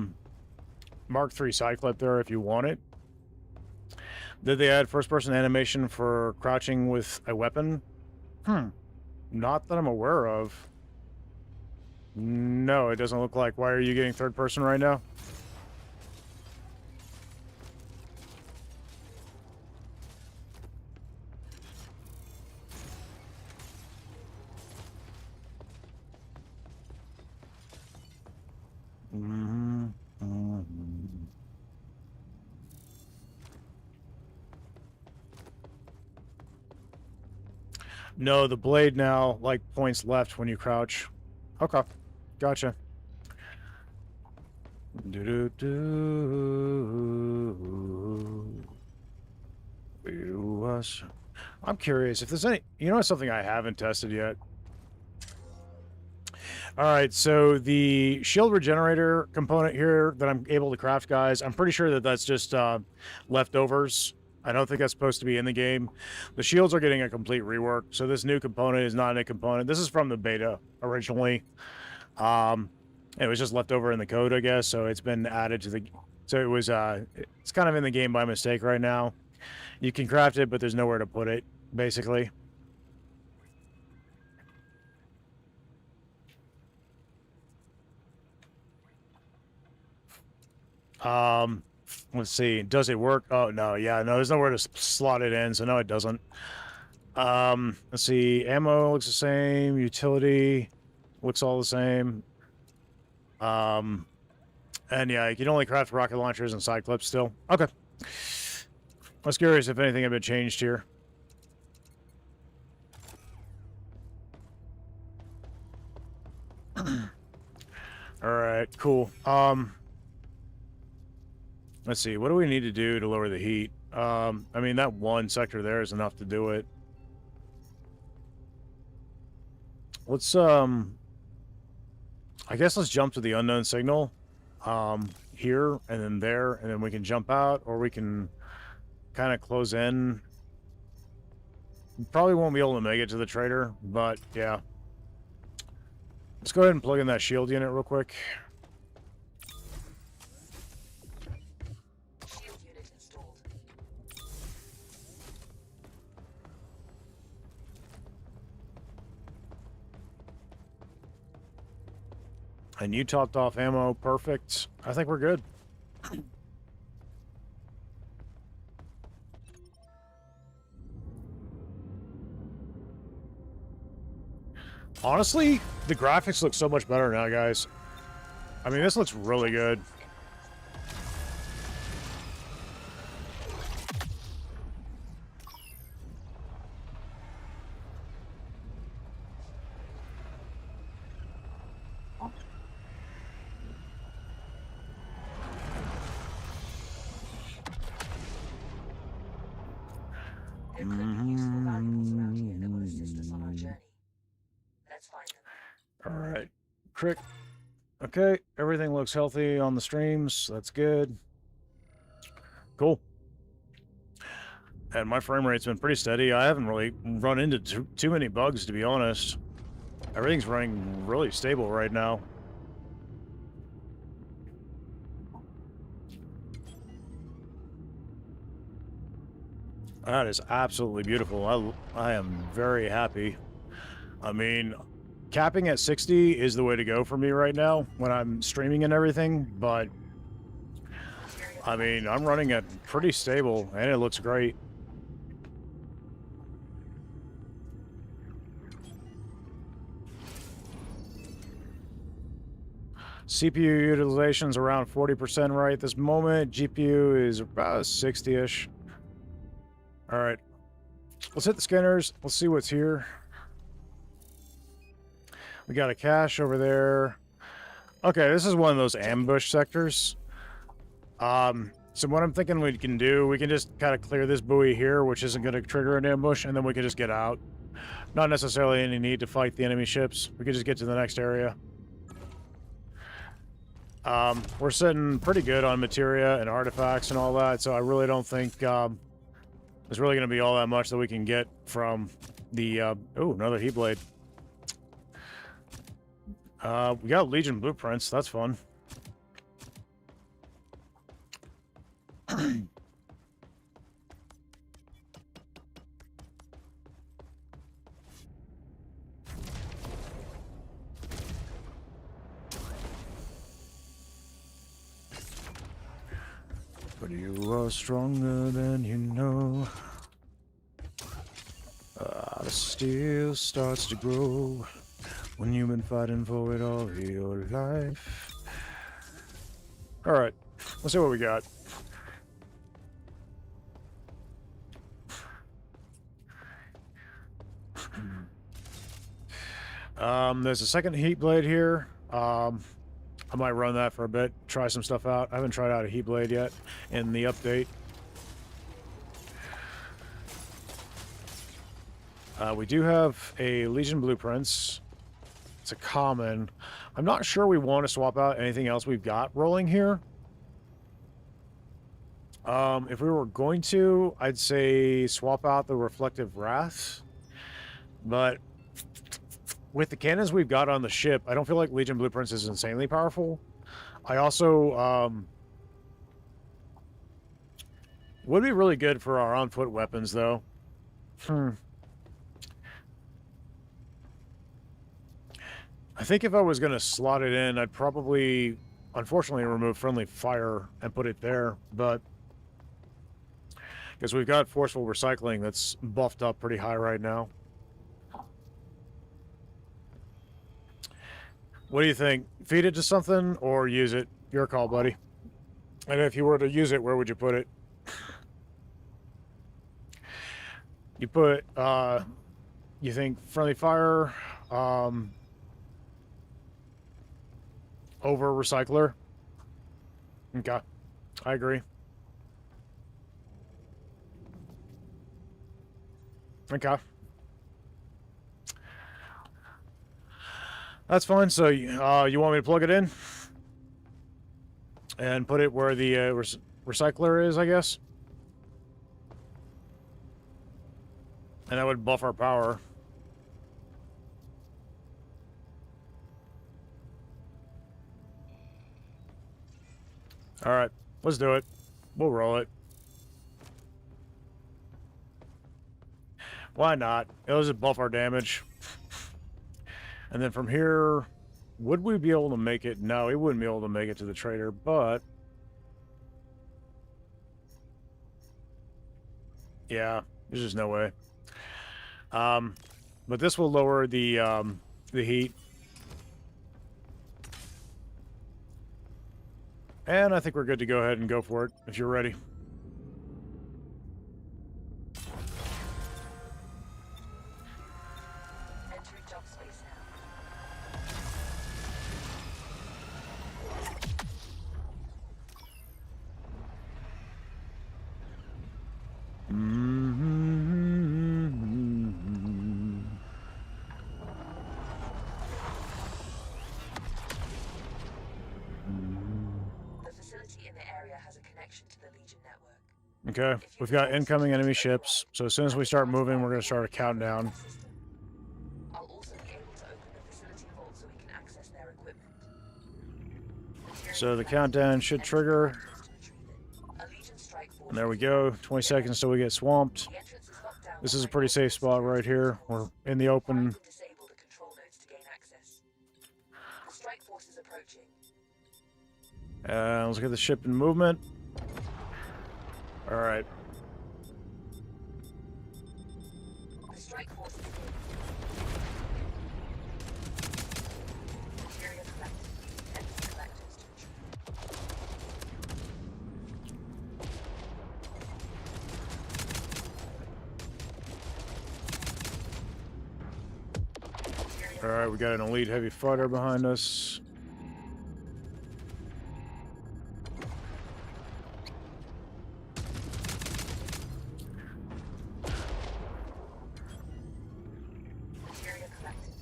Mark III side clip there if you want it. Did they add first-person animation for crouching with a weapon? Not that I'm aware of. No, it doesn't look like. Why are you getting third person right now? No, the blade now, like, points left when you crouch. Okay. Gotcha. I'm curious if there's any... You know something I haven't tested yet? Alright, so the shield regenerator component here that I'm able to craft, guys, I'm pretty sure that that's just leftovers. I don't think that's supposed to be in the game. The shields are getting a complete rework, so this new component is not a component. This is from the beta originally. It was just left over in the code, I guess, so it's been added to the... So it was, it's kind of in the game by mistake right now. You can craft it, but there's nowhere to put it, basically. Let's see. Does it work? Oh, no. Yeah, no, there's nowhere to slot it in, so no, it doesn't. Let's see. Ammo looks the same. Utility looks all the same. And yeah, you can only craft rocket launchers and side clips still. Okay. I was curious if anything had been changed here. Alright, cool. Let's see, what do we need to do to lower the heat? I mean, that one sector there is enough to do it. Let's, I guess let's jump to the unknown signal. Here, and then there, and then we can jump out, or we can kind of close in. Probably won't be able to make it to the trader, but yeah. Let's go ahead and plug in that shield unit real quick. Shield unit installed. And you topped off ammo. Perfect. I think we're good. Honestly, the graphics look so much better now, guys. I mean, this looks really good. There could be useful valuables around here that will assist us on our journey. Let's find them. All right. Crick. Okay, everything looks healthy on the streams. That's good. Cool. And my frame rate's been pretty steady. I haven't really run into too many bugs, to be honest. Everything's running really stable right now. That is absolutely beautiful. I am very happy. I mean, capping at 60 is the way to go for me right now when I'm streaming and everything, but I mean, I'm running it pretty stable and it looks great. CPU utilization is around 40% right at this moment. GPU is about 60-ish. All right. Let's hit the scanners. Let's see what's here. We got a cache over there. Okay, this is one of those ambush sectors. So what I'm thinking we can do, we can just kind of clear this buoy here, which isn't going to trigger an ambush, and then we can just get out. Not necessarily any need to fight the enemy ships. We could just get to the next area. We're sitting pretty good on materia and artifacts and all that, so I really don't think there's really going to be all that much that we can get from the... oh, another heat blade. We got Legion blueprints. That's fun. But you are stronger than you know. The steel starts to grow when you've been fighting for it all your life. All right, let's see what we got. There's a second heat blade here. I might run that for a bit, try some stuff out. I haven't tried out a heat blade yet in the update. We do have a Legion blueprints. It's a common. I'm not sure we want to swap out anything else we've got rolling here. If we were going to, I'd say swap out the Reflective Wrath. But with the cannons we've got on the ship, I don't feel like Legion blueprints is insanely powerful. I also would be really good for our on-foot weapons, though. I think if I was going to slot it in, I'd probably, unfortunately, remove friendly fire and put it there, but because we've got forceful recycling that's buffed up pretty high right now. What do you think? Feed it to something or use it? Your call, buddy. And if you were to use it, where would you put it? You put, you think friendly fire, over recycler? Okay. I agree. Okay. That's fine. So, you want me to plug it in? And put it where the recycler is, I guess? And that would buff our power. Alright, let's do it. We'll roll it. Why not? It'll just buff our damage. And then from here, would we be able to make it? No, we wouldn't be able to make it to the trader, but... yeah, there's just no way. But this will lower the heat. And I think we're good to go ahead and go for it, if you're ready. Entering jump space now. The facility in the area has a connection to the Legion network. Okay, we've got incoming enemy ships, so as soon as we start moving, we're going to start a countdown. I'll also be able to open the facility vault so we can access their equipment. So the countdown should trigger. A Legion strike force. And there we go, 20 seconds till we get swamped. The entrance is locked down. This is a pretty safe spot right here. We're in the open. Disable the control nodes to gain access. The strike force is approaching. Let's get the ship in movement. All right. The strike force is in. Material collected. Empty collector. Alright, we got an elite heavy fighter behind us.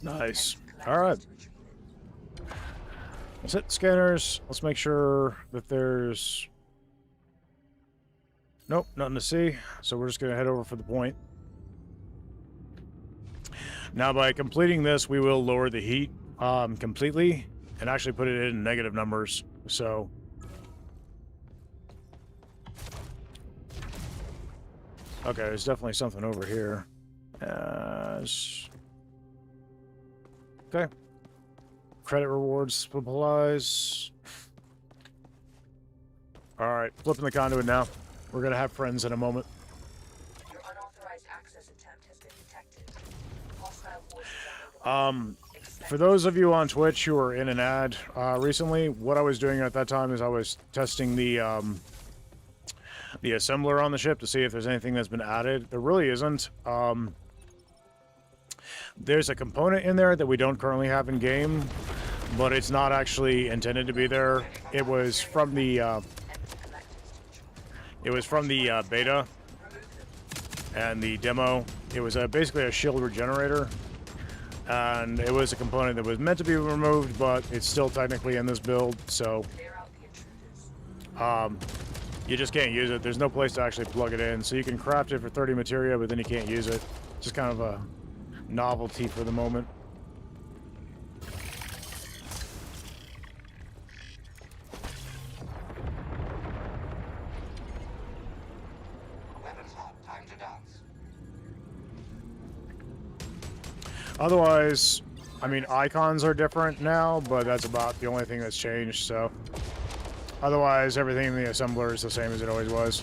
Nice. Alright. Let's hit the scanners. Let's make sure that there's... Nope, nothing to see. So we're just going to head over for the point. Now, by completing this, we will lower the heat completely and actually put it in negative numbers. So... Okay, there's definitely something over here. Okay. Credit rewards, supplies. Alright, flipping the conduit now. We're gonna have friends in a moment. Your unauthorized access attempt has been detected. Hostile forces are For those of you on Twitch who were in an ad recently, what I was doing at that time is I was testing the assembler on the ship to see if there's anything that's been added. There really isn't. There's a component in there that we don't currently have in game, but it's not actually intended to be there. It was from the beta and the demo. It was basically a shield regenerator, and it was a component that was meant to be removed, but it's still technically in this build. So you just can't use it. There's no place to actually plug it in. So you can craft it for 30 materia, but then you can't use it. Just kind of a novelty for the moment. Weapons hot. Time to dance. Otherwise, I mean, icons are different now, but that's about the only thing that's changed, so... Otherwise, everything in the assembler is the same as it always was.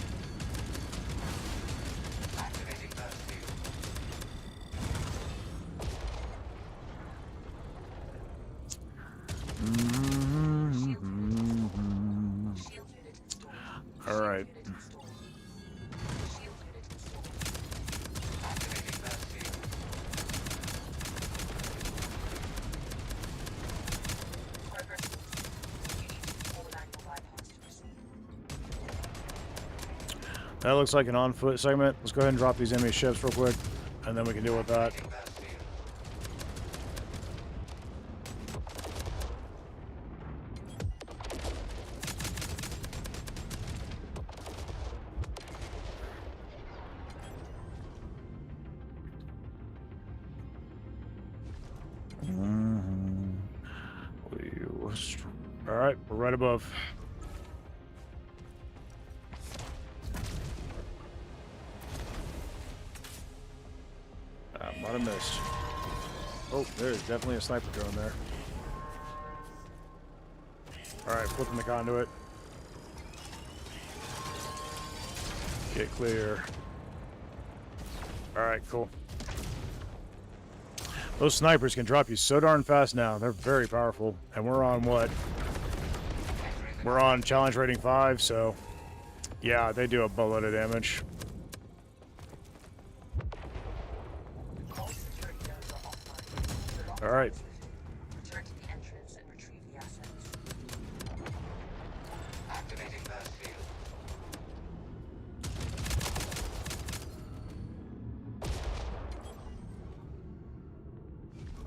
Activating burst field. shield unit installed. Alright. Shield unit installed. Activating burst field. Progress limited. You need to perform a manual bypass to proceed. That looks like an on-foot segment. Let's go ahead and drop these enemy ships real quick, and then we can deal with that. Activating burst field. Alright, we're right above. Might have missed. Oh, there's definitely a sniper drone there. Alright, flipping the conduit. Get clear. Alright, cool. Those snipers can drop you so darn fast now. They're very powerful. And we're on what? We're on challenge rating 5, so... Yeah, they do a boatload of damage. All security nodes are offline. The All right. return to the entrance and retrieve the assets. Activating burst field.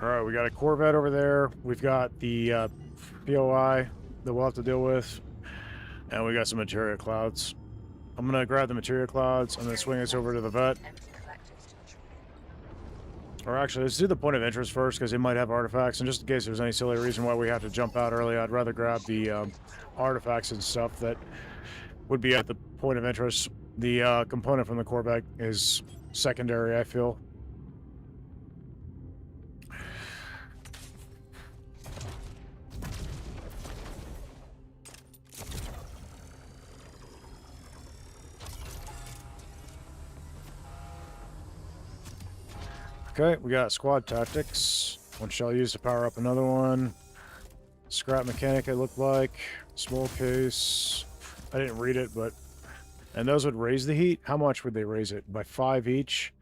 Alright, we got a Corvette over there. We've got the POI that we'll have to deal with. And we got some materia clouds. I'm going to grab the materia clouds and then swing us over to the vet. Empty collectors to retrieve. Or actually, let's do the point of interest first, because they might have artifacts. And just in case there's any silly reason why we have to jump out early, I'd rather grab the artifacts and stuff that would be at the point of interest. The component from the Corvette is secondary, I feel. Okay, we got squad tactics. One shell used to power up another one. Scrap mechanic, it looked like. Small case. I didn't read it, but... And those would raise the heat? How much would they raise it? By 5 each?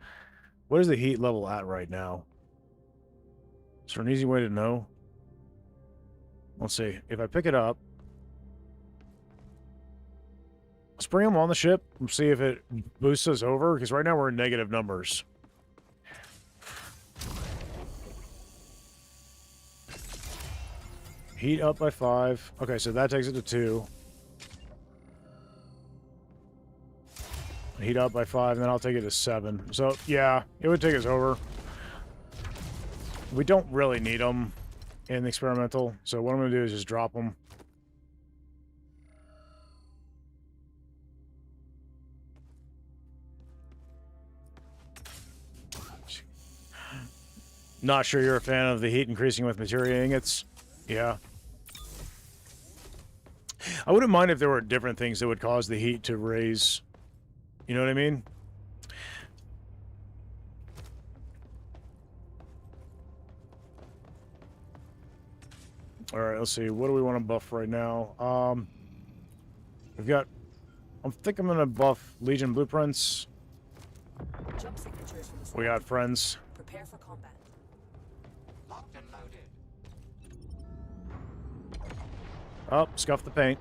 What is the heat level at right now? Is there an easy way to know? Let's see. If I pick it up, let's bring them on the ship and see if it boosts us over, because right now we're in negative numbers. Heat up by 5. Okay, so that takes it to 2. Heat up by 5, and then I'll take it to 7. So, yeah, it would take us over. We don't really need them in the experimental, so what I'm going to do is just drop them. Not sure you're a fan of the heat increasing with materia ingots. Yeah. I wouldn't mind if there were different things that would cause the heat to raise. You know what I mean? All right, let's see. What do we want to buff right now? We've got... I think I'm going to buff Legion Blueprints. Jump signatures from the We got friends. Prepare for combat. Locked and loaded. Oh, scuff the paint.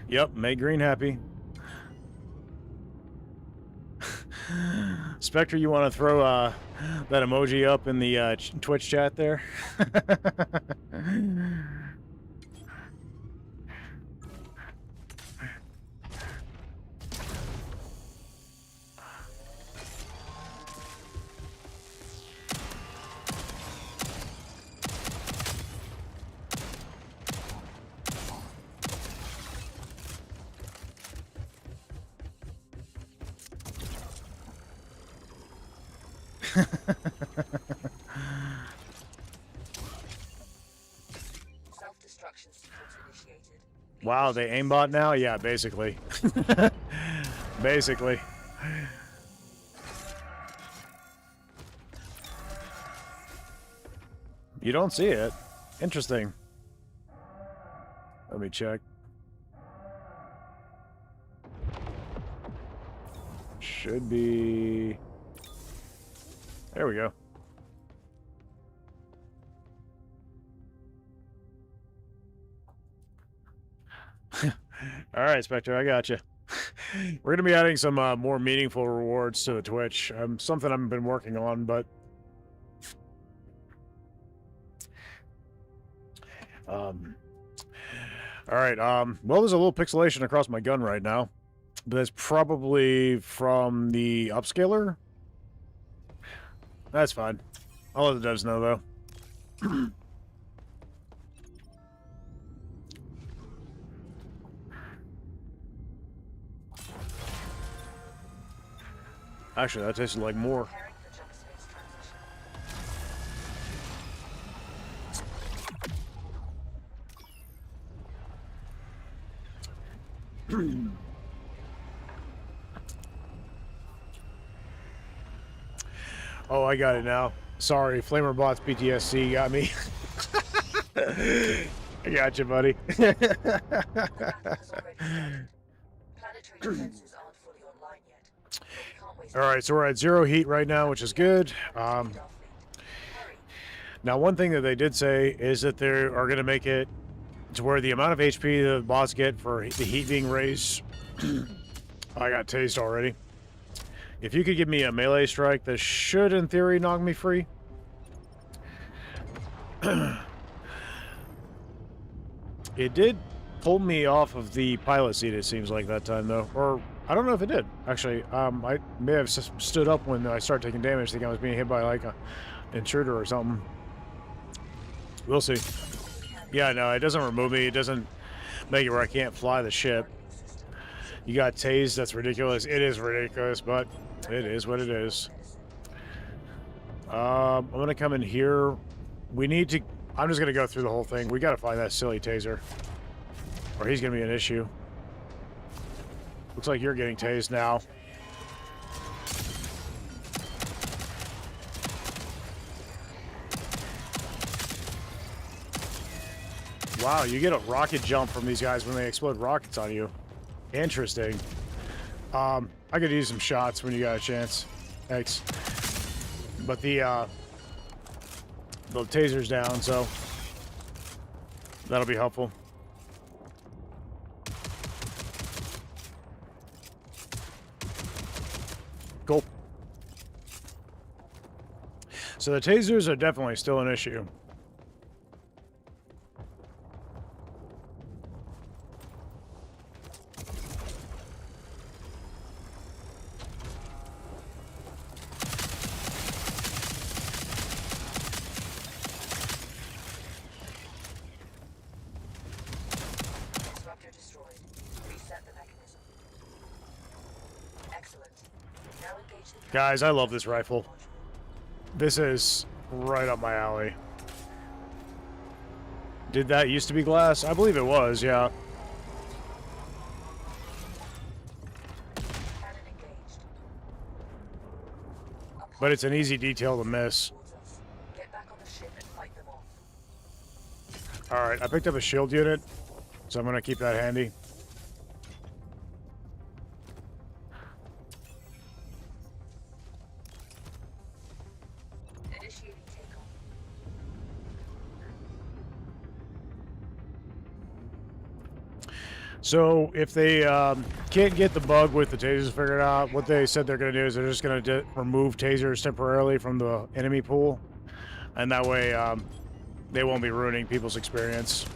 Yep, made green happy. Spectre, you want to throw that emoji up in the Twitch chat there? Self-destruction sequence initiated. Wow, they aimbot now? Yeah, basically. Basically. You don't see it. Interesting. Let me check. Should be... There we go. All right, Spectre, I got you. We're going to be adding some more meaningful rewards to the Twitch. Something I've been working on, but... All right, well, there's a little pixelation across my gun right now. But that's probably from the upscaler. That's fine. I'll let the devs know, though. Actually, that tasted like more. Preparing for jump space transition. Oh, I got it now. Sorry, Flamer Bot's PTSD got me. I got you, buddy. Combat has already started. Planetary defenses aren't fully online yet. But we can't waste All right, so we're at 0 heat right now, which is good. Starfleet. Hurry. Now, one thing that they did say is that they are going to make it to where the amount of HP the bots get for the heat being raised. I got tased already. If you could give me a melee strike, this should, in theory, knock me free. It did pull me off of the pilot seat, it seems like, that time, though. Or, I don't know if it did, actually. I may have stood up when I started taking damage, thinking I was being hit by, like, an intruder or something. We'll see. Yeah, no, it doesn't remove me. It doesn't make it where I can't fly the ship. You got tased, that's ridiculous. It is ridiculous, but it is what it is. I'm gonna come in here. We need to... I'm just gonna go through the whole thing. We gotta find that silly taser, or he's gonna be an issue. Looks like you're getting tased now. Wow, you get a rocket jump from these guys when they explode rockets on you. Interesting. I could use some shots when you got a chance. Thanks. But the taser's down, so that'll be helpful. Cool. So the tasers are definitely still an issue. Disruptor destroyed. Reset the mechanism. Excellent. Now engage the Guys, I love this rifle. This is right up my alley. Did that used to be glass? I believe it was, yeah. cannon engaged. But it's an easy detail to miss. Towards us. Get back on the ship and fight them off. Alright, I picked up a shield unit, so I'm going to keep that handy. Initiating takeoff. So if they can't get the bug with the tasers figured out, what they said they're going to do is they're just going to remove tasers temporarily from the enemy pool. And that way they won't be ruining people's experience.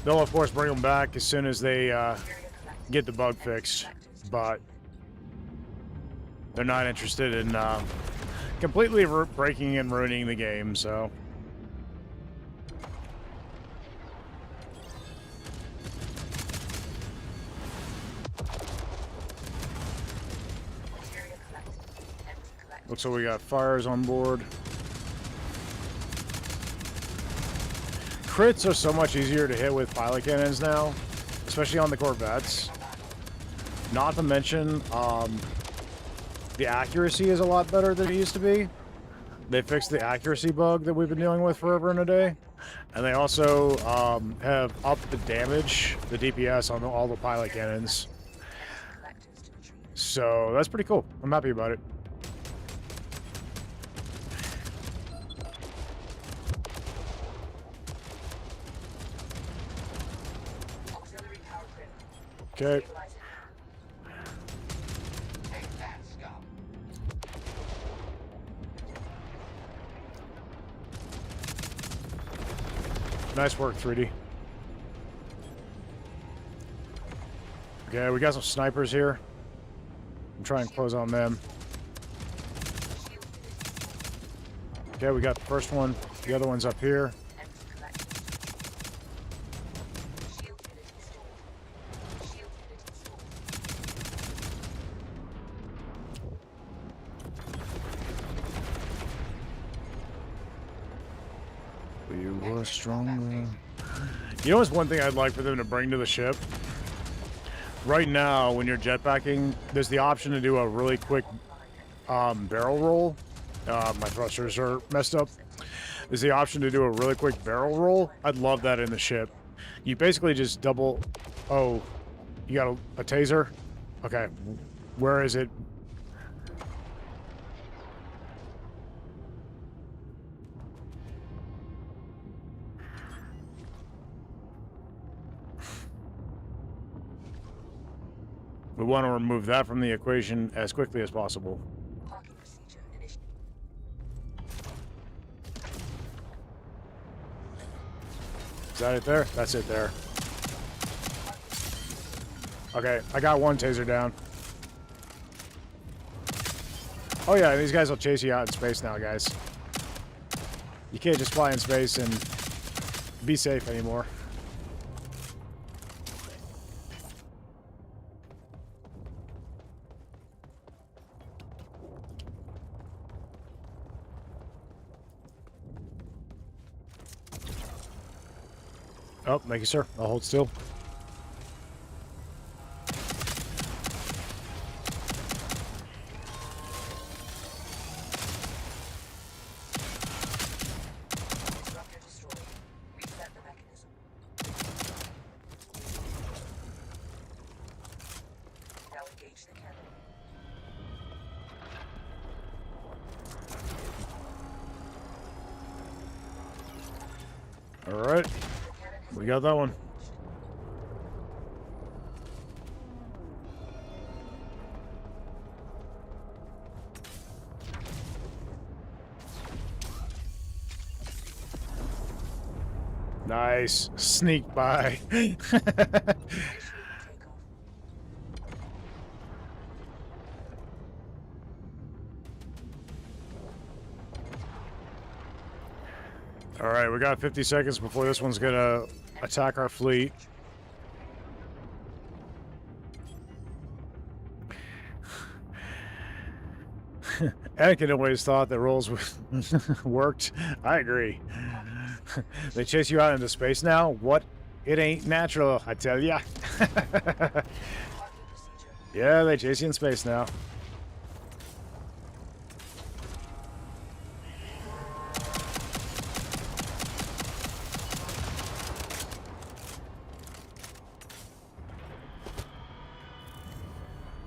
They'll, of course, bring them back as soon as they get the bug fixed. But they're not interested in completely breaking and ruining the game, so... Material collected. Empty collected. Looks like we got fires on board. Crits are so much easier to hit with pilot cannons now, especially on the Corvettes. Not to mention, the accuracy is a lot better than it used to be. They fixed the accuracy bug that we've been dealing with forever and a day. And they also have upped the damage, the DPS on all the pilot cannons. Collectors to retrieve. So that's pretty cool. I'm happy about it. Auxiliary power grid. Okay. Stabilizing. Take that, scum. Nice work, 3D. Okay, we got some snipers here. I'm trying to close on them. Shield unit. Okay, we got the first one. The other one's up here. Empty collected. Shield unit installed. Shield unit installed. We were stronger. You know what's one thing I'd like for them to bring to the ship? Right now, when you're jetpacking, there's the option to do a really quick barrel roll. My thrusters are messed up. There's the option to do a really quick barrel roll. I'd love that in the ship. You basically just double... Oh, you got a taser? Okay, where is it? We want to remove that from the equation as quickly as possible. Parking procedure initiated. Is that it there? That's it there. Okay, I got one taser down. Oh yeah, these guys will chase you out in space now, guys. You can't just fly in space and be safe anymore. Oh, thank you, sir. I'll hold still. All right. We got that one. Nice. Sneak by. All right, we got 50 seconds before this one's gonna attack our fleet. Anakin always thought that rolls worked. I agree. They chase you out into space now? What? It ain't natural, I tell ya. Yeah, they chase you in space now.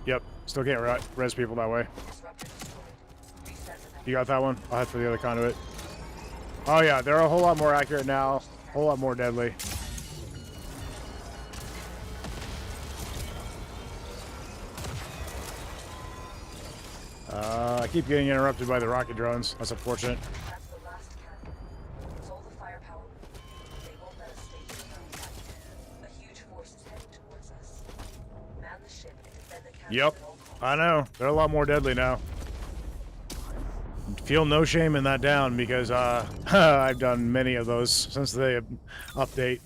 Yep, still can't res people that way. You got that one? I'll head for the other conduit. Oh yeah, they're a whole lot more accurate now. A whole lot more deadly. I keep getting interrupted by the rocket drones. That's unfortunate. That's the last cannon. It's all the firepower. They won't let us stay here. A huge force is heading towards us. Man the ship and defend the cannon Yep, at all costs. I know. They're a lot more deadly now. Feel no shame in that down because I've done many of those since the update.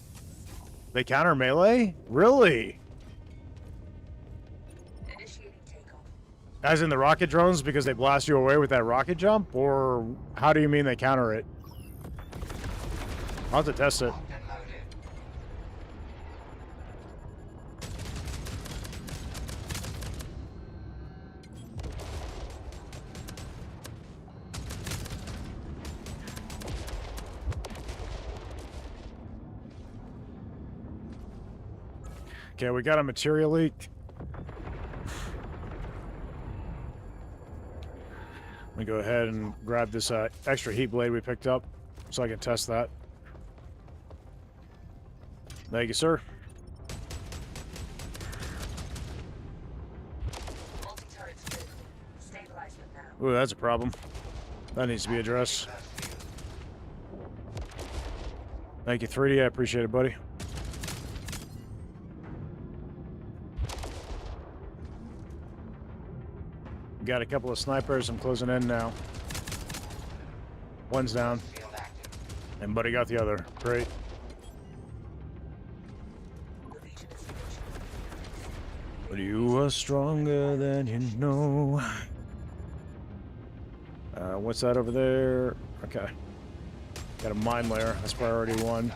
They counter melee? Really? Initiating takeoff. As in the rocket drones because they blast you away with that rocket jump? Or how do you mean they counter it? I'll have to test it. Locked and loaded. Okay, we got a material leak. Let me go ahead and grab this extra heat blade we picked up so I can test that. Thank you, sir. Multi-turrets critical. Stabilize them now. Ooh, that's a problem. That needs to be addressed. Thank you, 3D. I appreciate it, buddy. Got a couple of snipers. I'm closing in now. One's down. Field active. And buddy got the other. Great. The Legion is finished. But you are stronger than you know. What's that over there? Okay. Got a mine layer. That's priority 1.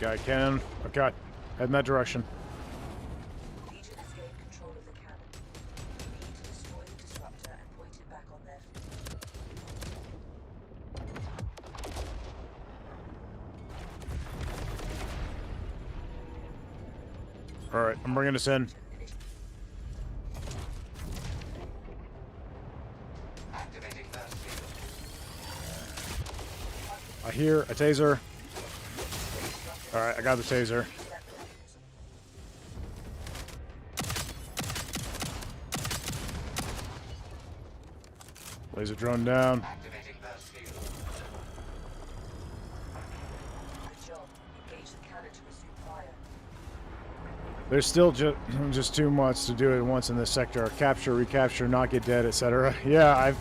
Got a cannon. Okay. Head in that direction. Legion has gained control of the cannon. We need to destroy the disruptor and point it back on their Alright, I'm bringing this in. Activating burst field. I hear a taser. Alright, I got the taser. Laser drone down. Activating burst field. Good job. Engage the cannon to resume fire. There's still just too much to do at once in this sector. Capture, recapture, not get dead, etc. Yeah,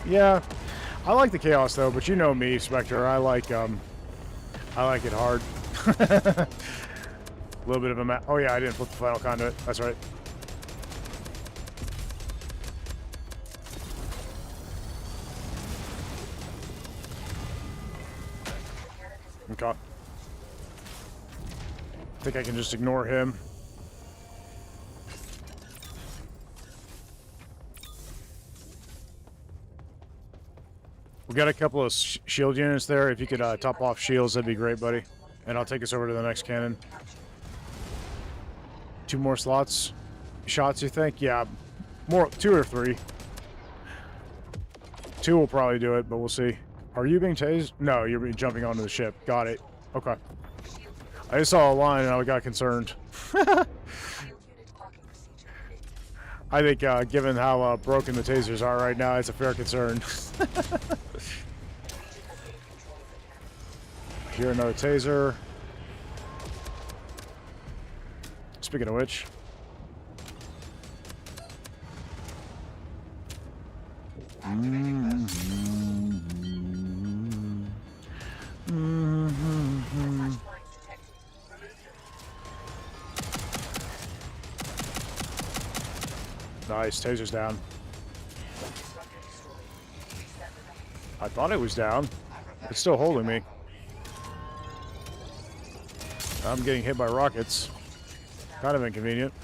I like the chaos though, but you know me, Spectre. I like it hard. A little bit of a map. Oh yeah, I didn't flip the final conduit. That's right. Okay. I think I can just ignore him. We got a couple of shield units there. If you could top off shields, that'd be great, buddy. And I'll take us over to the next cannon. 2 more slots. Shots, you think? Yeah. More, 2 or 3. 2 will probably do it, but we'll see. Are you being tased? No, you're jumping onto the ship. Got it. Okay. I just saw a line and I got concerned. I think, given how broken the tasers are right now, it's a fair concern. Here, another taser. Speaking of which. Nice, taser's down. I thought it was down. It's still holding me. I'm getting hit by rockets. Kind of inconvenient.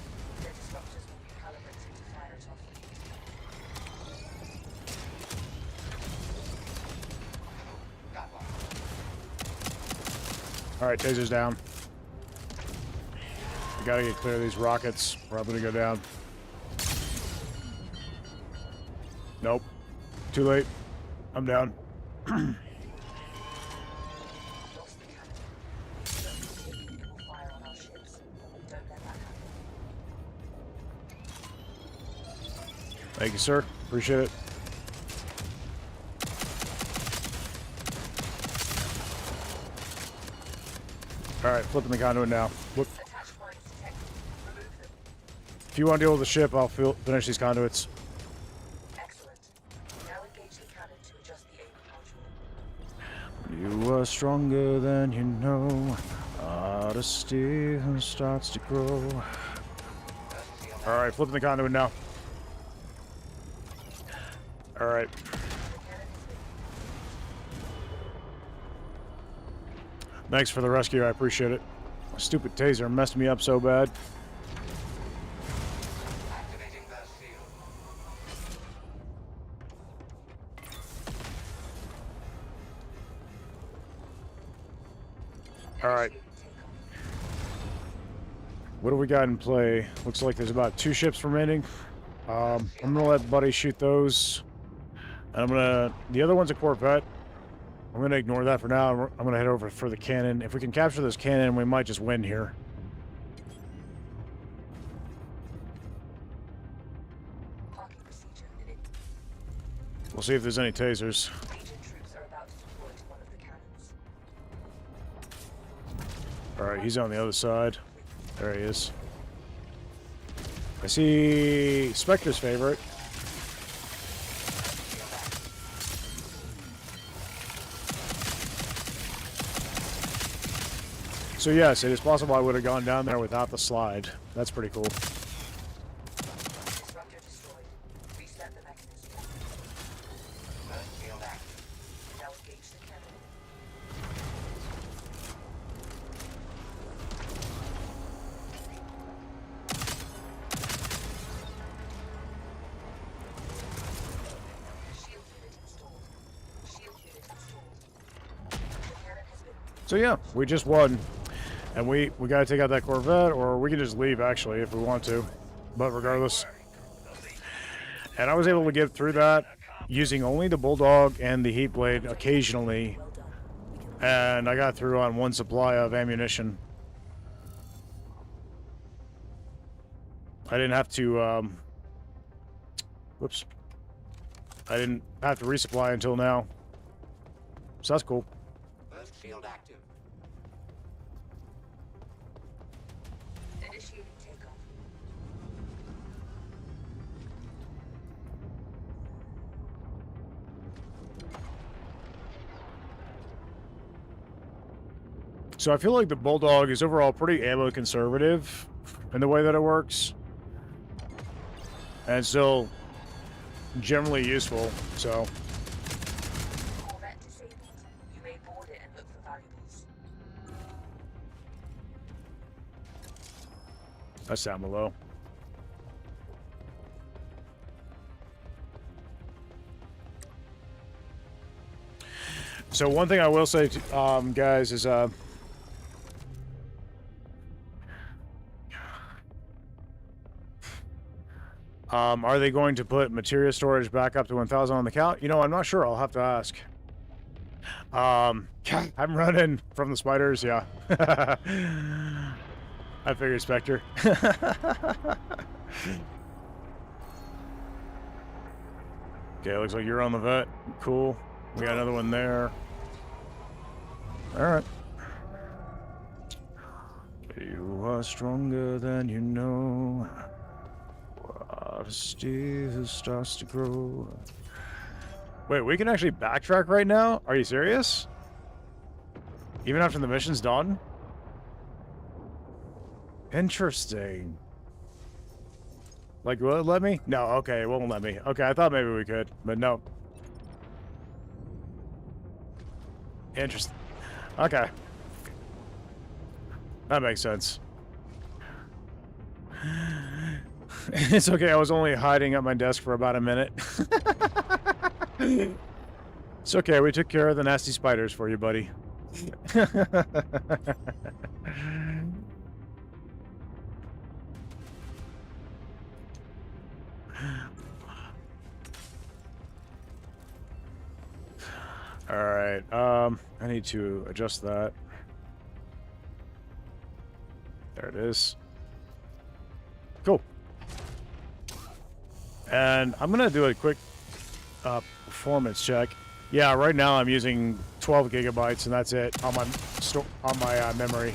Alright, taser's down. We gotta get clear of these rockets. We're probably gonna go down. Nope. Too late. I'm down. Thank you, sir. Appreciate it. Alright, flipping the conduit now. Whoop. If you want to deal with the ship, I'll finish these conduits. Excellent. Now engage the cannon to adjust the aiming module. You are stronger than you know. Honesty starts to grow. Alright, flipping the conduit now. Alright. Thanks for the rescue, I appreciate it. Stupid taser messed me up so bad. Activating the seal. Alright. What do we got in play? Looks like there's about 2 ships remaining. I'm gonna let Buddy shoot those. And the other one's a Corvette. I'm gonna ignore that for now. I'm gonna head over for the cannon. If we can capture this cannon, we might just win here. Parking procedure. We'll see if there's any tasers. Legion troops are about to deploy to one of the cannons. Alright, he's on the other side. There he is. I see Spectre's favorite. So yes, it is possible I would have gone down there without the slide. That's pretty cool. Disruptor destroyed. Reset the mechanism. First field active. Now engage the cannon. Shield unit installed. Shield unit installed. The cannon has been. So yeah, we just won. And we gotta take out that Corvette, or we can just leave actually if we want to. But regardless. And I was able to get through that using only the Bulldog and the Heat Blade occasionally. And I got through on 1 supply of ammunition. I didn't have to, whoops. I didn't have to resupply until now. So that's cool. First field active. Initiating takeoff. So I feel like the Bulldog is overall pretty ammo conservative in the way that it works. And still generally useful, so. Corvette disabled. You may board it and look for valuables. That's down below. So one thing I will say, to, guys, is Are they going to put materia storage back up to 1,000 on the count? You know, I'm not sure. I'll have to ask. I'm running from the spiders, yeah. I figured Spectre. Okay, looks like you're on the vet. Cool. We got another one there. Alright. You are stronger than you know. What Steve starts to grow. Wait, we can actually backtrack right now? Are you serious? Even after the mission's done? Interesting. Like, will it let me? No, okay, it won't let me. Okay, I thought maybe we could, but no. Interesting. Okay. That makes sense. It's okay, I was only hiding at my desk for about a minute. It's okay, we took care of the nasty spiders for you, buddy. Alright, I need to adjust that. There it is. Cool. And I'm gonna do a quick performance check. Yeah, right now I'm using 12 gigabytes, and that's it on my memory.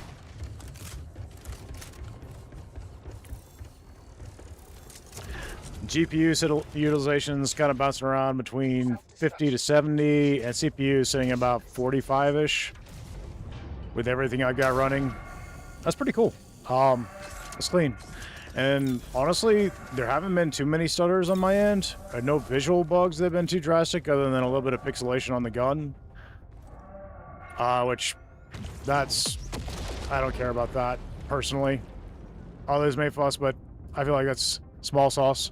GPU utilization is kind of bouncing around between 50 to 70, and CPU sitting about 45-ish with everything I've got running. That's pretty cool. It's clean. And honestly, there haven't been too many stutters on my end. No visual bugs that have been too drastic, other than a little bit of pixelation on the gun. Which, I don't care about that, personally. Others may fuss, but I feel like that's small sauce.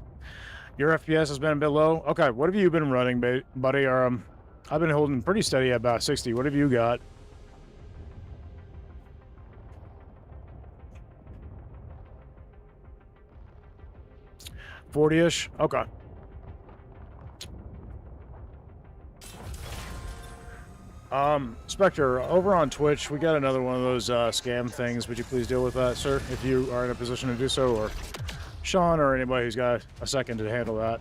Your FPS has been a bit low. Okay, what have you been running, buddy? Or, I've been holding pretty steady at about 60. What have you got? $40-ish? Okay. Spectre, over on Twitch, we got another one of those scam things. Would you please deal with that, sir, if you are in a position to do so, or Sean, or anybody who's got a second to handle that?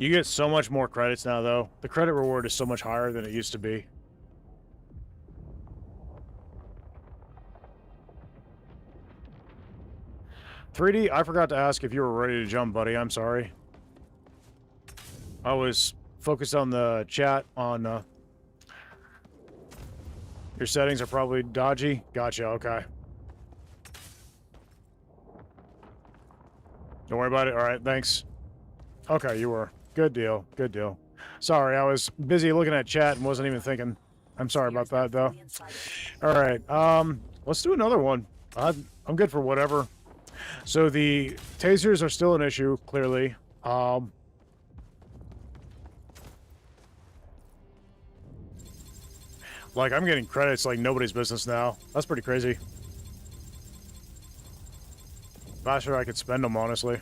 You get so much more credits now, though. The credit reward is so much higher than it used to be. "3D, I forgot to ask if you were ready to jump, buddy. I'm sorry. I was focused on the chat on... Your settings are probably dodgy. Gotcha, okay. Don't worry about it. All right, thanks. Okay, you were. Good deal. Good deal. Sorry, I was busy looking at chat and wasn't even thinking. I'm sorry about that, though. All right, let's do another one. I'm good for whatever. So the tasers are still an issue, clearly. Like, I'm getting credits like nobody's business now. That's pretty crazy. Not sure I could spend them, honestly.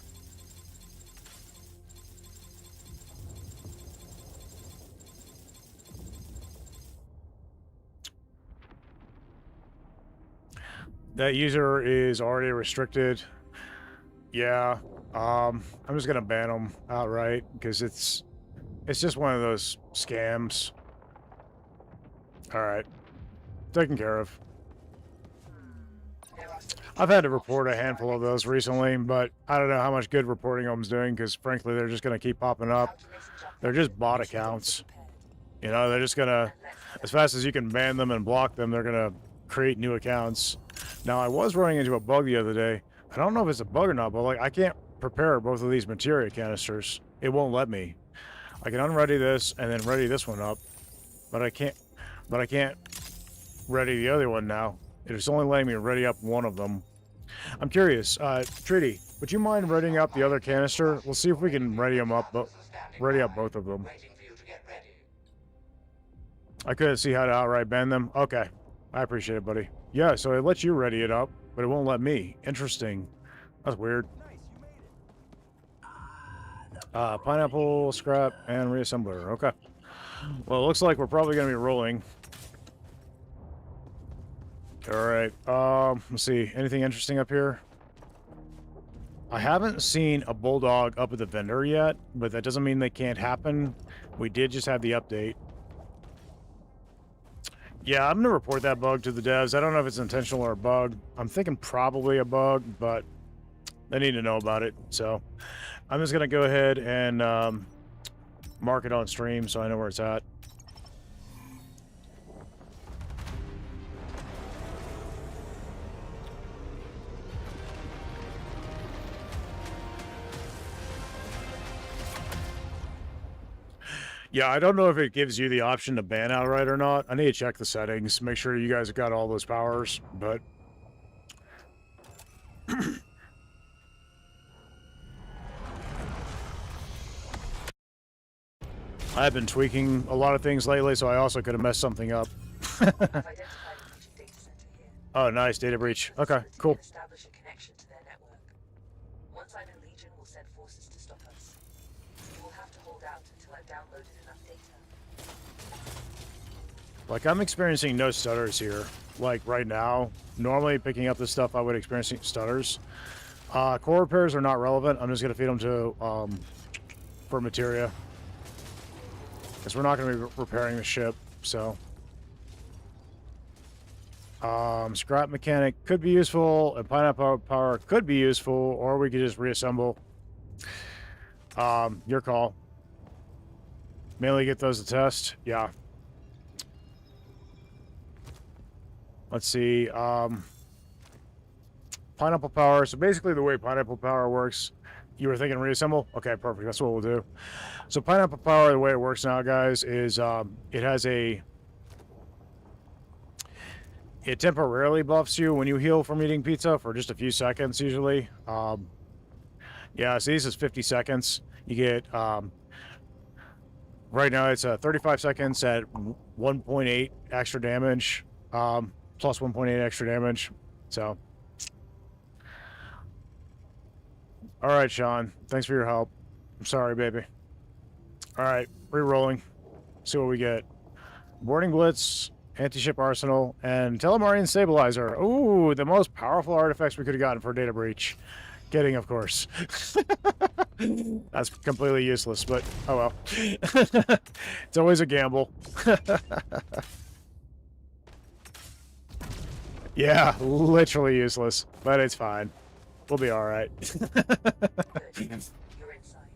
That user is already restricted. Yeah, I'm just gonna ban them outright because it's just one of those scams. All right, taken care of. I've had to report a handful of those recently, but I don't know how much good reporting them's doing because frankly, they're just gonna keep popping up. They're just bot accounts. You know, they're just gonna, as fast as you can ban them and block them, they're gonna create new accounts. Now, I was running into a bug the other day. I don't know if it's a bug or not, but like I can't prepare both of these materia canisters. It won't let me. I can unready this and then ready this one up, but I can't ready the other one now. It's only letting me ready up one of them. I'm curious, Treaty, Would you mind readying up the other canister? We'll see if we can ready them up, but ready up both of them. Waiting for you to get ready. I couldn't see how to outright ban them. Okay, I appreciate it, buddy. Yeah, so it lets you ready it up, but it won't let me. Interesting. That's weird. Pineapple, scrap, and reassembler. Okay. Well, it looks like we're probably going to be rolling. All right. Let's see. Anything interesting up here? I haven't seen a bulldog up at the vendor yet, but that doesn't mean they can't happen. We did just have the update. Yeah, I'm going to report that bug to the devs. I don't know if it's intentional or a bug. I'm thinking probably a bug, but they need to know about it. So I'm just going to go ahead and mark it on stream so I know where it's at. Yeah, I don't know if it gives you the option to ban outright or not. I need to check the settings, make sure you guys have got all those powers, but... I've been tweaking a lot of things lately, so I also could have messed something up. I've identified a Legion data center here. Oh, nice. Data breach. Okay, cool. Establish a connection to their network. Once I'm in Legion, we'll send forces to stop us. You will have to hold out until I've downloaded enough data. Like, I'm experiencing no stutters here. Like, right now. Normally, picking up this stuff, I would experience stutters. Core repairs are not relevant. I'm just going to feed them to, for materia. Because we're not going to be repairing the ship, so... scrap mechanic could be useful, and pineapple power could be useful, or we could just reassemble. Your call. Mainly get those to test. Yeah. Let's see. Pineapple power. So basically the way pineapple power works, you were thinking reassemble? Okay, perfect. That's what we'll do. So pineapple power, the way it works now, guys, is it has a... It temporarily buffs you when you heal from eating pizza for just a few seconds, usually. Yeah, so this is 50 seconds. You get... right now, it's 35 seconds at 1.8 extra damage. Plus 1.8 extra damage. So... Alright, Sean. Thanks for your help. I'm sorry, baby. Alright, re-rolling. See what we get. Boarding Blitz, Anti-Ship Arsenal, and Telemarine Stabilizer. Ooh, the most powerful artifacts we could have gotten for a data breach. Kidding, of course. That's completely useless, but oh well. It's always a gamble. Yeah, literally useless, but it's fine. We'll be alright. Good. You're inside.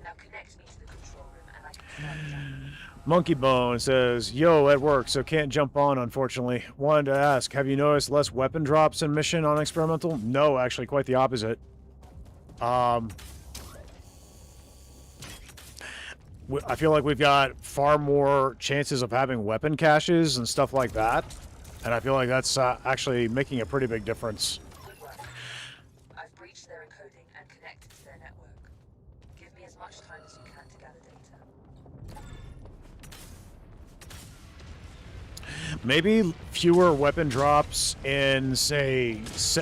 Now connect me to the control room and I can start down. Monkey Bone says, yo, at work, so can't jump on, unfortunately. Wanted to ask, have you noticed less weapon drops in mission on experimental? No, actually, quite the opposite. I feel like we've got far more chances of having weapon caches and stuff like that. And I feel like that's actually making a pretty big difference. Good work. I've breached their encoding and connected to their network. Give me as much time as you can to gather data. Maybe fewer weapon drops in, say,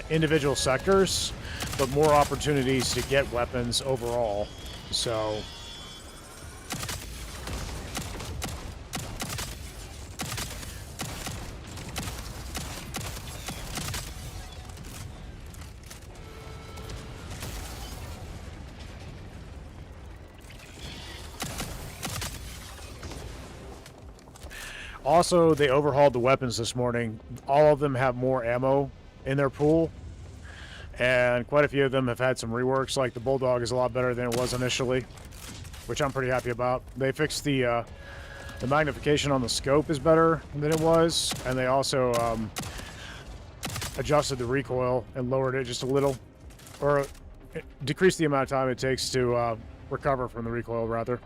individual sectors, but more opportunities to get weapons overall. So... Also, they overhauled the weapons this morning. All of them have more ammo in their pool, and quite a few of them have had some reworks, like the Bulldog is a lot better than it was initially, which I'm pretty happy about. They fixed the magnification on the scope is better than it was, and they also adjusted the recoil and lowered it just a little, or decreased the amount of time it takes to recover from the recoil, rather.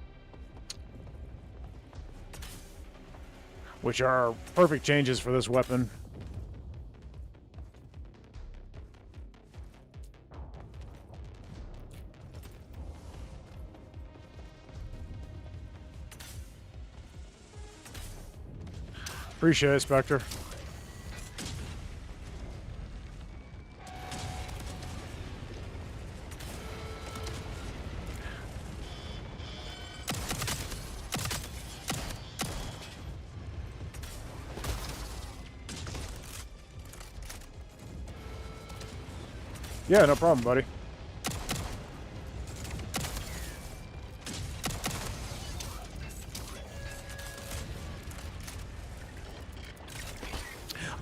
Which are perfect changes for this weapon. Appreciate it, Spectre. Yeah, no problem, buddy.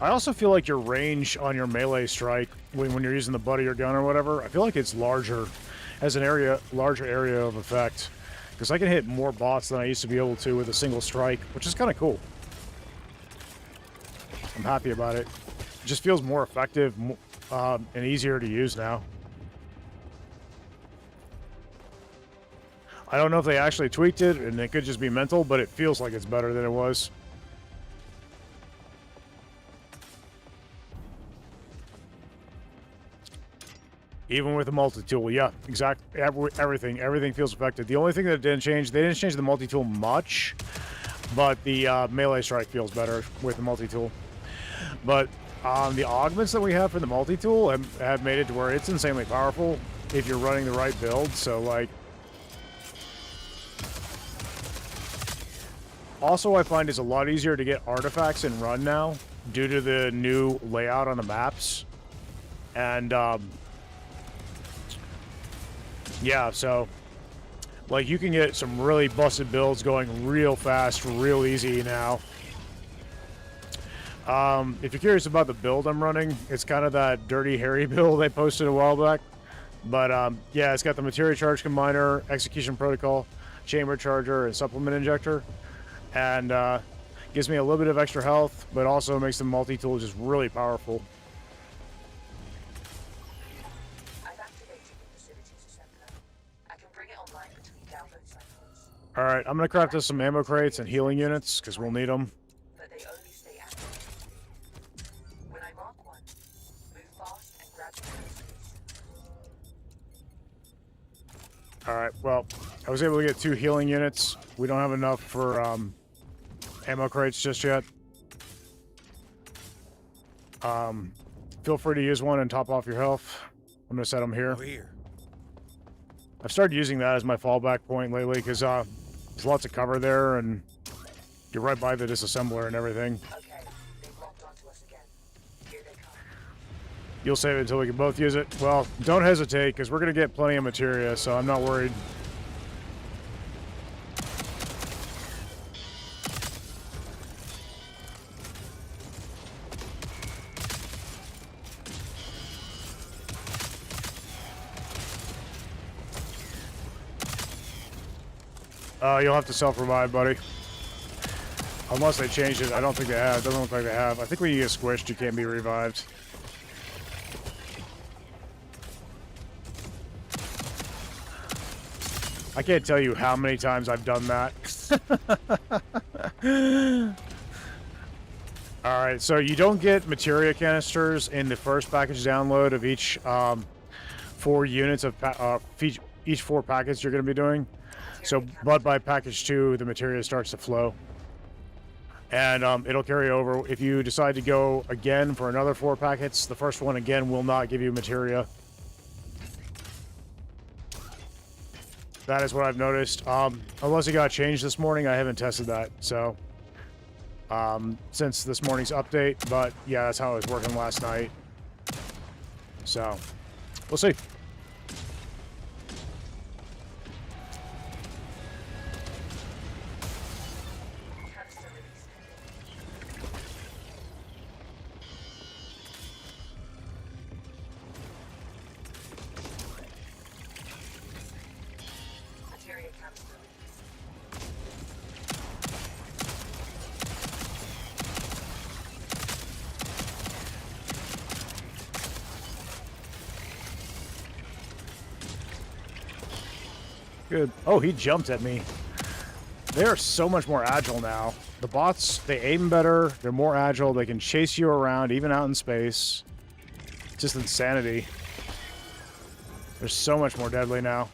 I also feel like your range on your melee strike, when you're using the butt of your gun or whatever, I feel like it's larger, has an larger area of effect. Because I can hit more bots than I used to be able to with a single strike, which is kind of cool. I'm happy about it. It just feels more effective and easier to use now. I don't know if they actually tweaked it, and it could just be mental, but it feels like it's better than it was. Even with the multi-tool, yeah, exactly. Everything feels effective. The only thing that didn't change, they didn't change the multi-tool much, but the melee strike feels better with the multi-tool. But the augments that we have for the multi-tool have made it to where it's insanely powerful if you're running the right build. So, like, also I find it's a lot easier to get artifacts and run now due to the new layout on the maps. And, yeah, so, like, you can get some really busted builds going real fast, real easy now. If you're curious about the build I'm running, it's kind of that Dirty Harry build I posted a while back. But, yeah, it's got the Materia Charge Combiner, Execution Protocol, Chamber Charger, and Supplement Injector. And, gives me a little bit of extra health, but also makes the multi-tool just really powerful. Alright, I'm gonna craft us some ammo crates and healing units, because we'll need them. But they only stay active. When I mark one, move fast and grab the keys. Alright, well, I was able to get 2 healing units. We don't have enough for ammo crates just yet. Feel free to use one and top off your health. I'm gonna set them here. Over here. I've started using that as my fallback point lately, because there's lots of cover there, and you're right by the disassembler and everything. Okay, they've locked onto us again. Here they come. You'll save it until we can both use it. Well, don't hesitate, because we're going to get plenty of materia, so I'm not worried. You'll have to self-revive, buddy. Unless they changed it. I don't think they have. Doesn't look like they have. I think when you get squished, you can't be revived. I can't tell you how many times I've done that. Alright, so you don't get materia canisters in the first package download of each 4 units of each 4 packets you're going to be doing. So, but by package 2, the materia starts to flow. And it'll carry over. If you decide to go again for another 4 packets, the first one again will not give you materia. That is what I've noticed. Unless it got changed this morning, I haven't tested that. So, since this morning's update, but yeah, that's how it was working last night. So, we'll see. Good. Oh, he jumped at me. They are so much more agile now. The bots, they aim better. They're more agile. They can chase you around, even out in space. Just insanity. They're so much more deadly now.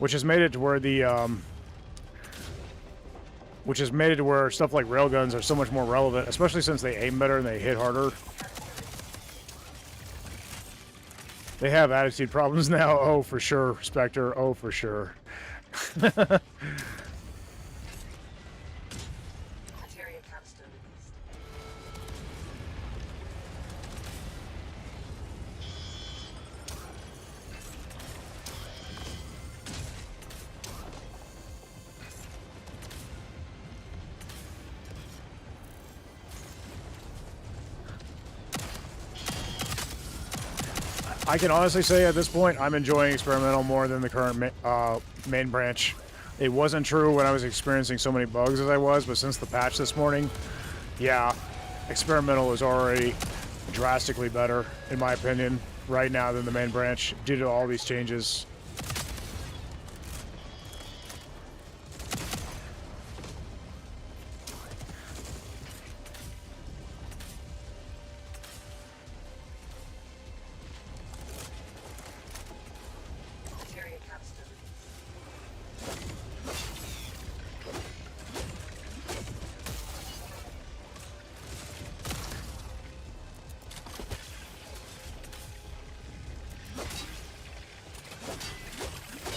Which has made it to where the which has made it to where stuff like railguns are so much more relevant, especially since they aim better and they hit harder. They have attitude problems now. Oh, for sure, Spectre. Oh, for sure. Materia canister released. I can honestly say at this point, I'm enjoying experimental more than the current main branch. It wasn't true when I was experiencing so many bugs as I was, but since the patch this morning, yeah, experimental is already drastically better, in my opinion, right now than the main branch due to all these changes. Materia canister released.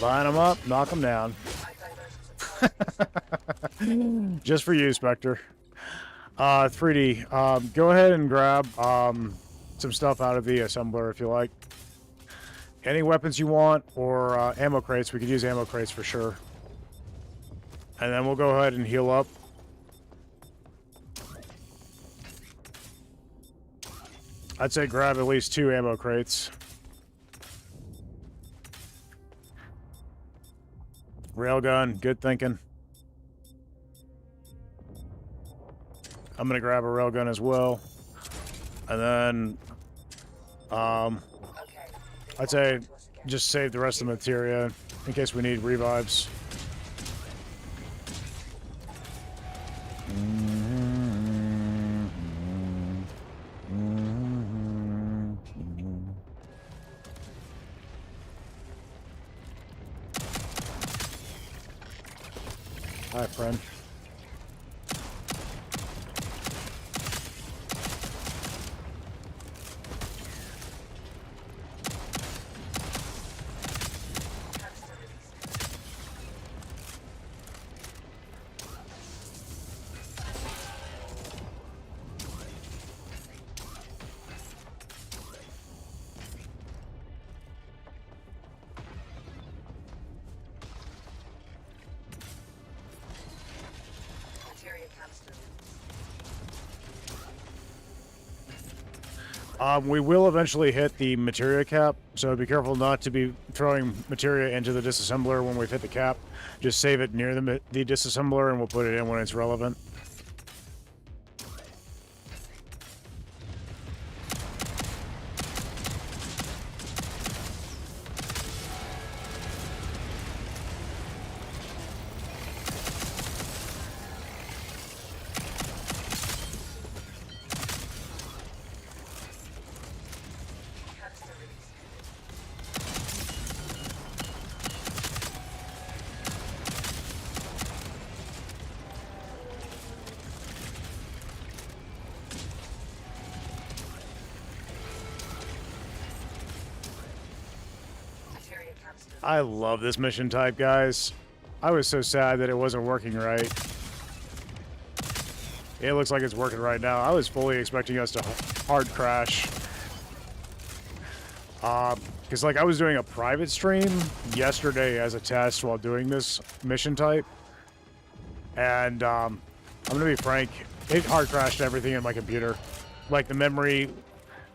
Line them up, knock them down. I diverted some Just for you, Spectre. 3D, go ahead and grab some stuff out of the assembler if you like. Any weapons you want, or ammo crates. We could use ammo crates for sure. And then we'll go ahead and heal up. I'd say grab at least 2 ammo crates. Railgun, good thinking. I'm gonna grab a railgun as well. And then, okay. I'd say just save the rest of the materia in case we need revives. Hi, friend. Canister released. Materia canister released. We will eventually hit the materia cap, so be careful not to be throwing materia into the disassembler when we've hit the cap. Just save it near the disassembler and we'll put it in when it's relevant. Canister released. Materia canister. I love this mission type, guys. I was so sad that it wasn't working right. It looks like it's working right now. I was fully expecting us to hard crash. Because like I was doing a private stream yesterday as a test while doing this mission type. And I'm gonna be frank, it hard crashed everything in my computer. Like the memory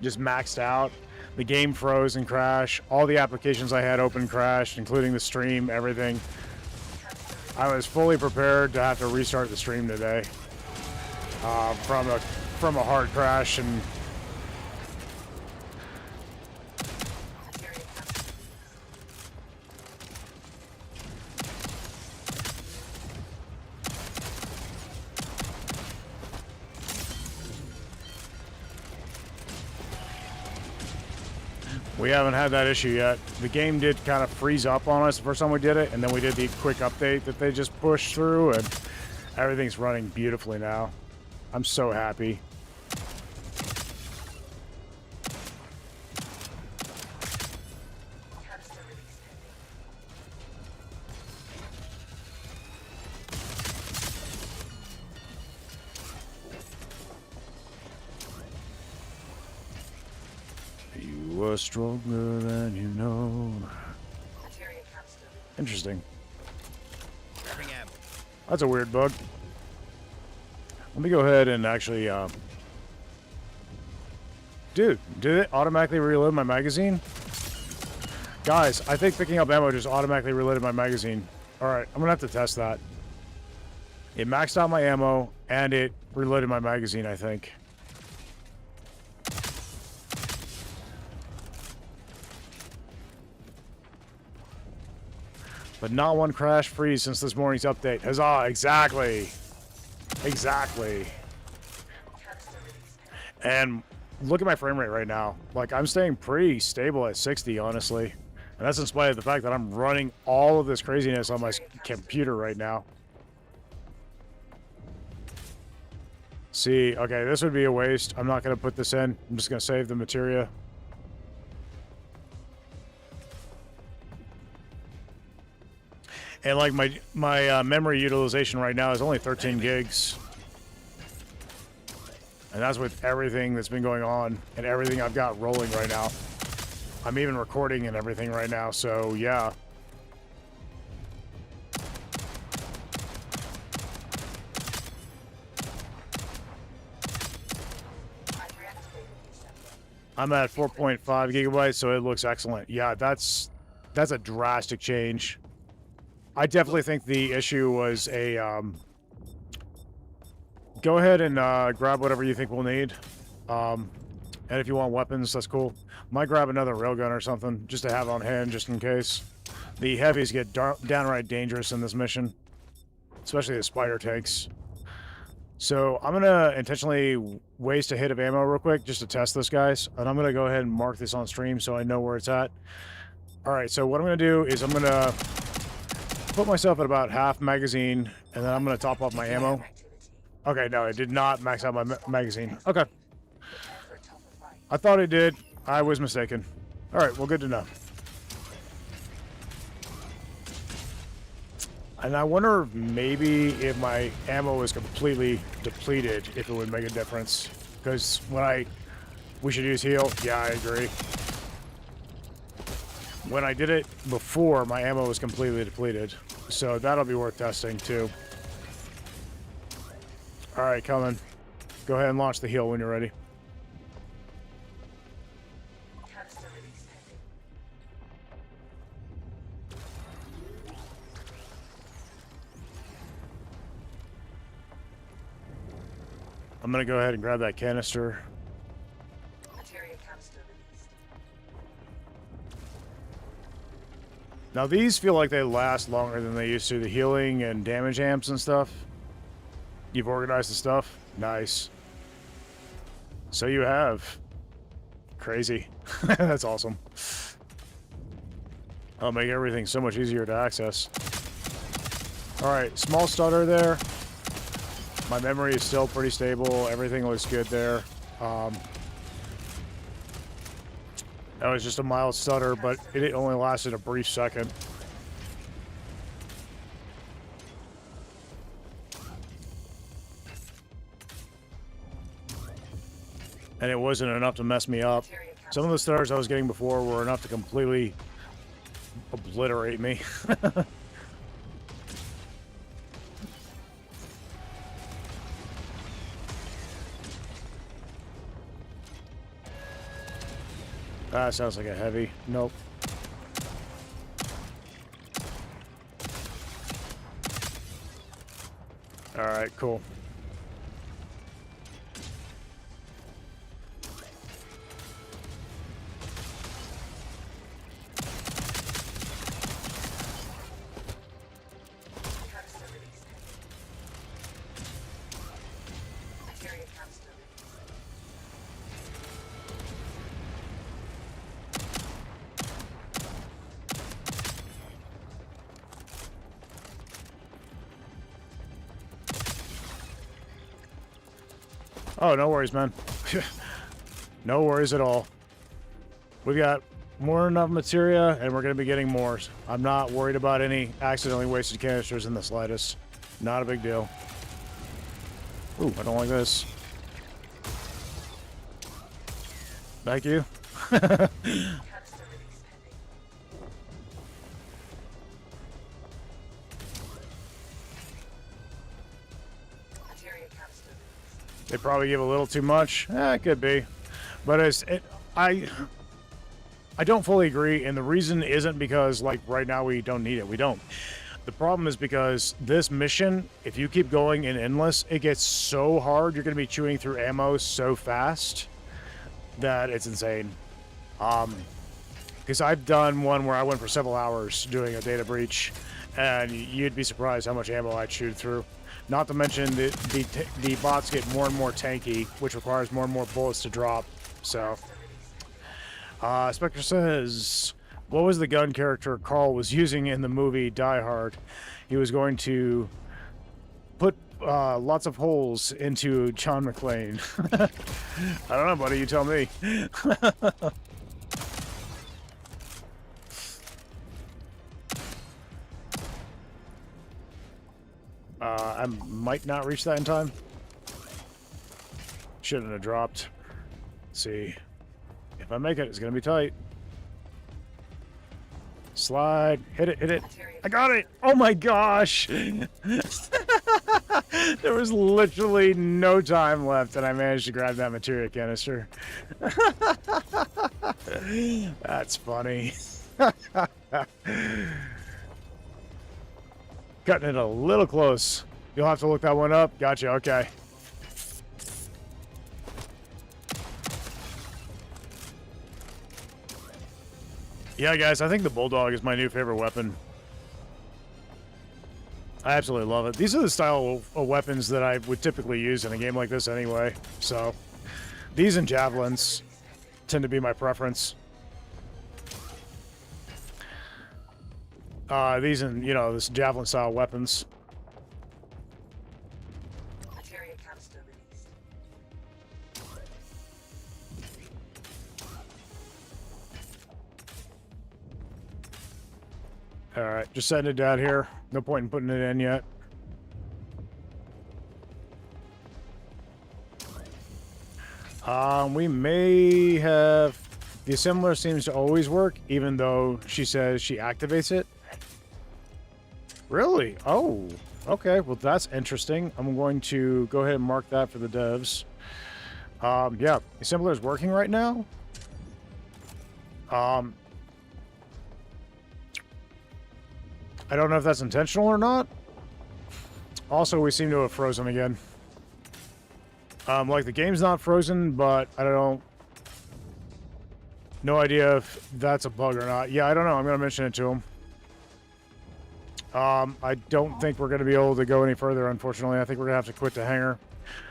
just maxed out. The game froze and crashed. All the applications I had open crashed, including the stream, everything. I was fully prepared to have to restart the stream today. From a hard crash, and Materia canister. we haven't had that issue yet. The game did kind of freeze up on us the first time we did it, and then we did the quick update that they just pushed through, and Everything's running beautifully now. I'm so happy. Canister release pending. You are stronger than you know. Materia canister release. Interesting. Grabbing ammo. That's a weird bug. Let me go ahead and actually, Dude, did it automatically reload my magazine? Guys, I think picking up ammo just automatically reloaded my magazine. Alright, I'm gonna have to test that. It maxed out my ammo, and it reloaded my magazine, I think. But not one crash freeze since this morning's update. Huzzah, exactly. Exactly. Canister release pending. And look at my frame rate right now. Like, I'm staying pretty stable at 60, honestly. And that's in spite of the fact that I'm running all of this craziness on my computer right now. See, okay, this would be a waste. I'm not going to put this in. I'm just going to save the materia. And like my memory utilization right now is only 13 gigs. And that's with everything that's been going on and everything I've got rolling right now. I'm even recording and everything right now, so yeah. I've reactivated the assembler. I'm at 4.5 gigabytes, so it looks excellent. Yeah, that's a drastic change. I definitely think the issue was a go ahead and grab whatever you think we'll need. And if you want weapons, that's cool. Might grab another railgun or something just to have on hand, just in case. The heavies get downright dangerous in this mission, especially the spider tanks. So I'm gonna intentionally waste a hit of ammo real quick just to test this, guys. And I'm gonna go ahead and mark this on stream so I know where it's at. All right, so what I'm gonna do is I'm gonna put myself at about half magazine, and then I'm gonna top off my ammo. Activity. Okay, no, it did not max out my magazine. Okay, Prepare for a tougher fight. I thought it did. I was mistaken. All right, well, good to know. And I wonder if maybe if my ammo is completely depleted, if it would make a difference. Because we should use heal. Yeah, I agree. When I did it before, my ammo was completely depleted. So that'll be worth testing too. All right, coming. Go ahead and launch the heal when you're ready. Canister release pending. I'm gonna go ahead and grab that canister. Materia canister released. Now these feel like they last longer than they used to. The healing and damage amps and stuff. You've organized the stuff? Nice. So you have. Crazy. That's awesome. I'll make everything so much easier to access. Alright, small stutter there. My memory is still pretty stable. Everything looks good there. That was just a mild stutter, but it only lasted a brief second. And it wasn't enough to mess me up. Some of the stutters I was getting before were enough to completely obliterate me. That sounds like a heavy. Nope. Alright, cool. Canister release pending. Materia canister release. Oh, no worries, man. No worries at all. We've got more than enough materia, and we're going to be getting more. I'm not worried about any accidentally wasted canisters in the slightest. Not a big deal. Ooh, I don't like this. Thank you. Canister release pending. Materia canister released. They probably give a little too much. It could be. But I don't fully agree, and the reason isn't because, like, right now we don't need it. We don't. The problem is because this mission, if you keep going in endless, it gets so hard. You're going to be chewing through ammo so fast that it's insane. Because I've done one where I went for several hours doing a data breach, and you'd be surprised how much ammo I chewed through. Not to mention the bots get more and more tanky, which requires more and more bullets to drop. So, Spectre says, what was the gun character Carl was using in the movie Die Hard? He was going to put lots of holes into John McClane. I don't know, buddy. You tell me. I might not reach that in time. Shouldn't have dropped. Let's see. If I make it, it's going to be tight. Slide. Hit it, hit it. I got it! Oh my gosh! There was literally no time left, and I managed to grab that materia canister. That's funny. Cutting it a little close. You'll have to look that one up. Gotcha, okay. Yeah, guys, I think the Bulldog is my new favorite weapon. I absolutely love it. These are the style of weapons that I would typically use in a game like this anyway. So, these and javelins tend to be my preference. These and, you know, this javelin style weapons. Materia canister released. Alright, just setting it down here. No point in putting it in yet. We may have... The assembler seems to always work, even though she says she activates it. Really? Oh, okay. Well, that's interesting. I'm going to go ahead and mark that for the devs. Yeah, the assembler is working right now. I don't know if that's intentional or not. Also, we seem to have frozen again. Like, the game's not frozen, but I don't... No idea if that's a bug or not. Yeah, I don't know. I'm going to mention it to him. I don't think we're going to be able to go any further, unfortunately. I think we're going to have to quit the hangar.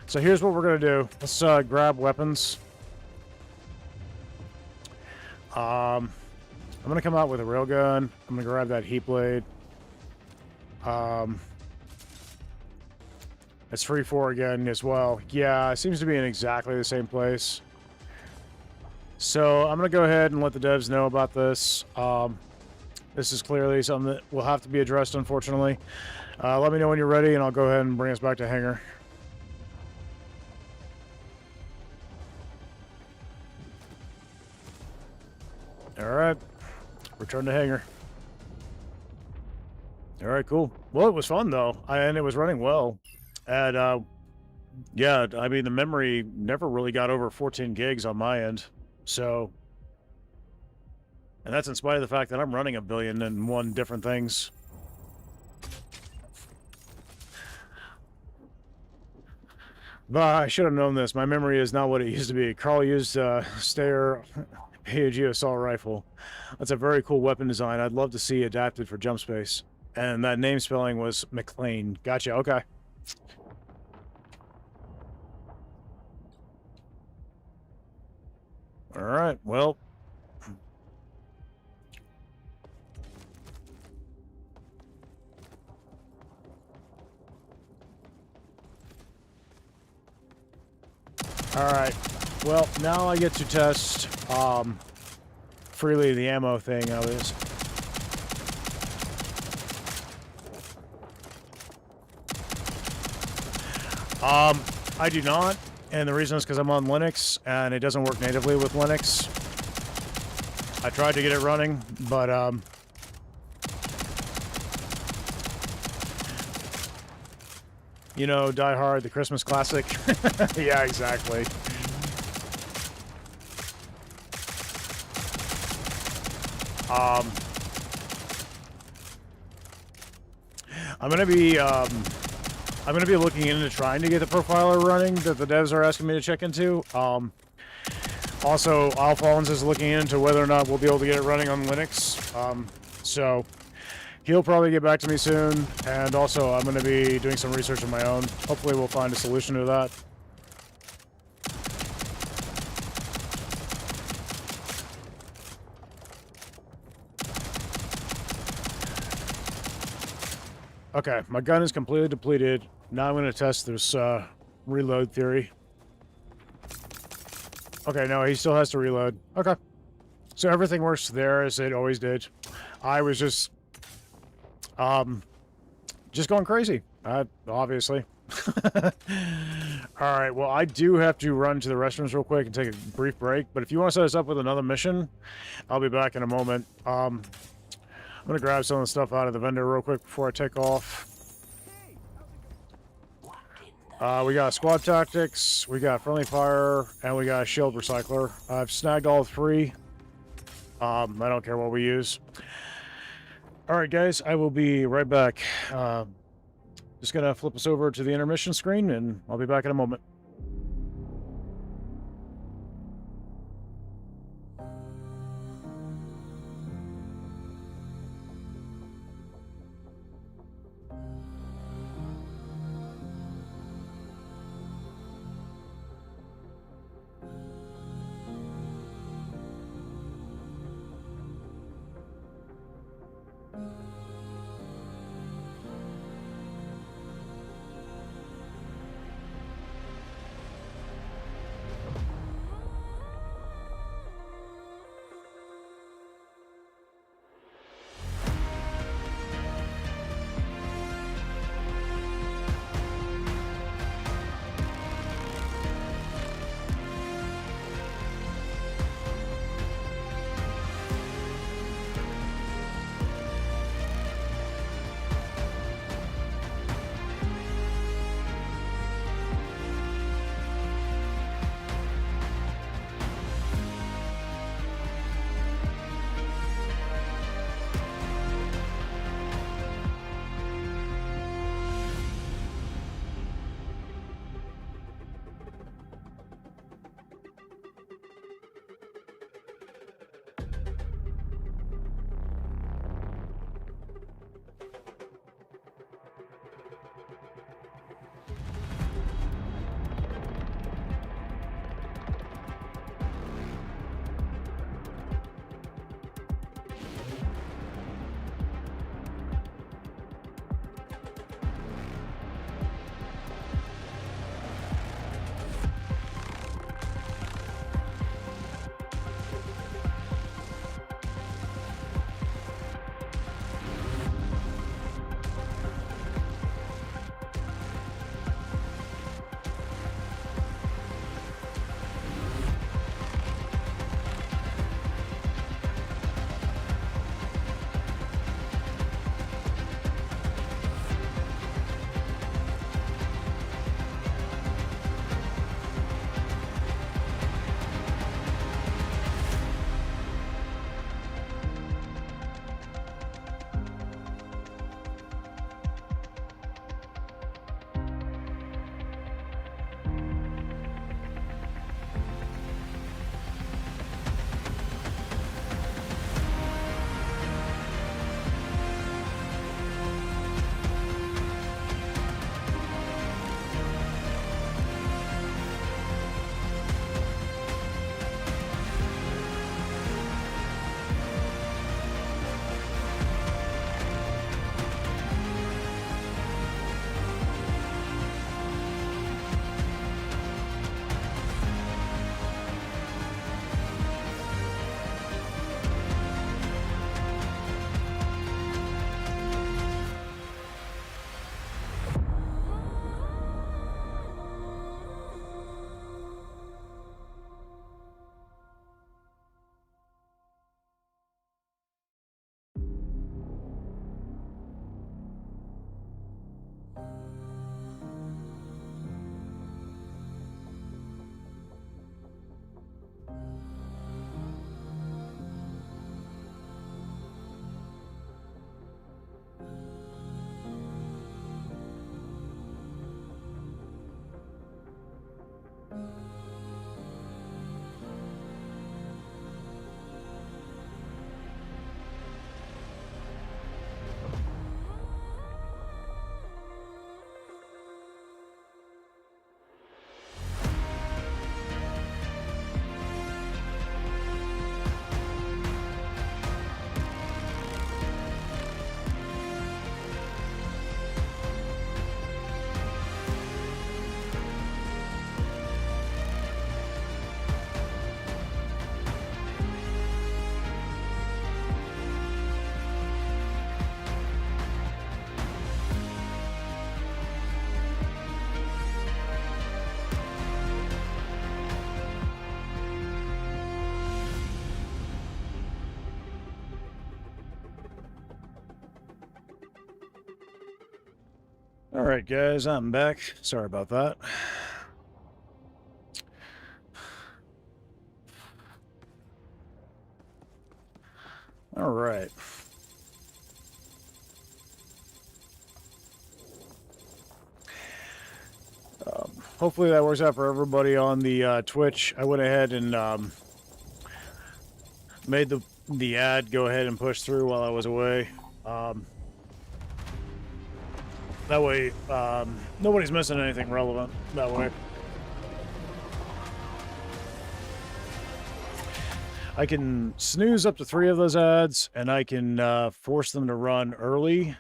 So here's what we're going to do. Let's grab weapons. I'm going to come out with a railgun. I'm going to grab that heat blade. It's free 4 again as well. Yeah, it seems to be in exactly the same place. So I'm going to go ahead and let the devs know about this. This is clearly something that will have to be addressed, unfortunately. Let me know when you're ready, and I'll go ahead and bring us back to hangar. All right. Return to hangar. All right, cool. Well, it was fun, though, and it was running well. And, yeah, I mean, the memory never really got over 14 gigs on my end. So, and that's in spite of the fact that I'm running 1,000,001 different things. But I should have known this. My memory is not what it used to be. Carl used Stayer AUG assault rifle. That's a very cool weapon design. I'd love to see adapted for jump space. And that name spelling was McLean. Gotcha, okay. All right, well. All right. Well, now I get to test freely the ammo thing of this. I do not, and the reason is because I'm on Linux and it doesn't work natively with Linux. I tried to get it running, but you know, Die Hard, the Christmas classic. Yeah, exactly. I'm gonna be looking into trying to get the profiler running that the devs are asking me to check into. Also, Alephwolfe is looking into whether or not we'll be able to get it running on Linux. So he'll probably get back to me soon. And also, I'm going to be doing some research of my own. Hopefully, we'll find a solution to that. Okay, my gun is completely depleted. Now I'm going to test this reload theory. Okay, no, he still has to reload. Okay. So everything works there as it always did. I was just going crazy, obviously. All right, well, I do have to run to the restrooms real quick and take a brief break, but if you want to set us up with another mission, I'll be back in a moment. I'm going to grab some of the stuff out of the vendor real quick before I take off. We got squad tactics, we got friendly fire, and we got a shield recycler. I've snagged all three. I don't care what we use. All right, guys, I will be right back. Just gonna flip us over to the intermission screen, and I'll be back in a moment. All right, guys, I'm back. Sorry about that. All right. Hopefully that works out for everybody on the Twitch. I went ahead and made the ad go ahead and push through while I was away. That way, nobody's missing anything relevant that way. I can snooze up to 3 of those ads, and I can force them to run early.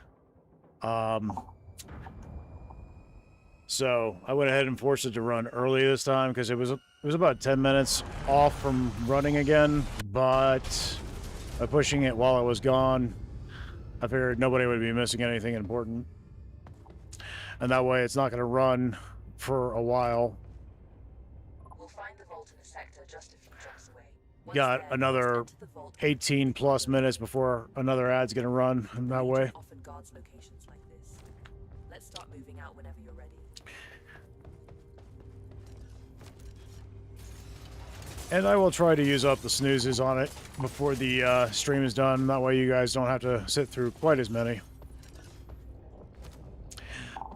So I went ahead and forced it to run early this time because it was about 10 minutes off from running again. But by pushing it while I was gone, I figured nobody would be missing anything important. And that way it's not going to run for a while. We'll find the vault in the sector just a few jumps away. Once Got there, another enter the vault. 18 plus minutes before another ad's going to run in that way. Often guards locations like this. Let's start moving out whenever you're ready. And I will try to use up the snoozes on it before the stream is done. That way you guys don't have to sit through quite as many.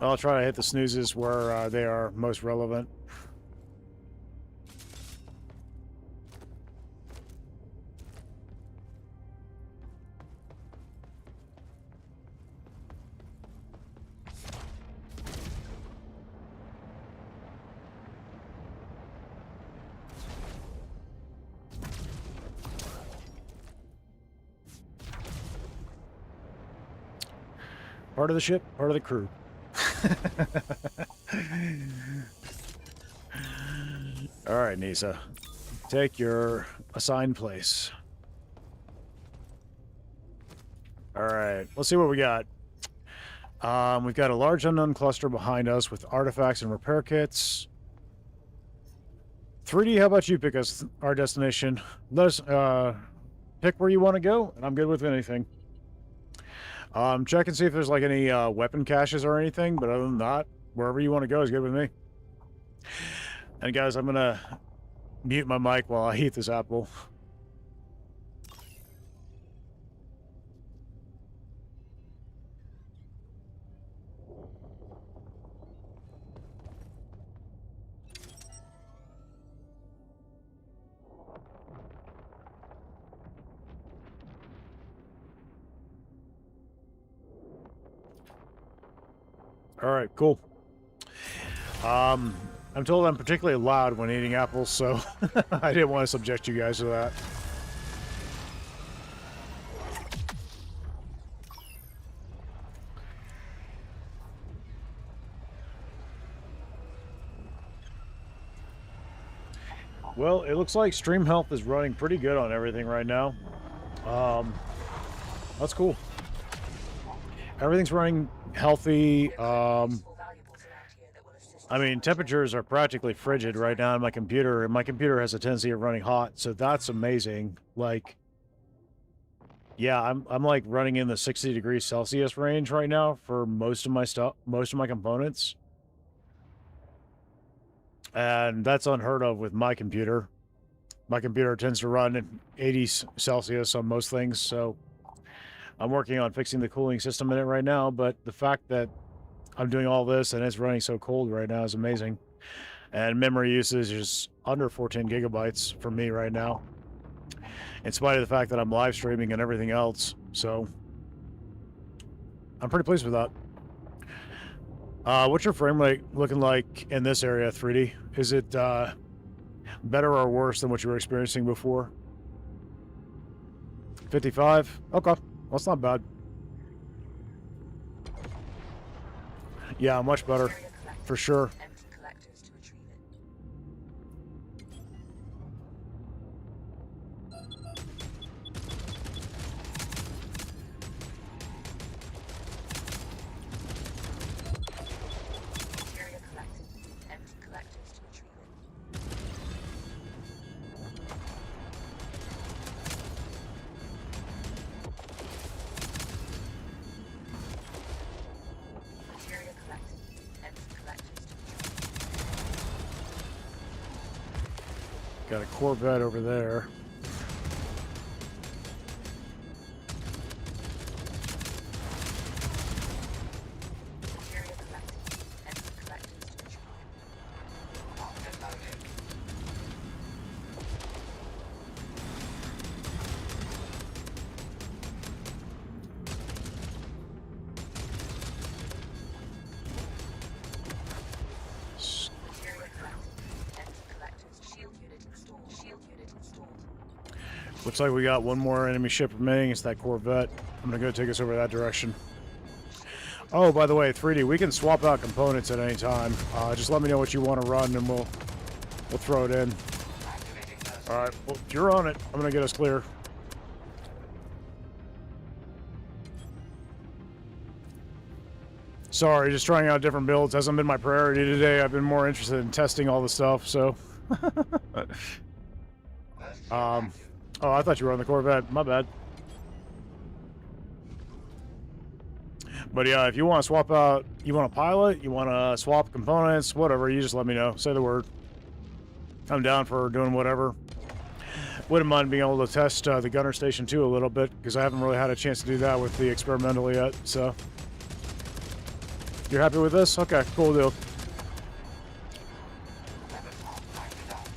I'll try to hit the snoozes where they are most relevant. Part of the ship, part of the crew. All right, Nisa. Take your assigned place. All right, let's see what we got. We've got a large unknown cluster behind us with artifacts and repair kits. 3D, how about you pick us our destination? Let us pick where you want to go, and I'm good with anything. Check and see if there's like any weapon caches or anything, but other than that, wherever you want to go is good with me. And guys, I'm gonna mute my mic while I eat this apple. All right, cool. I'm told I'm particularly loud when eating apples, so I didn't want to subject you guys to that. Well, it looks like stream health is running pretty good on everything right now. That's cool. Everything's running healthy. I mean, temperatures are practically frigid right now on my computer, and my computer has a tendency of running hot, so that's amazing. Like, yeah, I'm like running in the 60 degrees Celsius range right now for most of my stuff, most of my components. And that's unheard of with my computer. My computer tends to run at 80 Celsius on most things, so I'm working on fixing the cooling system in it right now, but the fact that I'm doing all this and it's running so cold right now is amazing. And memory usage is under 14 gigabytes for me right now, in spite of the fact that I'm live streaming and everything else. So I'm pretty pleased with that. What's your frame rate looking like in this area, 3D? Is it better or worse than what you were experiencing before? 55? Okay. Well, that's not bad. Yeah, much better, for sure. Empty collectors to retrieve it. Area collected. Empty collectors to retrieve it. Material collected. Got a Corvette over there. Material collected. Enter collector's storage room. Rocket loaded. Material collected. Enter collector's shield unit installed. Shield unit installed. Looks like we got one more enemy ship remaining. It's that Corvette. I'm gonna go take us over that direction. Oh, by the way, 3D, we can swap out components at any time. Just let me know what you want to run, and we'll throw it in. Activating the All right, well, if you're on it, I'm gonna get us clear. Sorry, just trying out different builds hasn't been my priority today. I've been more interested in testing all the stuff. So, oh, I thought you were on the Corvette. My bad. But yeah, if you want to swap out, you want to pilot, you want to swap components, whatever, you just let me know. Say the word. I'm down for doing whatever. Wouldn't mind being able to test the gunner station too a little bit, because I haven't really had a chance to do that with the experimental yet. So, you're happy with this? Okay, cool deal. weapons hot. Time to dance.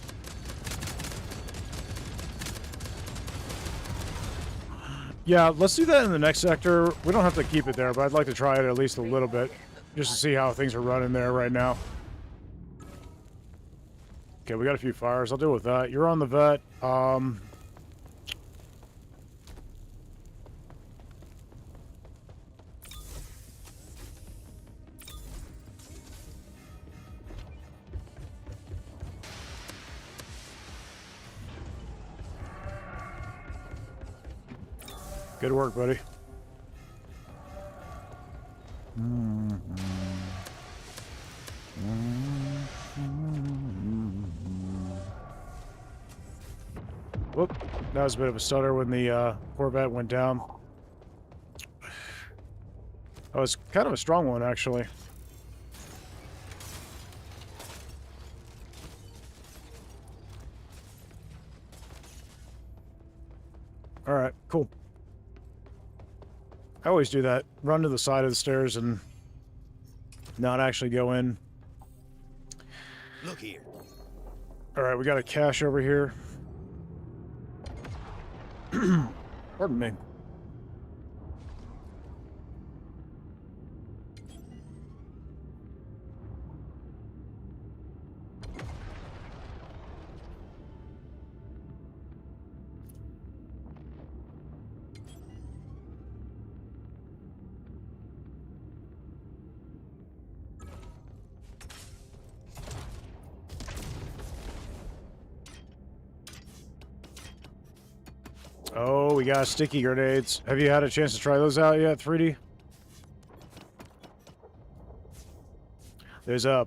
Yeah, let's do that in the next sector. We don't have to keep it there, but I'd like to try it at least a little bit, just to see how things are running there right now. Okay, we got a few fires. I'll deal with that. You're on the vet. Good work, buddy. Whoop. That was a bit of a stutter when the Corvette went down. That was kind of a strong one, actually. Alright, cool. I always do that. Run to the side of the stairs and not actually go in. Look here. Alright, we got a cache over here. Pardon me. Oh, we got sticky grenades. Have you had a chance to try those out yet, 3D? There's a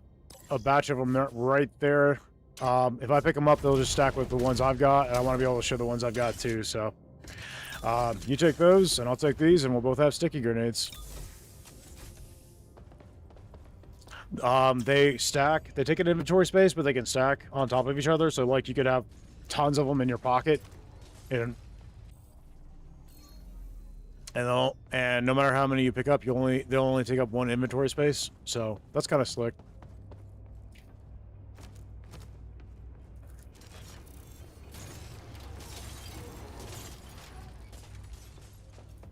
batch of them right there. If I pick them up, they'll just stack with the ones I've got, and I want to be able to show the ones I've got too, so. You take those, and I'll take these, and we'll both have sticky grenades. They stack. They take an inventory space, but they can stack on top of each other, so like you could have tons of them in your pocket, and no matter how many you pick up, they'll only take up one inventory space. So that's kind of slick.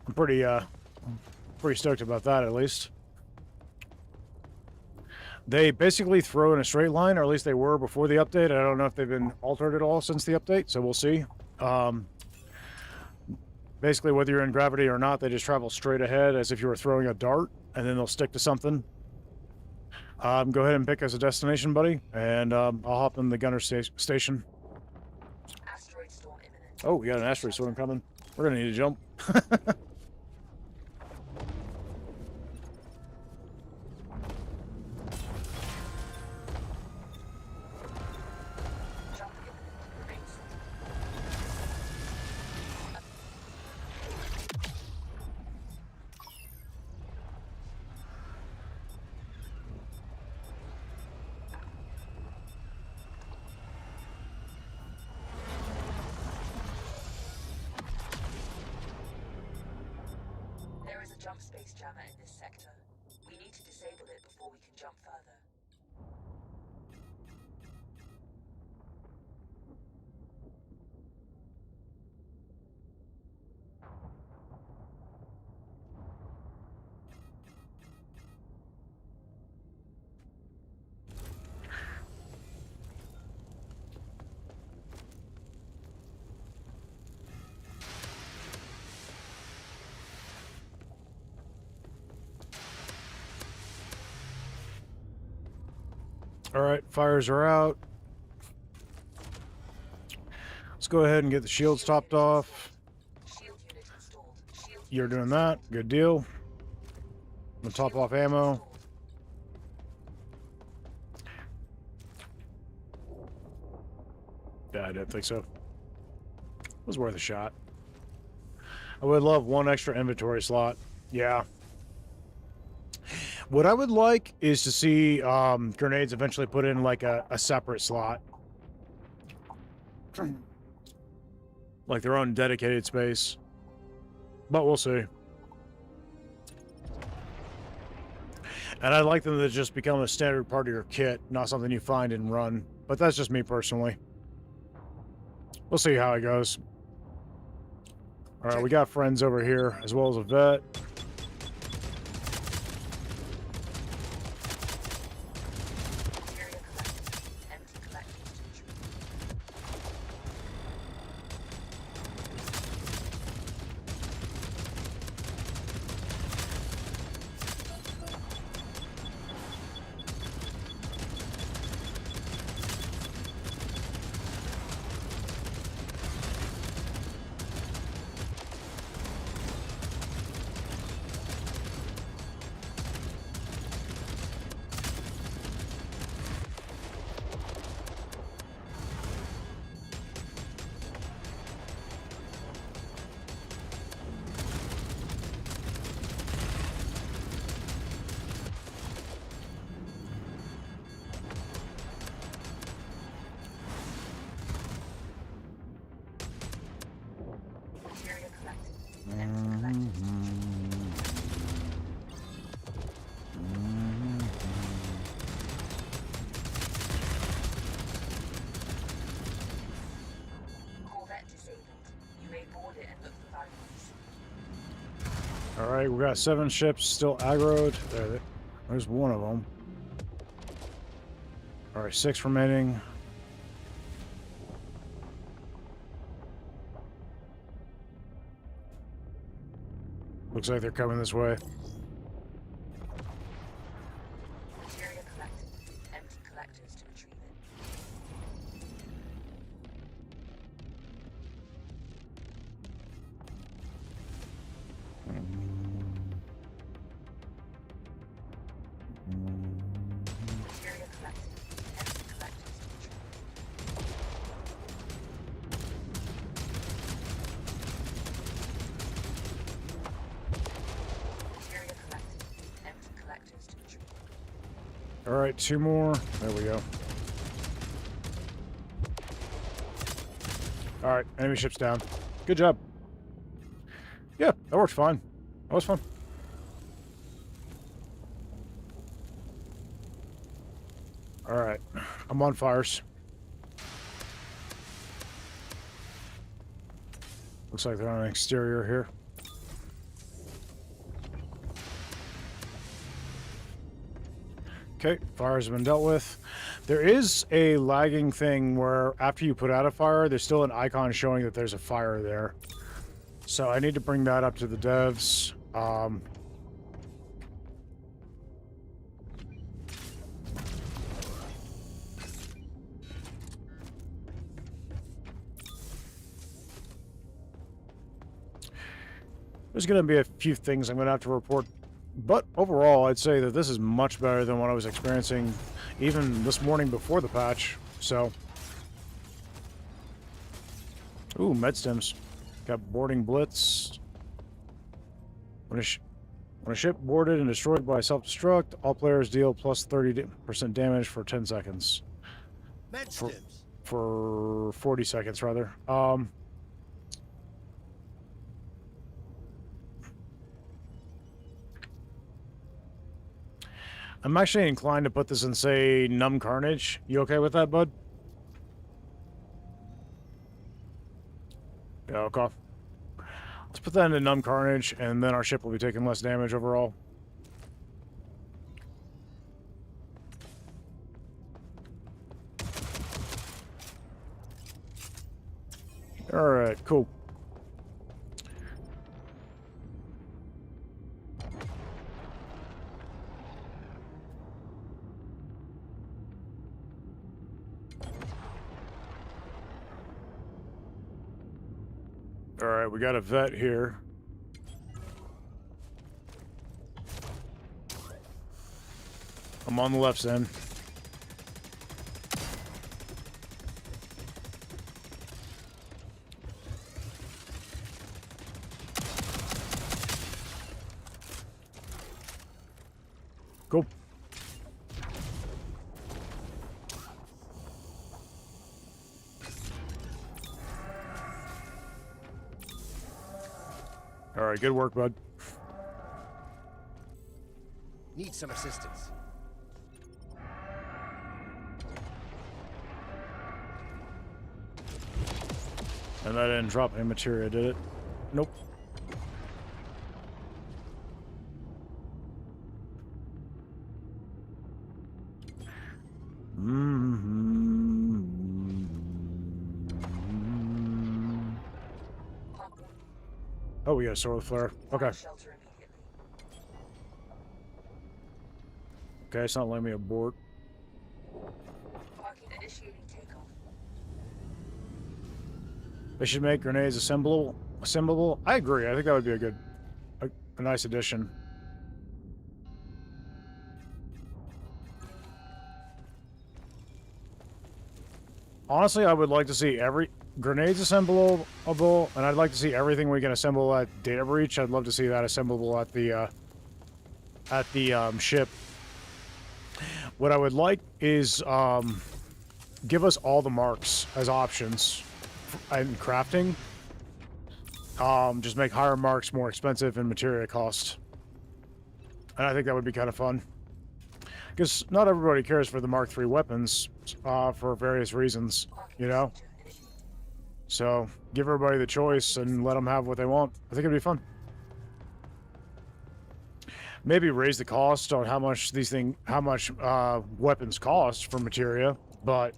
I'm pretty stoked about that, at least. They basically throw in a straight line, or at least they were before the update. I don't know if they've been altered at all since the update, so we'll see. Basically, whether you're in gravity or not, they just travel straight ahead as if you were throwing a dart, and then they'll stick to something. Go ahead and pick us a destination, buddy, and I'll hop in the gunner station. Asteroid storm imminent. Oh, we got an asteroid storm coming. We're gonna need to jump. Jump imminent. Remain safe. jump space jammer in this sector. We need to disable it before we can jump further. All right, fires are out. Let's go ahead and get the shields topped off. Shield unit installed. Shield You're unit doing that. Good deal. I'm gonna top Shield off unit ammo. installed. Yeah, I didn't think so. It was worth a shot. I would love one extra inventory slot. Yeah. What I would like is to see grenades eventually put in like a separate slot. Like their own dedicated space. But we'll see. And I'd like them to just become a standard part of your kit, not something you find and run. But that's just me personally. We'll see how it goes. All right, we got friends over here, as well as a vet. Area collected. Empty collectors to retrieve. Area collected. Empty collectors. Corvette disabled. You may board it and look for valuables. All right, we got 7 ships still aggroed. There's one of them. All right, 6 remaining. Looks like they're coming this way. Area collected. Empty collectors to retrieve it. Area collected. Empty collectors to retrieve it. Area collected. Empty collectors to retrieve it. All right, 2 more. There we go. All right, enemy ship's down. Good job. Yeah, that worked fine. That was fun. All right, I'm on fires. Looks like they're on an exterior here. Okay, fires have been dealt with. There is a lagging thing where after you put out a fire, there's still an icon showing that there's a fire there. So I need to bring that up to the devs. There's going to be a few things I'm going to have to report. But overall, I'd say that this is much better than what I was experiencing even this morning before the patch. So, ooh, med stims. Got boarding blitz. When a ship boarded and destroyed by self-destruct, all players deal plus 30% damage for 10 seconds. Med stims. For 40 seconds, rather. I'm actually inclined to put this in, say, Numb Carnage. You okay with that, bud? Yeah, okay. Let's put that into Numb Carnage, and then our ship will be taking less damage overall. Alright, cool. Alright, we got a vet here. I'm on the left end. Cool. All right, good work, bud. Need some assistance. And that didn't drop any materia, did it? Nope. Oh, we got a sword with flare. Okay. Shelter immediately. Okay, it's not letting me abort. Parking initiating takeoff. They should make grenades assemblable. I agree. I think that would be a nice addition. Honestly, I would like to see every grenades assemblable, and I'd like to see everything we can assemble at Data Breach. I'd love to see that assemblable at the ship. What I would like is give us all the marks as options in crafting. Just make higher marks more expensive and material cost. And I think that would be kind of fun. Because not everybody cares for the Mark III weapons for various reasons, you know? So give everybody the choice and let them have what they want. I think it'd be fun. Maybe raise the cost on how much weapons cost for materia, but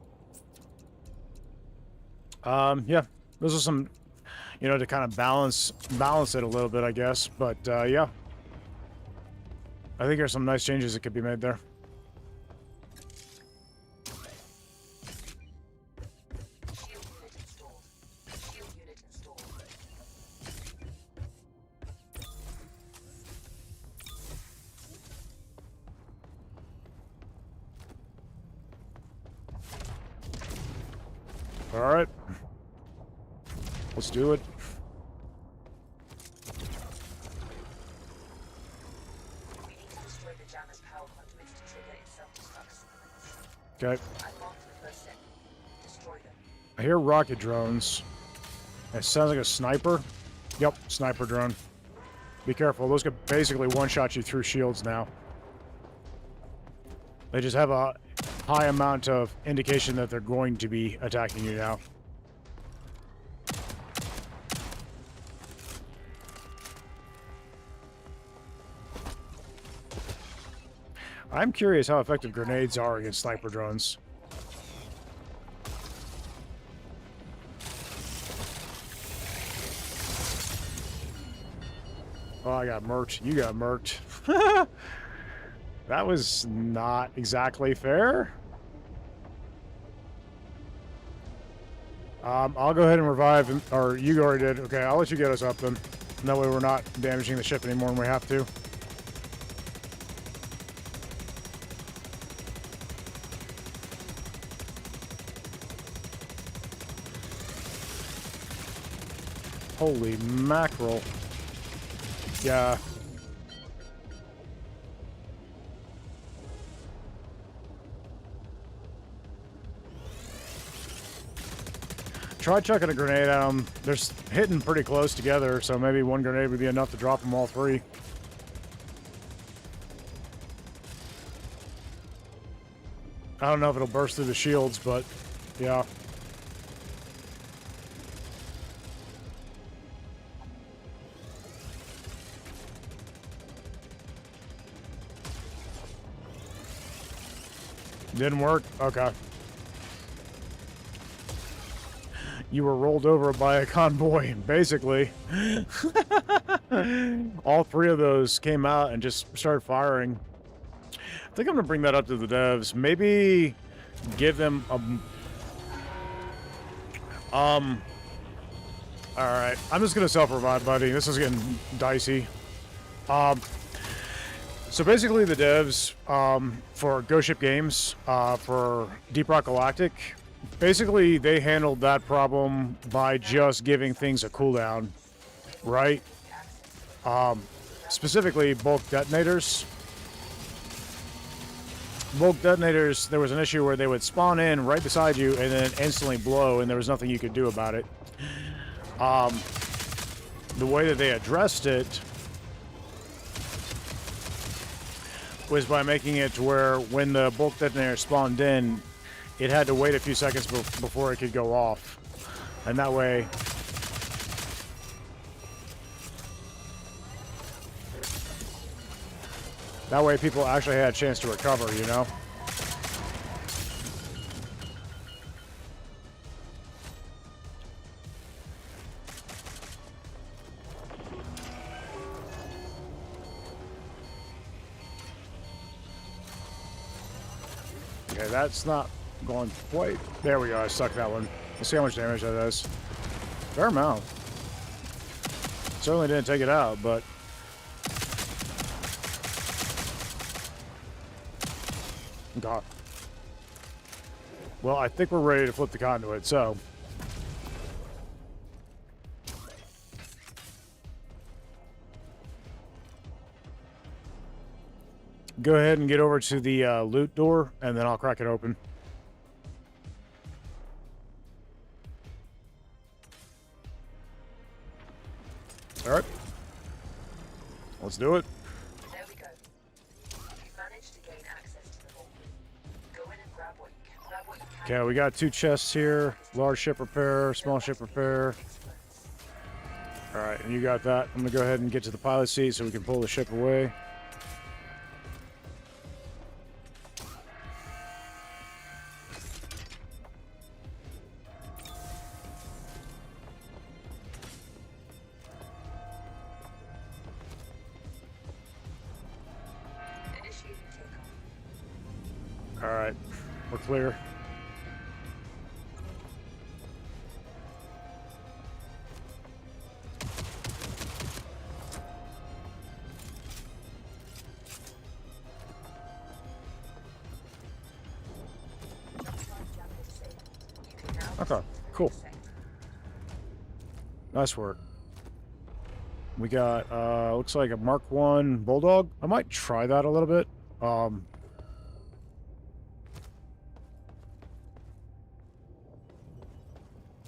yeah, those are some, you know, to kind of balance it a little bit, I guess. But yeah, I think there's some nice changes that could be made there. All right, let's do it. We need to destroy the jammer's power conduits to trigger its self-destruct sequence. Okay. I marked the first set. Destroy them. I hear rocket drones. It sounds like a sniper. Yep, sniper drone. Be careful. Those could basically one-shot you through shields now. They just have a high amount of indication that they're going to be attacking you now. I'm curious how effective grenades are against sniper drones. Oh, I got murked. You got murked. That was not exactly fair. I'll go ahead and revive him, or you already did. Okay, I'll let you get us up then. And that way we're not damaging the ship anymore than we have to. Holy mackerel. Yeah. Try chucking a grenade at them. They're hitting pretty close together, so maybe one grenade would be enough to drop them all three. I don't know if it'll burst through the shields, but yeah. Didn't work? Okay. You were rolled over by a convoy, basically. All three of those came out and just started firing. I think I'm gonna bring that up to the devs. Maybe give them a... Alright, I'm just gonna self-revive, buddy. This is getting dicey. So basically the devs, for Ghost Ship Games, for Deep Rock Galactic, basically they handled that problem by just giving things a cooldown, right? Specifically bulk detonators. Bulk detonators, there was an issue where they would spawn in right beside you and then instantly blow, and there was nothing you could do about it. The way that they addressed it was by making it to where when the bulk detonator spawned in, it had to wait a few seconds before it could go off. And that way... That way people actually had a chance to recover, you know? Okay, that's not going quite... There we go, I stuck that one. Let's see how much damage that does. Fair amount. Certainly didn't take it out, but... God. Well, I think we're ready to flip the conduit, so... Go ahead and get over to the loot door, and then I'll crack it open. All right. Let's do it. There we go. You've managed to gain access to the vault. Go in and grab what you can. Grab what you can. Okay, we got 2 chests here. Large ship repair, small ship repair. All right, and you got that. I'm gonna go ahead and get to the pilot seat so we can pull the ship away. Initiating takeoff. All right, we're clear. Okay, cool. Nice work. We got, looks like a Mark 1 Bulldog. I might try that a little bit.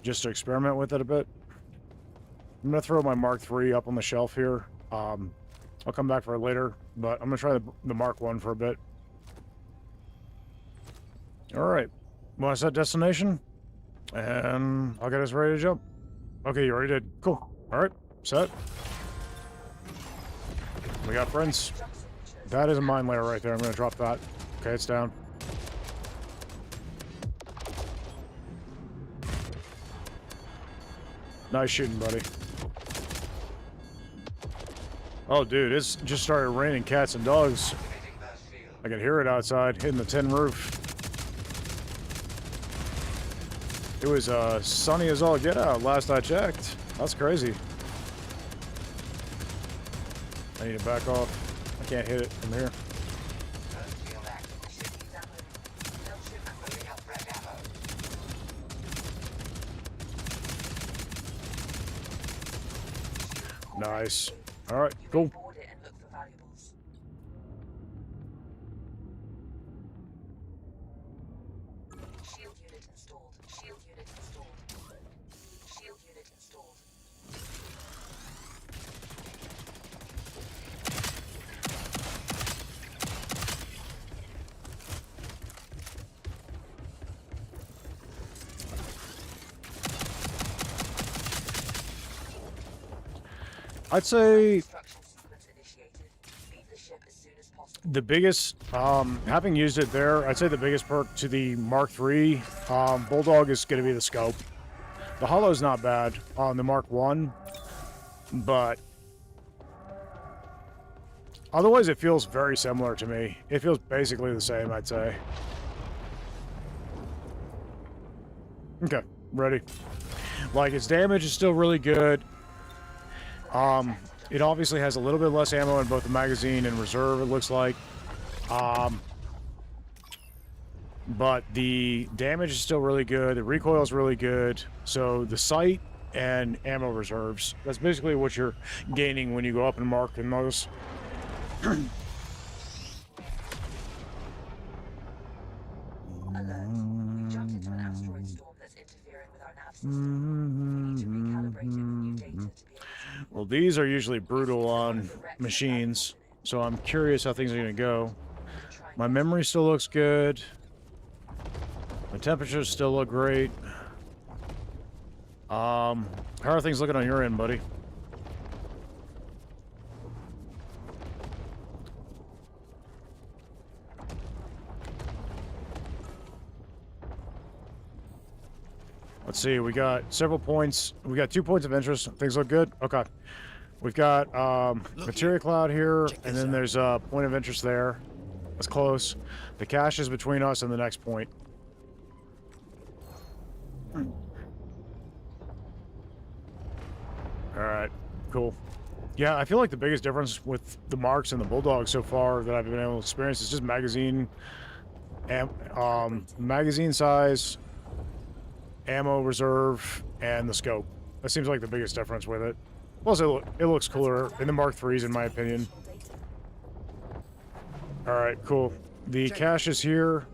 Just to experiment with it a bit. I'm going to throw my Mark 3 up on the shelf here. I'll come back for it later, but I'm going to try the Mark 1 for a bit. All right. Want to set destination? And I'll get us ready to jump. Okay, you already did. Cool. All right, set. We got friends. That is a mine layer right there. I'm going to drop that. Okay, it's down. Nice shooting, buddy. Oh, dude, it's just started raining cats and dogs. I can hear it outside, hitting the tin roof. It was sunny as all get out last I checked. That's crazy. I need to back off. I can't hit it from here. Nice. All right, cool. Board it and look for valuables. Shield unit installed. Shield unit installed. Shield unit installed. I'd say Construction sequence initiated. Leave the ship as soon as possible. the biggest, having used it there, I'd say the biggest perk to the Mark III Bulldog is going to be the scope. The Hollow's not bad on the Mark I, but otherwise it feels very similar to me. It feels basically the same, I'd say. Okay, ready. Like, its damage is still really good. It obviously has a little bit less ammo in both the magazine and reserve, it looks like. But the damage is still really good. The recoil is really good. So the sight and ammo reserves, that's basically what you're gaining when you go up and mark in those. Alert. We've jumped into an asteroid storm that's interfering with our nav system. We need to recalibrate it with new data to be able to... Well, these are usually brutal on machines, so I'm curious how things are going to go. My memory still looks good. My temperatures still look great. How are things looking on your end, buddy? Let's see, we got several points. We got 2 points of interest. Things look good? Okay. We've got materia cloud here, and then there's a point of interest there. That's close. The cache is between us and the next point. Alright, cool. Yeah, I feel like the biggest difference with the Marks and the Bulldogs so far that I've been able to experience is just magazine size, ammo reserve, and the scope. That seems like the biggest difference with it. Plus, it looks cooler in the Mark IIIs, in my opinion. Alright, cool. The cache is here.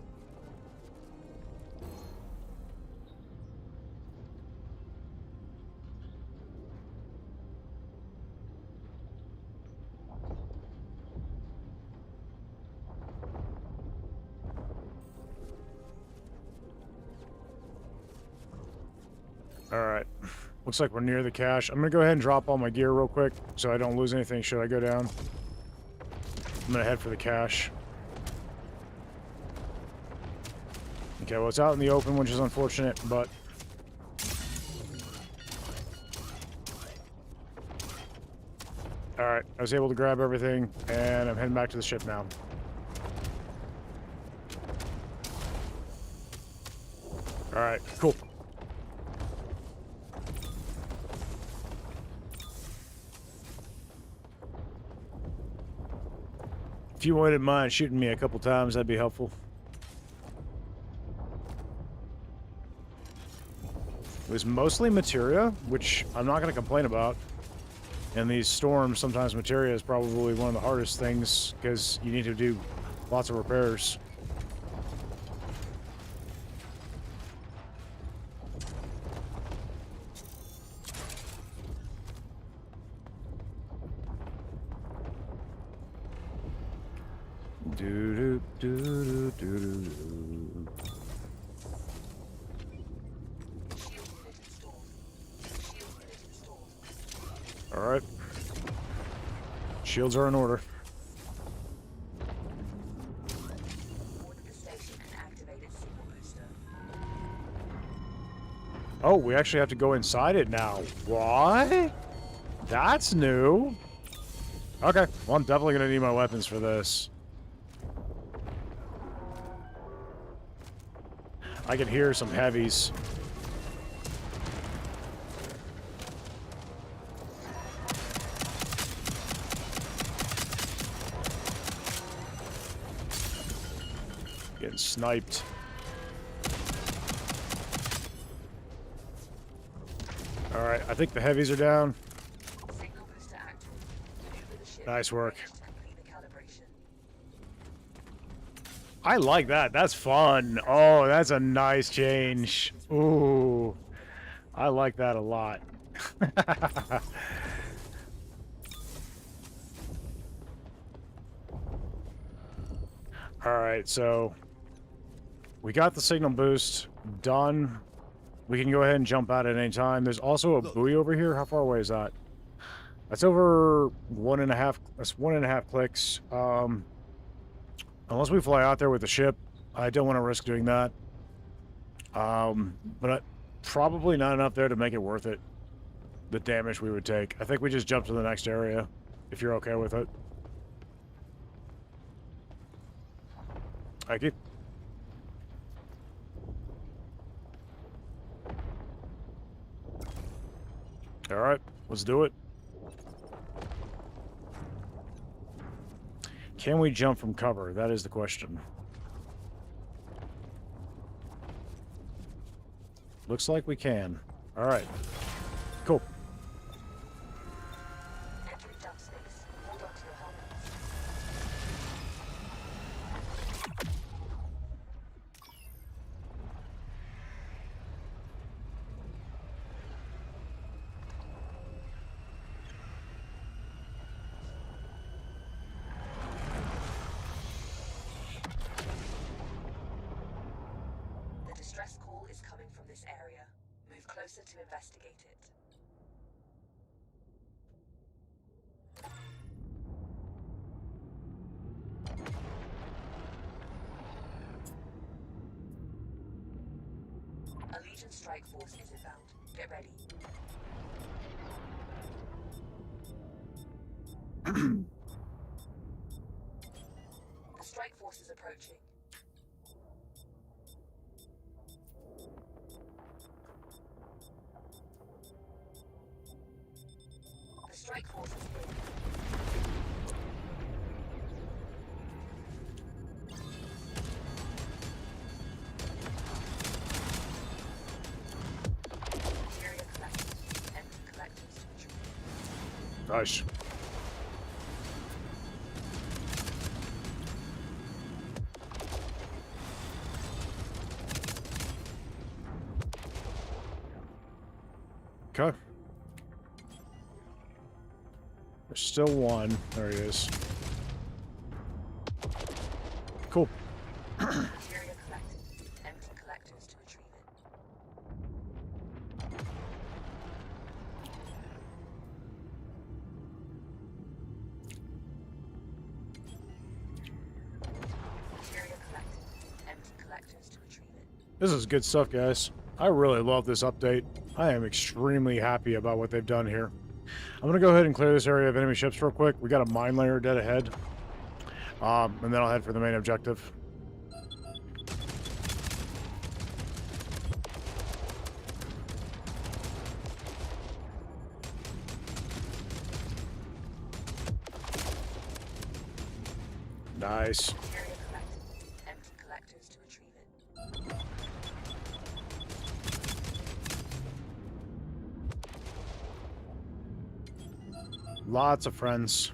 Alright. Looks like we're near the cache. I'm gonna go ahead and drop all my gear real quick so I don't lose anything should I go down. I'm gonna head for the cache. Okay, well, it's out in the open, which is unfortunate, but... Alright, I was able to grab everything, and I'm heading back to the ship now. Alright, cool. If you wouldn't mind shooting me a couple times, that'd be helpful. It was mostly materia, which I'm not going to complain about. In these storms, sometimes materia is probably one of the hardest things because you need to do lots of repairs. Alright. Shields are in order. Boarded the station and activated signal booster. Oh, we actually have to go inside it now. What? That's new. Okay, well, I'm definitely gonna need my weapons for this. I can hear some heavies. Getting sniped. Alright, I think the heavies are down. Signal booster active. Maneuver the ship Nice work. to complete the calibration. I like that. That's fun. Oh, that's a nice change. Ooh. I like that a lot. Alright, so we got the signal boost done. We can go ahead and jump out at any time. There's also a buoy over here. How far away is that? That's over 1.5. That's 1.5 clicks. Unless we fly out there with the ship, I don't want to risk doing that. But probably not enough there to make it worth it. The damage we would take. I think we just jump to the next area, if you're okay with it. Thank you. All right, let's do it. Can we jump from cover? That is the question. Looks like we can. All right. Cool. Entering jump space. Hold on to your helmet. The distress call is coming from this area. Move closer to investigate it. A Legion strike force is inbound. Get ready. The strike force is approaching. The strike force is here. Material collected. Empty collectors to retrieve. Nice. Okay. There's still one. There he is. Cool. Material collected. Empty collectors to retrieve it. Material collected. Empty collectors to retrieve it. This is good stuff, guys. I really love this update. I am extremely happy about what they've done here. I'm going to go ahead and clear this area of enemy ships real quick. We got a mine layer dead ahead. And then I'll head for the main objective. Nice. Material collected. Empty collectors to retrieve it. Lots of friends.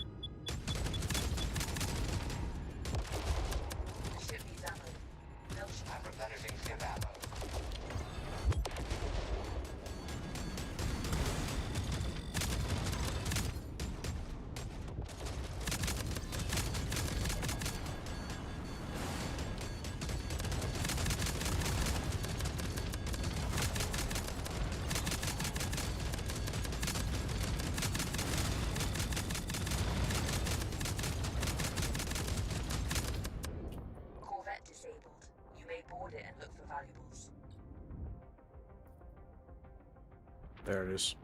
The ship needs ammo. No ship. I'm replenishing ship ammo. Corvette disabled. You may board it and look for valuables. There it is.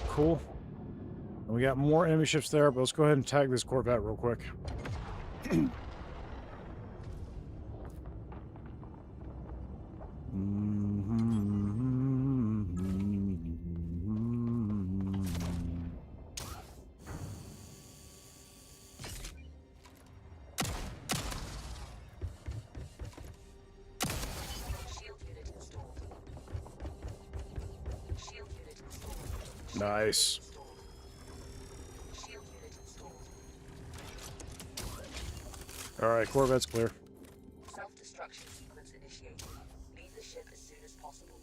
Cool. And we got more enemy ships there, but let's go ahead and tag this Corvette real quick. Shield unit installed. Shield unit installed. Nice. Installed. Shield unit installed. All right, Corvette's clear. Self-destruction sequence initiated. Leave the ship as soon as possible.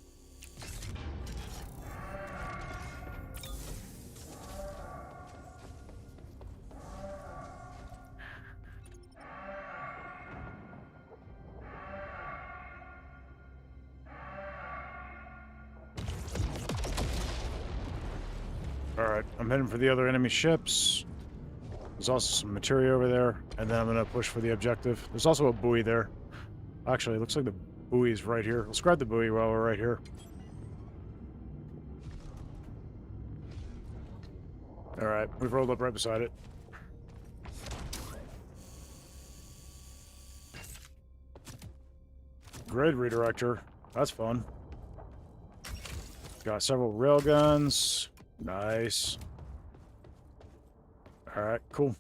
Alright, I'm heading for the other enemy ships. There's also some materia over there, and then I'm gonna push for the objective. There's also a buoy there. Actually, it looks like the buoy is right here. Let's grab the buoy while we're right here. Alright, we've rolled up right beside it. Grid redirector. That's fun. Got several railguns. Nice. Alright, cool.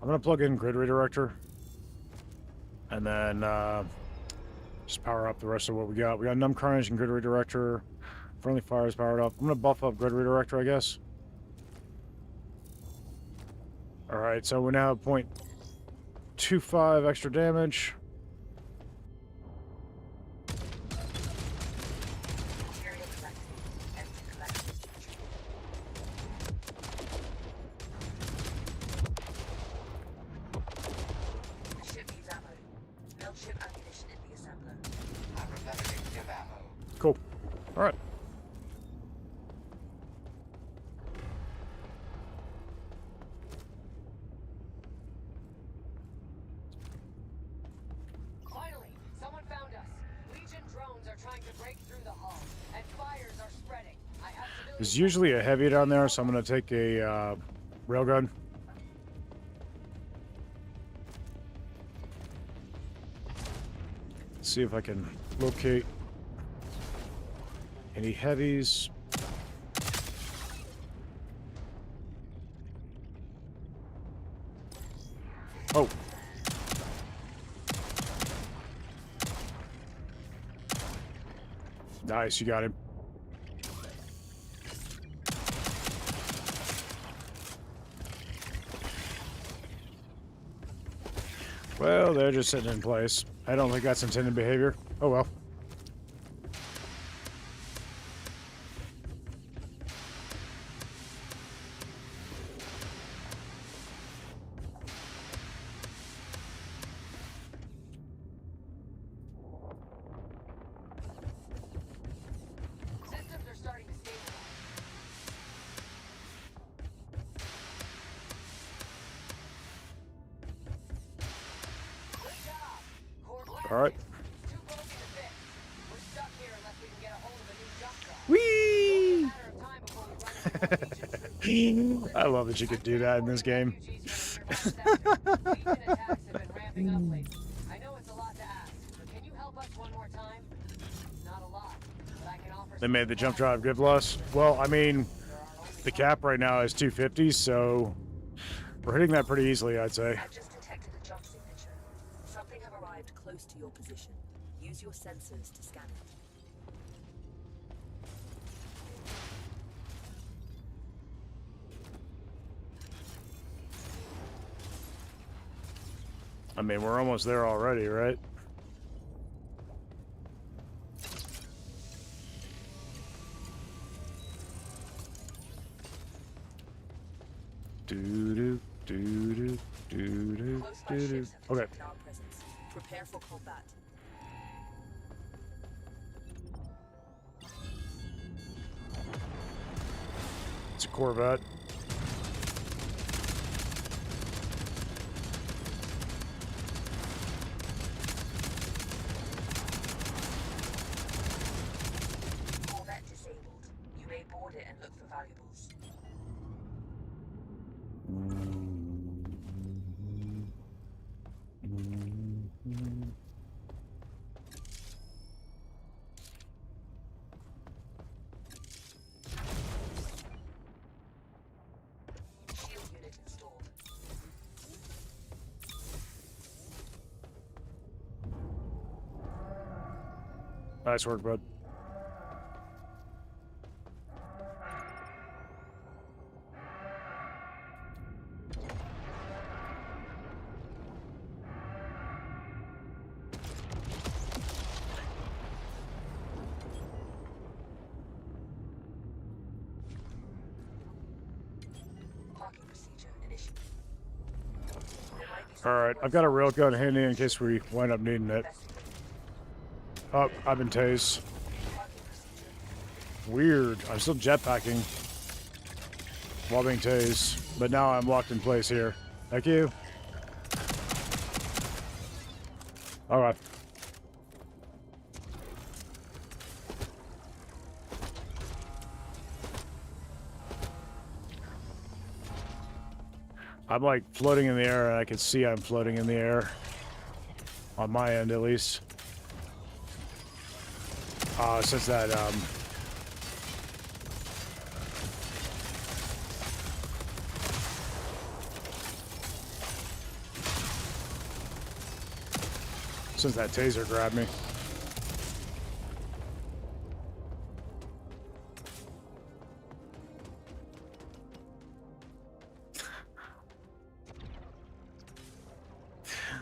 I'm gonna plug in grid redirector, and then just power up the rest of what we got. We got numb carnage and grid redirector. Friendly fire is powered up. I'm gonna buff up grid redirector, I guess. All right, so we now have 0.25 extra damage. Area collected. Empty collected. The ship needs ammo. Melt ship ammunition in the assembler. I'm replenishing ship ammo. Cool. All right. Finally, someone found us. Legion drones are trying to break through the hull, and fires are spreading. I have civilians. There's usually a heavy down there, so I'm gonna take a railgun. See if I can locate any heavies. Oh. Nice, you got him. Well, they're just sitting in place. I don't think that's intended behavior. Oh well. Systems are starting to stabilize. Good job. Core All right. too broken to fix. We're stuck here unless we can get a hold of a new jump drive. Whee! It's a matter of time before we run into more Legion. I love that you could do that in this game. Legion attacks have been ramping up lately. I know it's a lot to ask, but can you help us one more time? Not a lot, but I can offer. They made the jump drive good loss. Well, I mean, the cap right now is 250, so we're hitting that pretty easily, I'd say. I've just detected a jump signature. Something have arrived close to your position. Use your sensors to scan it. I mean, we're almost there already, right? Doo-doo, doo-doo, doo-doo, Close by doo-doo. ships have Okay. detected our presence. Prepare for combat. It's a Corvette. Corvette disabled. You may board it and look for valuables. Shield unit installed. Nice work, bud. Alright, I've got a railgun handy in case we wind up needing it. Oh, I've been tased. Weird. I'm still jetpacking while being tased, but now I'm locked in place here. Thank you. Alright. I'm like floating in the air, and I can see I'm floating in the air. On my end, at least. Since that, since that taser grabbed me.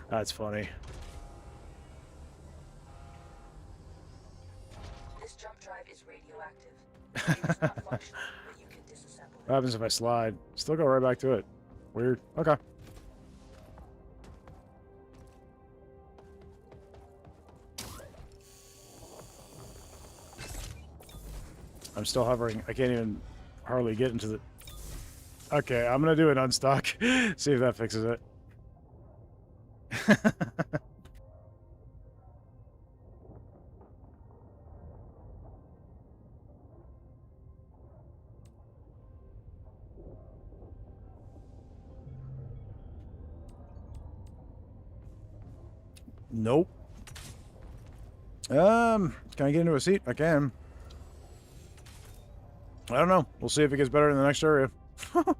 That's funny. This jump drive is radioactive. It's not functional, but you can disassemble What happens if I slide? Still go right back to it. Weird. Okay. I'm still hovering. I can't even hardly get into the... Okay, I'm gonna do an unstock. See if that fixes it. Nope. Can I get into a seat? I can. I don't know. We'll see if it gets better in the next area. That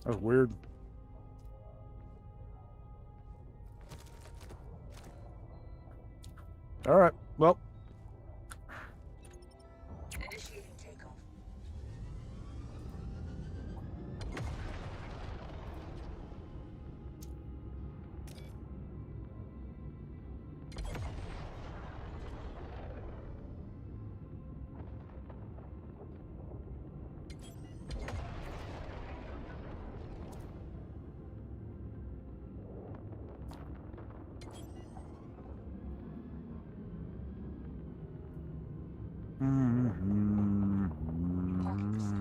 was weird. All right. Well. Initiating takeoff.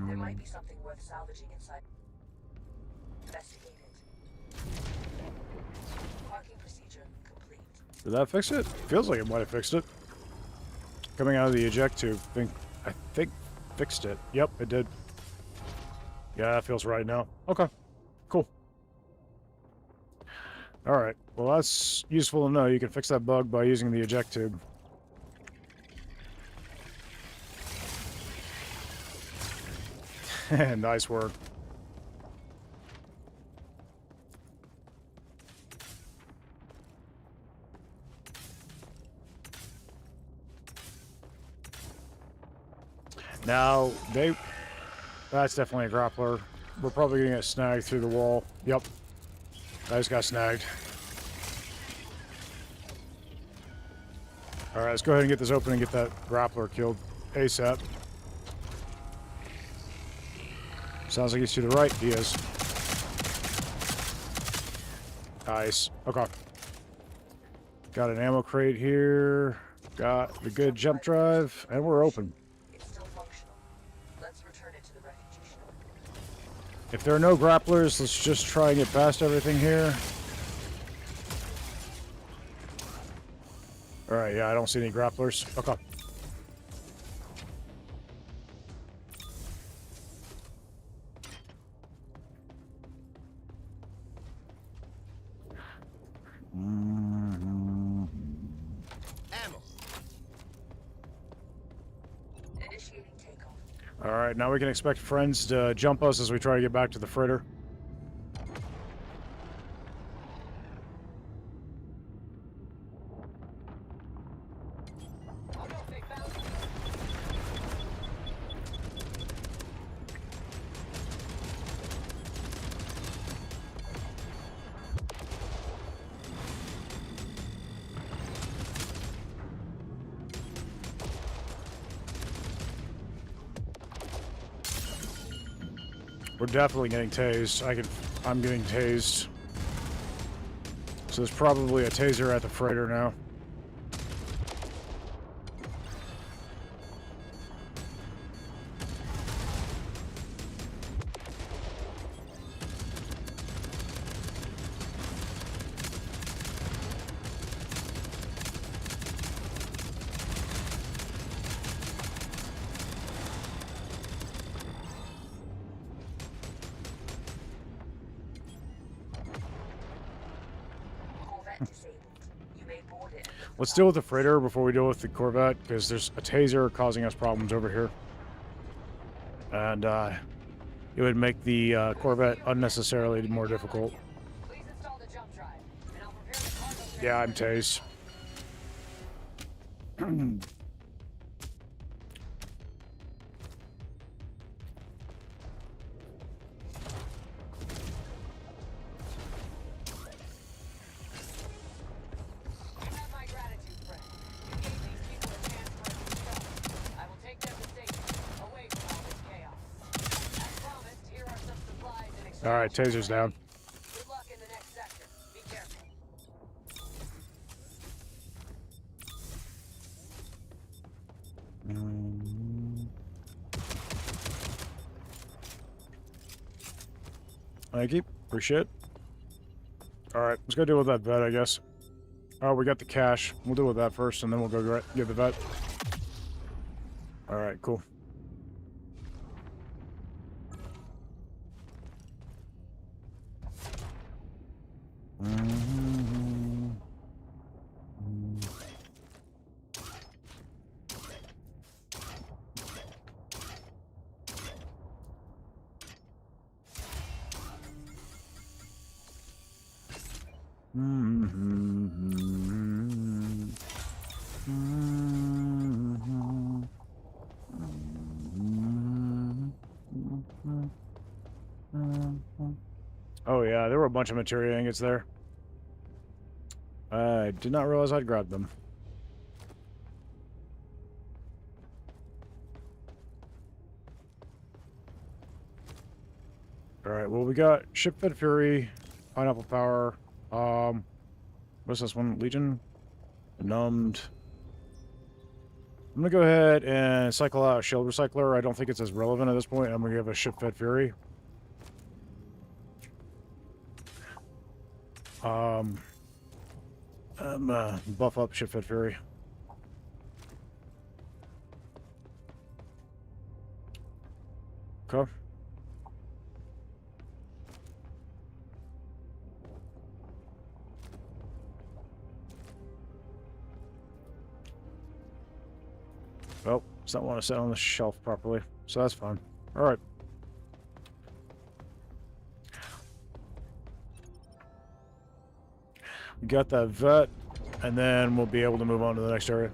There might be something worth salvaging inside. Investigate it. Parking procedure complete. Did that fix it? Feels like it might have fixed it. Coming out of the eject tube. I think fixed it. Yep, it did. Yeah, that feels right now. Okay. Cool. Alright. Well, that's useful to know. You can fix that bug by using the eject tube. Nice work. Now, that's definitely a grappler. We're probably gonna get snagged through the wall. Yep. I just got snagged. Alright, let's go ahead and get this open and get that grappler killed ASAP. Sounds like he's to the right. He is. Nice. Okay. Got an ammo crate here. Got the good jump drive. And we're open. It's still functional. Let's return it to the refugee ship. If there are no grapplers, let's just try and get past everything here. Alright, yeah, I don't see any grapplers. Okay. Initiating takeoff. Alright, now we can expect friends to jump us as we try to get back to the freighter. I'll go big bounce. We're definitely getting tased. I'm getting tased. So there's probably a taser at the freighter now. Corvette disabled. You may board it. Let's deal with the freighter before we deal with the Corvette, because there's a taser causing us problems over here. And it would make the Corvette unnecessarily more difficult. Please install the jump drive, and I'll prepare the cargo Yeah, I'm transfer. tased. You have my gratitude, friend. You gave these people a chance for a new start. I will take them to safety, away from all this chaos. As promised, here are some supplies and exchange. All right, taser's down. Good luck in the next sector. Be careful. Thank you. Appreciate it. All right, let's go deal with that vet, I guess. Oh, we got the cash. We'll deal with that first, and then we'll go get the vet. All right, cool. Oh yeah, there were a bunch of materia ingots there. I did not realize I'd grabbed them. Alright, well we got Ship-Fed Fury, Pineapple Power, what's this one? Legion? Numbed. I'm gonna go ahead and cycle out Shield Recycler. I don't think it's as relevant at this point. I'm gonna give a Ship-Fed Fury. Buff up Ship-Fed Fury. Okay. Oh, it's not want to sit on the shelf properly, so that's fine. All right. We got that vet, and then we'll be able to move on to the next area.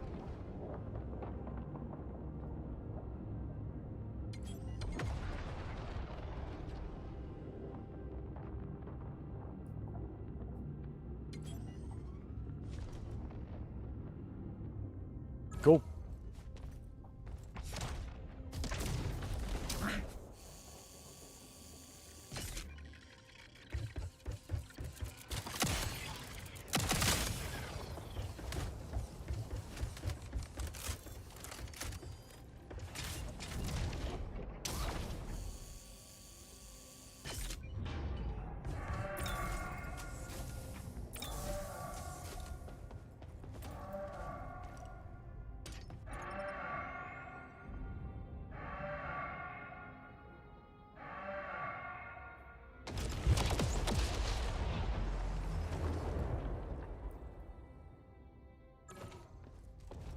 Cool.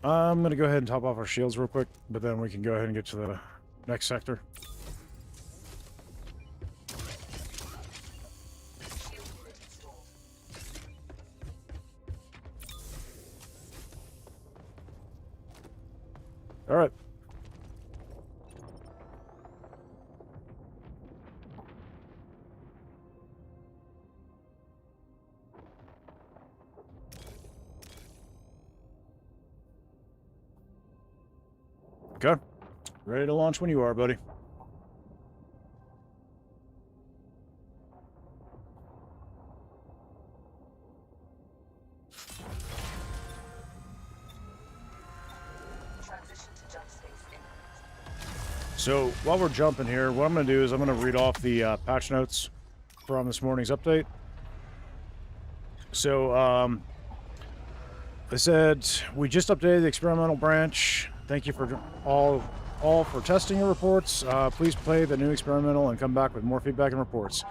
I'm going to go ahead and top off our shields real quick, but then we can go ahead and get to the next sector. Shield unit installed. All right. Okay. Ready to launch when you are, buddy. So while we're jumping here, what I'm going to do is I'm going to read off the patch notes from this morning's update. So they said, we just updated the experimental branch. Thank you for all for testing your reports. Please play the new experimental and come back with more feedback and reports.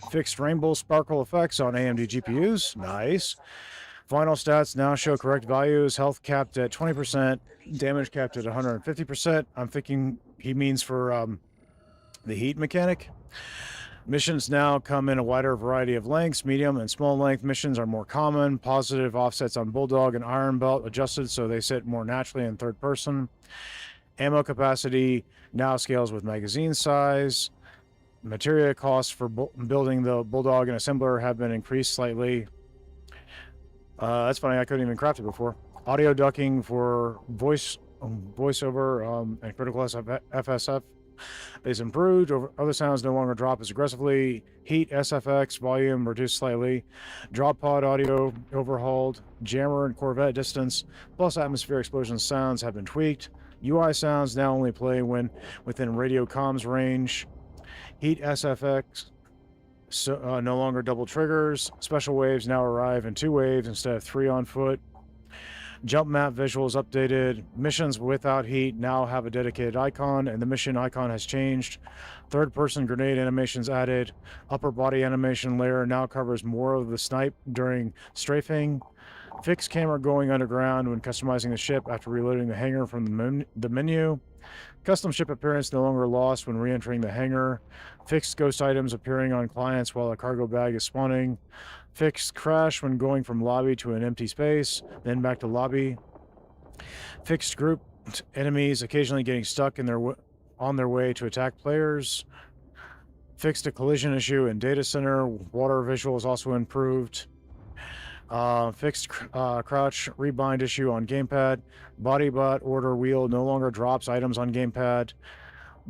Fixed rainbow sparkle effects on AMD GPUs. Nice. Final stats now show correct values. Health capped at 20%. Damage capped at 150%. I'm thinking he means for the heat mechanic. Missions now come in a wider variety of lengths. Medium and small length missions are more common. Positive offsets on Bulldog and Iron Belt adjusted so they sit more naturally in third person. Ammo capacity now scales with magazine size. Materia costs for building the Bulldog and Assembler have been increased slightly. That's funny, I couldn't even craft it before. Audio ducking for voiceover and critical FSF is improved. Other sounds no longer drop as aggressively. Heat SFX volume reduced slightly. Drop pod audio overhauled. Jammer and Corvette distance plus atmosphere explosion sounds have been tweaked. UI sounds now only play when within radio comms range. Heat SFX no longer double triggers. Special waves now arrive in 2 waves instead of 3 on foot. Jump map visuals updated. Missions without heat now have a dedicated icon, and the mission icon has changed. Third-person grenade animations added. Upper body animation layer now covers more of the snipe during strafing. Fixed camera going underground when customizing the ship after reloading the hangar from the menu. Custom ship appearance no longer lost when re-entering the hangar. Fixed ghost items appearing on clients while a cargo bag is spawning. Fixed crash when going from lobby to an empty space, then back to lobby. Fixed group enemies occasionally getting stuck in on their way to attack players. Fixed a collision issue in data center. Water visuals also improved. Fixed crouch rebind issue on gamepad. Bodybot order wheel no longer drops items on gamepad.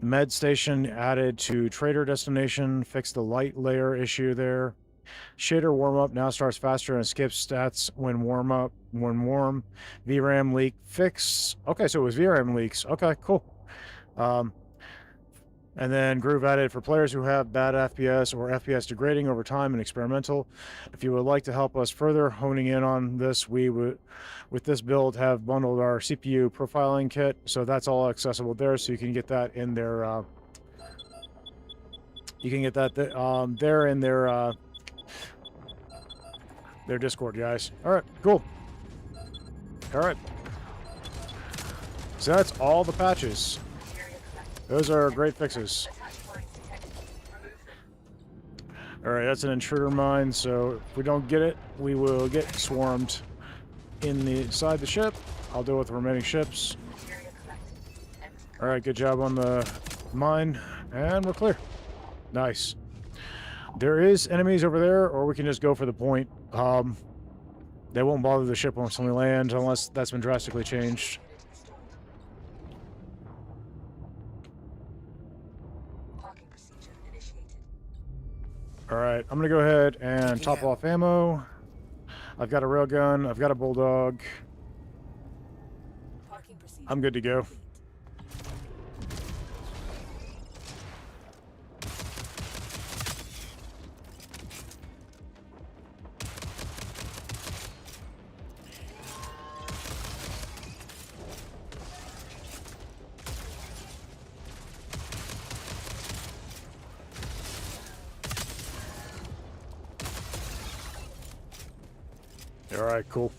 Med station added to trader destination. Fixed the light layer issue there. Shader warm-up now starts faster and skips stats when warm. VRAM leak fix. Okay, so it was VRAM leaks. Okay, cool. And then Groove added for players who have bad FPS or FPS degrading over time and experimental. If you would like to help us further honing in on this, we would, with this build, have bundled our CPU profiling kit. So that's all accessible there. So you can get that in their, there in their Discord, guys. All right, cool. All right. So that's all the patches. Those are great fixes. Alright, that's an intruder mine, so if we don't get it, we will get swarmed inside the ship. I'll deal with the remaining ships. Alright, good job on the mine, and we're clear. Nice. There is enemies over there, or we can just go for the point. They won't bother the ship once we land, unless that's been drastically changed. Alright, I'm going to go ahead and top off ammo. I've got a railgun. I've got a bulldog. I'm good to go. Alright, cool.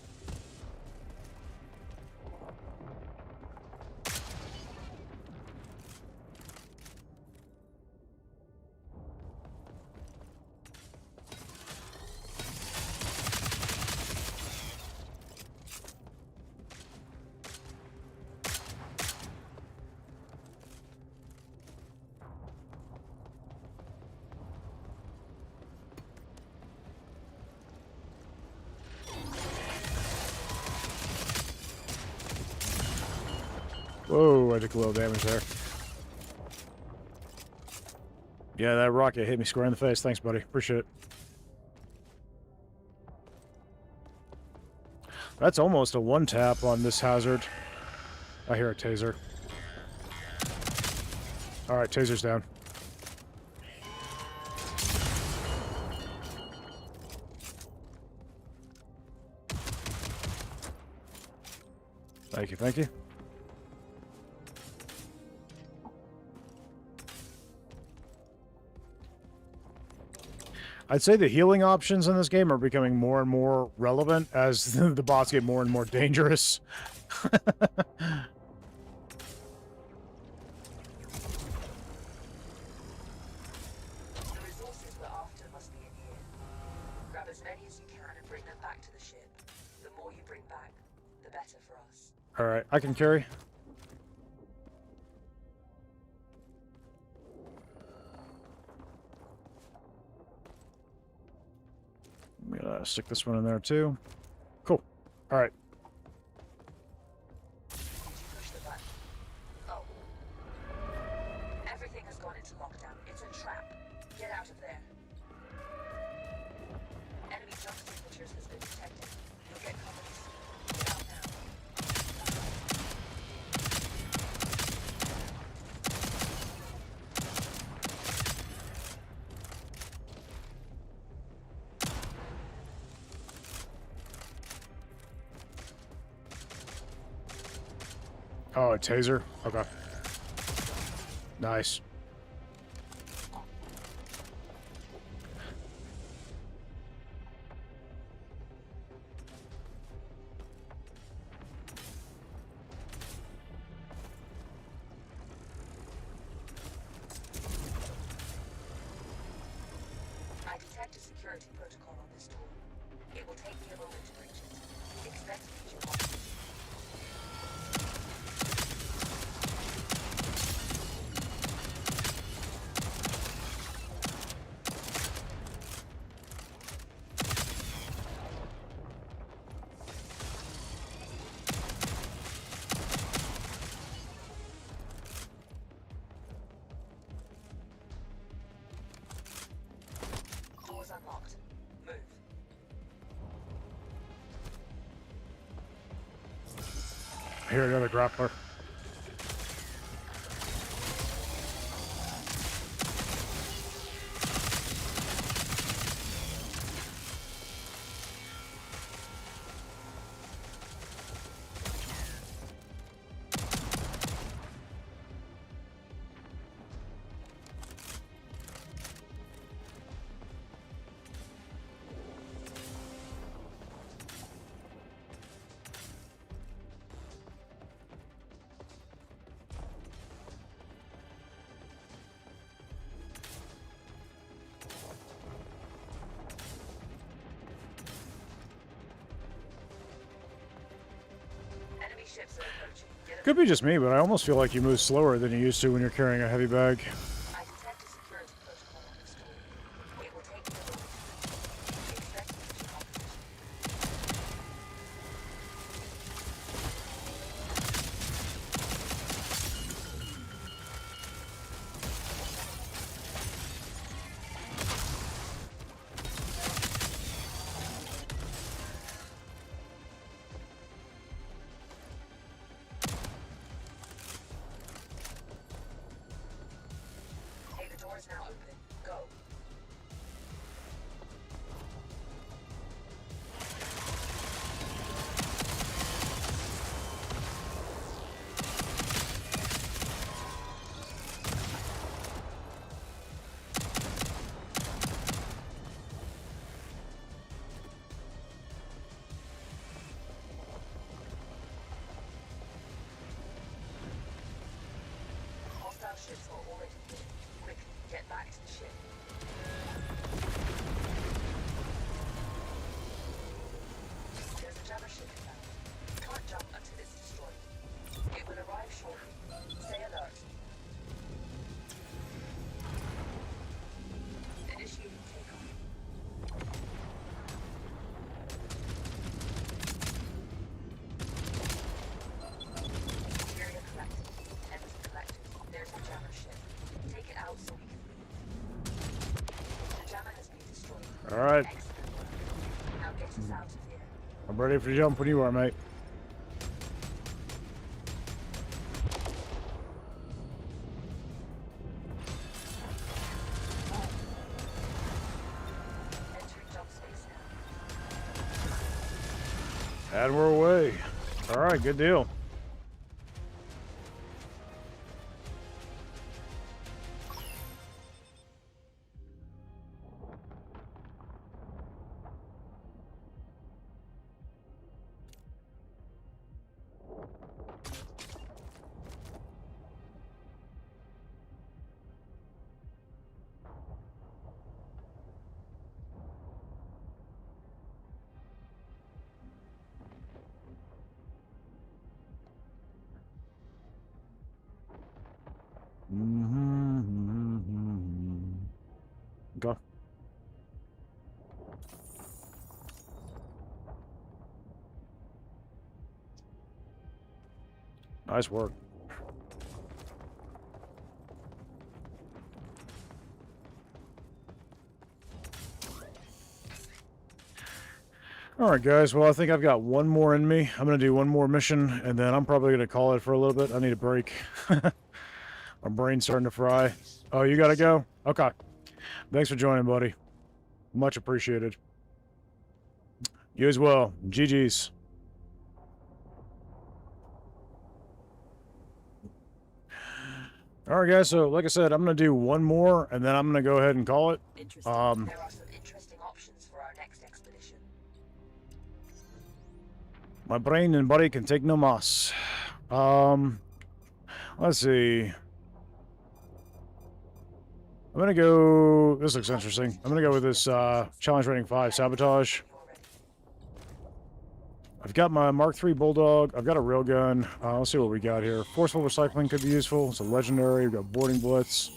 Whoa, I took a little damage there. Yeah, that rocket hit me square in the face. Thanks, buddy. Appreciate it. That's almost a one-tap on this hazard. I hear a taser. All right, taser's down. Thank you, thank you. I'd say the healing options in this game are becoming more and more relevant as the bots get more and more dangerous. The resources we're after must be in here. Grab as many as you can and bring them back to the ship. The more you bring back, the better for us. All right, I can carry. I'm gonna stick this one in there too. Cool. All right. Did you push the button? Oh. Everything has gone into lockdown. It's a trap. Get out of there. Enemy jump signatures has been detected. You'll get covered soon. Get out now. Oh, a taser? Okay. Nice. I detect a security protocol on this door. It will take me a moment to breach it. Expect major losses. Doors unlocked. Move. Here, another grappler. Enemy ships are approaching. Get a Could be just me, but I almost feel like you move slower than you used to when you're carrying a heavy bag. I detect a security protocol on this door. It will take me a moment. Expect major opposition. Hey, the door is now open. Go. Hostile ships are already here. Quickly, get back to the ship. There's a jammer ship inbound. Can't jump until it's destroyed. It will arrive shortly. Stay alert. Initiating takeoff. Area collected. Empty collected. There's the jammer ship. Take it out so we can leave. The jammer has been destroyed. All right. Excellent. Now get us out of here. I'm ready for jump when you are, mate. And we're away. All right, good deal. Go. Nice work. All right, guys. Well, I think I've got one more in me. I'm going to do one more mission, and then I'm probably going to call it for a little bit. I need a break. My brain's starting to fry. Oh, you got to go? Okay. Thanks for joining, buddy. Much appreciated. You as well. GG's. All right, guys. So, like I said, I'm going to do one more, and then I'm going to go ahead and call it. Interesting. There are some interesting options for our next expedition. My brain and body can take no mas. Let's see. I'm gonna go. This looks interesting. I'm gonna go with this challenge rating 5 sabotage. I've got my Mark III Bulldog. I've got a railgun. Let's see what we got here. Forceful recycling could be useful. It's a legendary. We've got boarding blitz.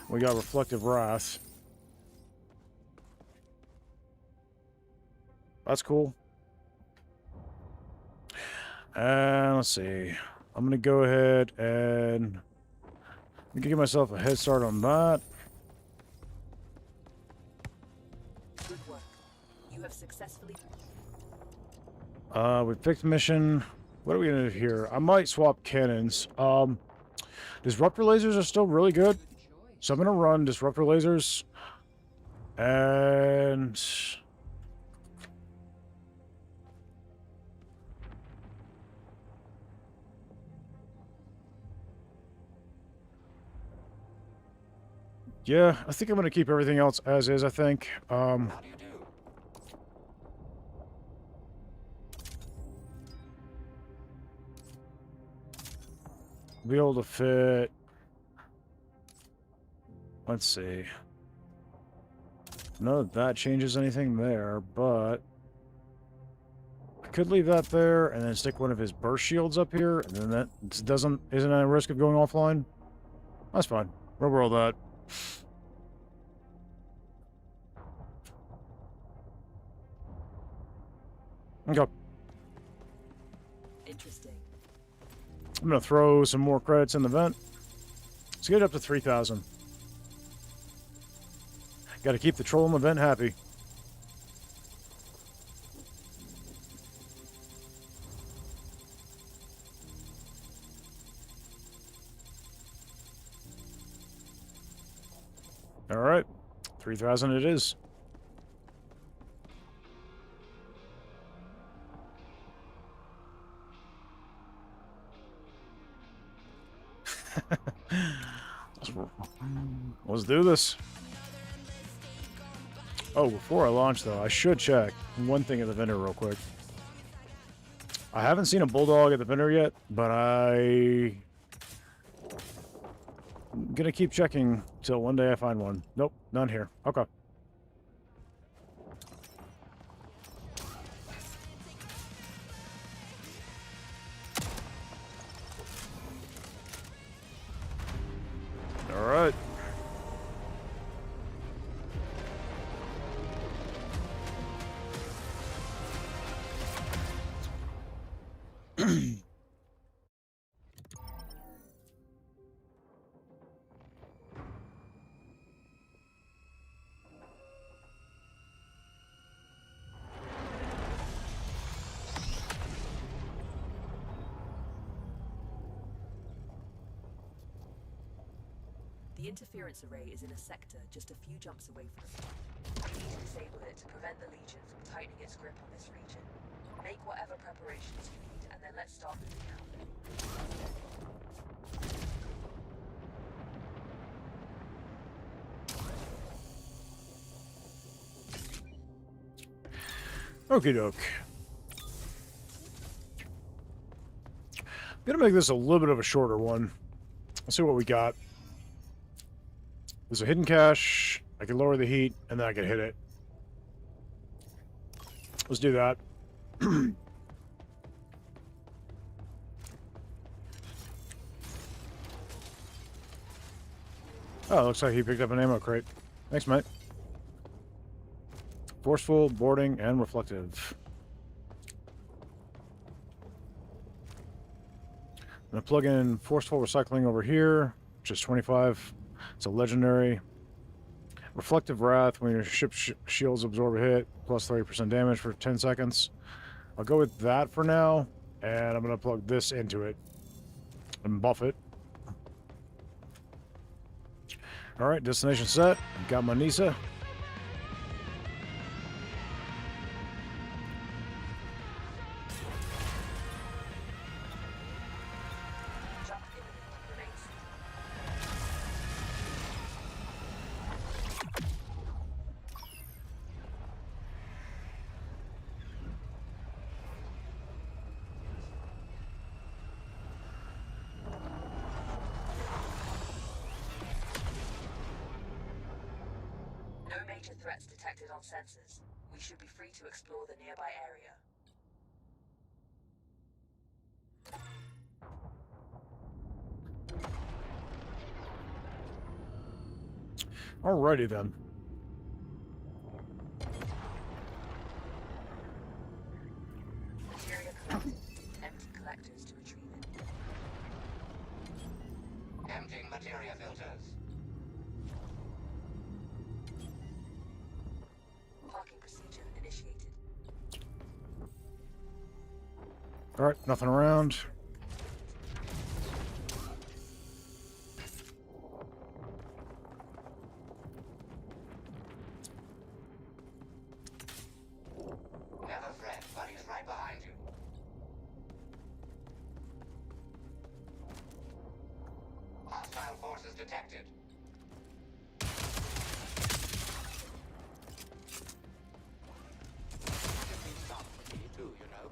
We got reflective wrath. That's cool. And let's see. I'm gonna go ahead and give myself a head start on that. Good work. You have successfully. We picked mission. What are we gonna do here? I might swap cannons. Disruptor lasers are still really good, so I'm gonna run disruptor lasers. And yeah, I think I'm gonna keep everything else as is. I think. How do you do? Be able to fit. Let's see. None of that changes anything there, but I could leave that there and then stick one of his burst shields up here, and then that isn't at risk of going offline. That's fine. We'll roll that. Okay. Interesting. I'm gonna throw some more credits in the vent. Let's get it up to 3,000. Got to keep the troll in the vent happy. All right, 3,000 it is. Let's do this. Oh, before I launch, though, I should check one thing at the vendor real quick. I haven't seen a bulldog at the vendor yet, but I'm gonna keep checking till one day I find one. Nope, none here. Okay. All right. The interference array is in a sector just a few jumps away from us. We need to disable it to prevent the Legion from tightening its grip on this region. Make whatever preparations you need, and then let's start moving out. Okie doke. I'm gonna make this a little bit of a shorter one. Let's see what we got. There's a hidden cache. I can lower the heat, and then I can hit it. Let's do that. Oh, looks like he picked up an ammo crate. Thanks, mate. Forceful, boarding, and reflective. I'm going to plug in Forceful Recycling over here, which is 25. It's a legendary. Reflective Wrath, when your ship shields absorb a hit, plus 30% damage for 10 seconds. I'll go with that for now, and I'm going to plug this into it and buff it. Alright, destination set. Got my Nisa. No major threats detected on sensors. We should be free to explore the nearby area. Alrighty then. Materia collected. Empty collectors to retrieve it. Emptying materia filters. Parking procedure initiated. Alright, nothing around. Never fret, buddy's right behind you. Hostile forces detected. Should be some for me too, you know.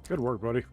Good work, buddy.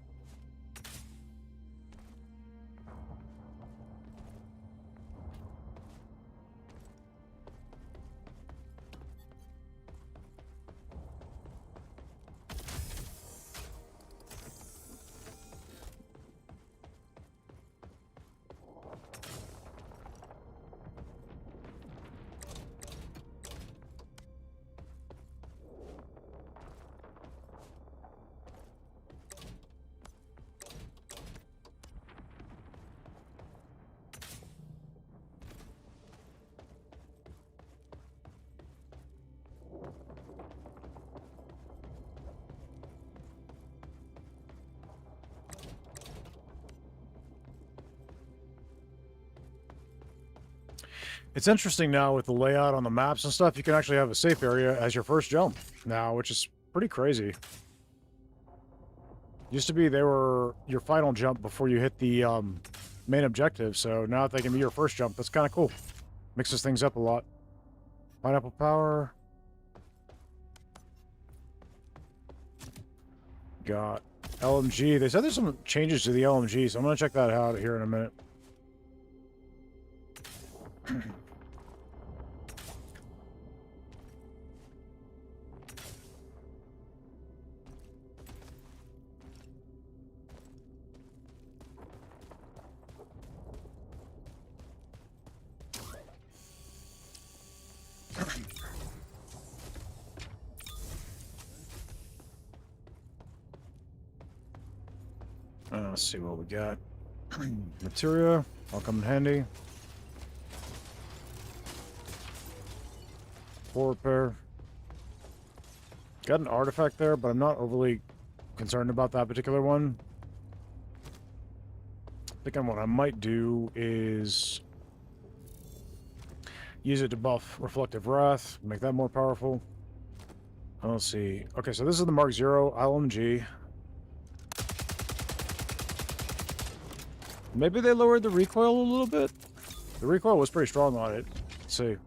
It's interesting now with the layout on the maps and stuff, you can actually have a safe area as your first jump now, which is pretty crazy. Used to be they were your final jump before you hit the main objective, so now they can be your first jump. That's kind of cool. Mixes things up a lot. Pineapple power. Got LMG. They said there's some changes to the LMG, so I'm going to check that out here in a minute. Let's see what we got. Materia, all come in handy. Floor repair. Got an artifact there, but I'm not overly concerned about that particular one. I think what I might do is use it to buff Reflective Wrath, make that more powerful. Let's see. Okay, so this is the Mark Zero LMG. Maybe they lowered the recoil a little bit. The recoil was pretty strong on it. Let's see.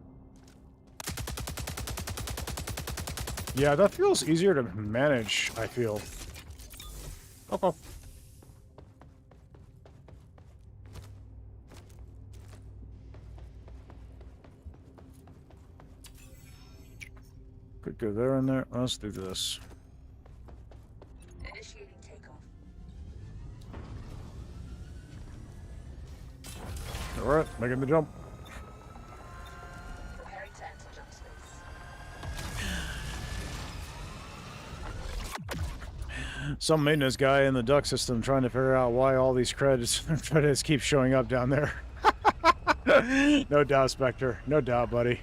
Yeah, that feels easier to manage, I feel. Okay. Could go there and there. Let's do this. Initiating takeoff. Alright, making the jump. Preparing to enter jump space. Some maintenance guy in the duct system trying to figure out why all these credits keep showing up down there. No doubt, Spectre. No doubt, buddy.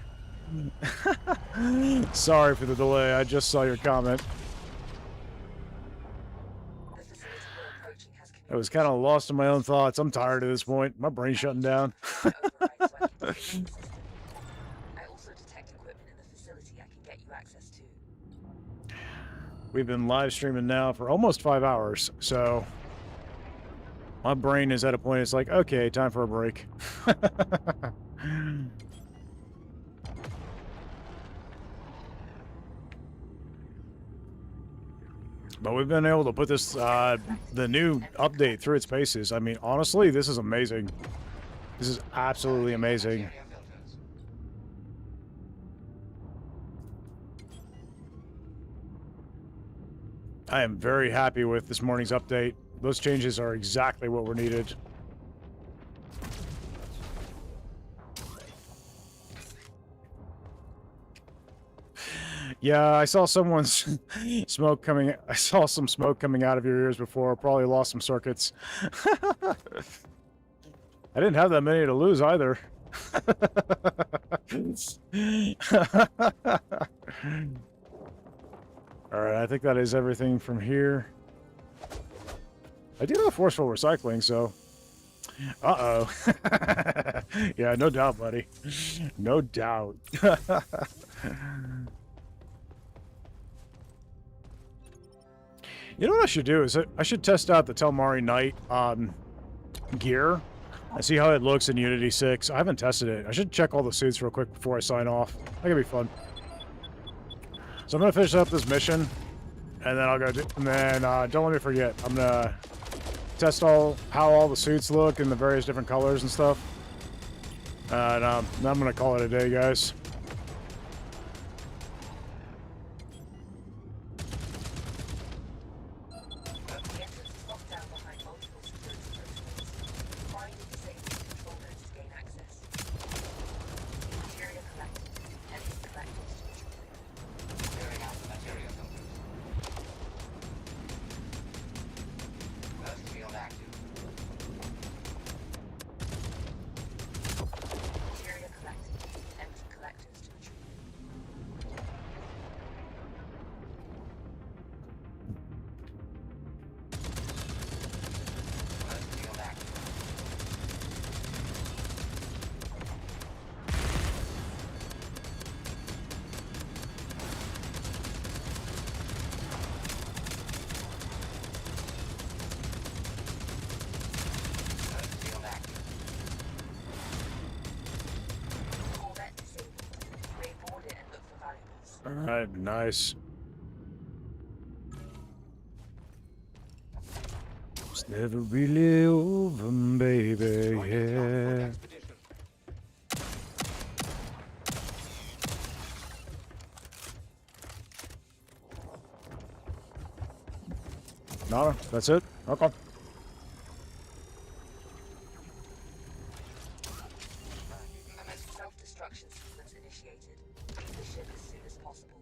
Sorry for the delay. I just saw your comment. The facility we're approaching has I was kind of lost in my own thoughts. I'm tired at this point. My brain's shutting down. override so I can disable the system. I also detect equipment in the facility I can get you access to. We've been live streaming now for almost 5 hours, so my brain is at a point it's like, okay, time for a break. But we've been able to put this, the new update through its paces. I mean, honestly, this is amazing. This is absolutely amazing. Area filters. I am very happy with this morning's update. Those changes are exactly what were needed. Yeah, I saw someone's smoke coming. I saw some smoke coming out of your ears before. Probably lost some circuits. I didn't have that many to lose either. All right, I think that is everything from here. I do have forceful recycling, so. Uh-oh. Yeah, no doubt, buddy. No doubt. You know what I should do is I should test out the Telmari Knight gear and see how it looks in Unity 6. I haven't tested it. I should check all the suits real quick before I sign off. That could be fun. So I'm gonna finish up this mission, and then I'll go. And then don't let me forget. I'm gonna test how all the suits look in the various different colors and stuff. And then I'm gonna call it a day, guys. The entrance is locked down behind multiple security protocols. Find and disable control nodes to gain access. Material collected. Empty collectors to retrieve. Clearing out material filters. First field active. Material collected. Empty collectors to retrieve. First field active. First field active. Corvette disabled. You may board it and look for valuables. All right, nice. It's never really over, baby. Yeah. Expedition. Nada. That's it. Okay. Self-destruction sequence initiated. Leave the ship as soon as possible.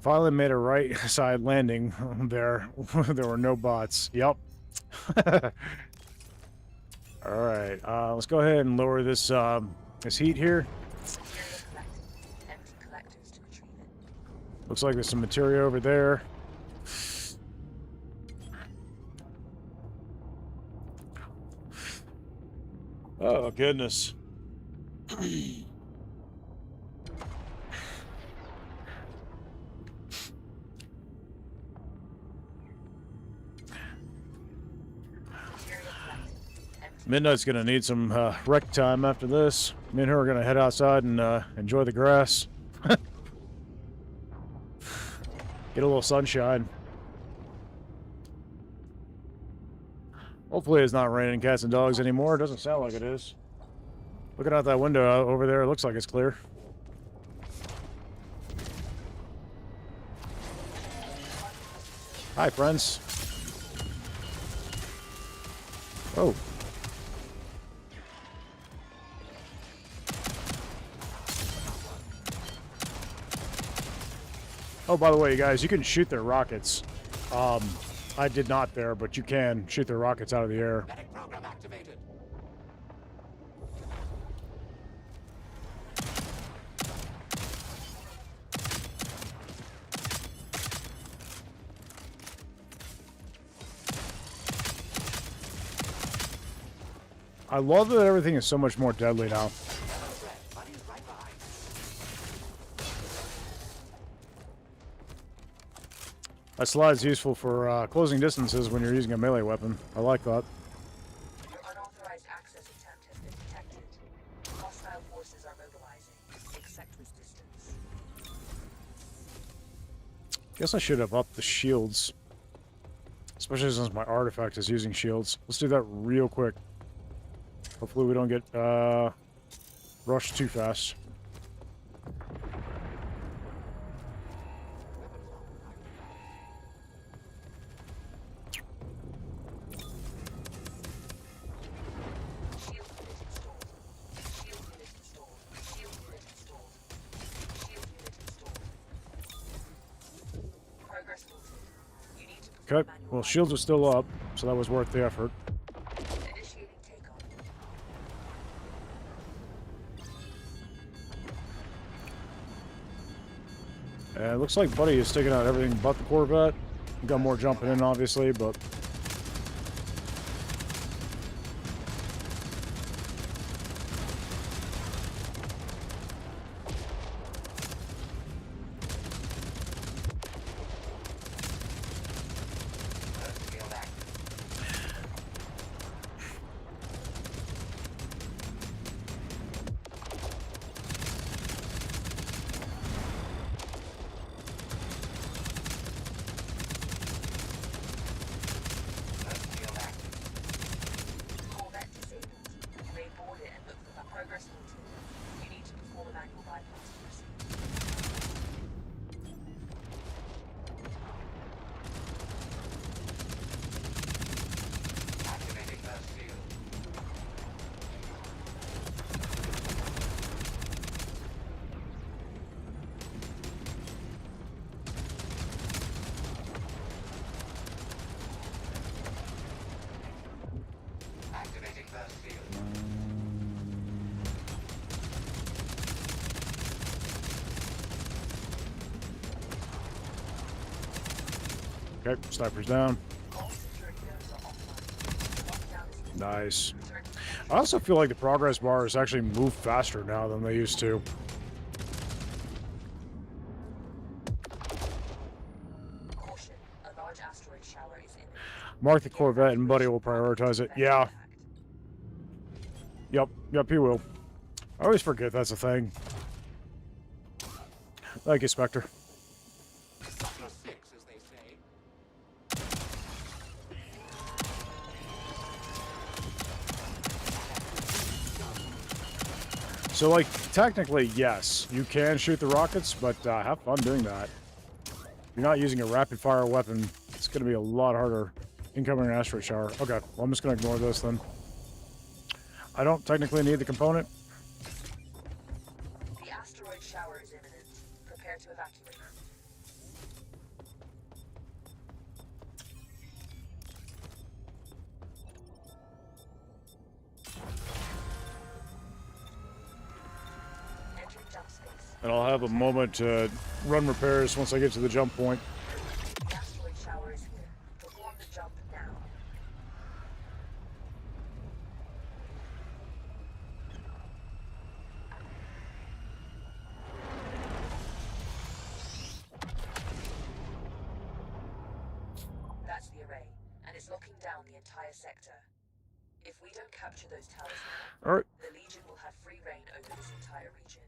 Finally made a right side landing there. There were no bots. Yep. All right. Let's go ahead and lower this this heat here. Material collected. Empty collectors to retrieve it. Looks like there's some material over there. Oh goodness. Material collected. Empty. Midnight's gonna need some rec time after this. Me and her are gonna head outside and enjoy the grass. Get a little sunshine. Hopefully it's not raining cats and dogs anymore. It doesn't sound like it is. Looking out that window over there, it looks like it's clear. Hi, friends. Oh. Oh, by the way, you guys, you can shoot their rockets. I did not there, but you can shoot their rockets out of the air. Medic program activated. I love that everything is so much more deadly now. Buddy's right behind. That slide's useful for closing distances when you're using a melee weapon. I like that. Your unauthorized access attempt has been detected. Hostile forces are mobilizing. Accept resistance. Guess I should have upped the shields. Especially since my artifact is using shields. Let's do that real quick. Hopefully we don't get rushed too fast. Shield unit installed. Shield unit installed. Shield unit installed. Shield unit installed. Progress halted. You need to perform Okay, manual well bypass. shields are still up, so that was worth the effort. Initiating takeoff. And it looks like Buddy is taking out everything but the Corvette. We got more jumping in, obviously, but Field active. Field active. Corvette disabled. You may board it and look for the progress halted. You need to perform a manual bypass to proceed. Activating burst field. Activating burst field. okay, sniper's down. All security nodes are offline. Lockdown is lifted. Nice. Return to I also feel like the progress bars actually move faster now than they used to. caution. A large asteroid shower is imminent. Mark the Corvette and Buddy will prioritize it. Yeah, yep, he will. I always forget that's a thing. Thank you, Spectre. Plus 6, as they say. So, like, technically, yes, you can shoot the rockets, but have fun doing that. If you're not using a rapid-fire weapon, it's going to be a lot harder. Incoming asteroid shower. Okay, well, I'm just going to ignore this then. I don't technically need the component. The asteroid shower is imminent. Prepare to evacuate. And I'll have a moment to run repairs once I get to the jump point. The asteroid shower is here. Perform the jump now. That's the array, and it's locking down the entire sector. If we don't capture those towers now, Alright, the Legion will have free reign over this entire region.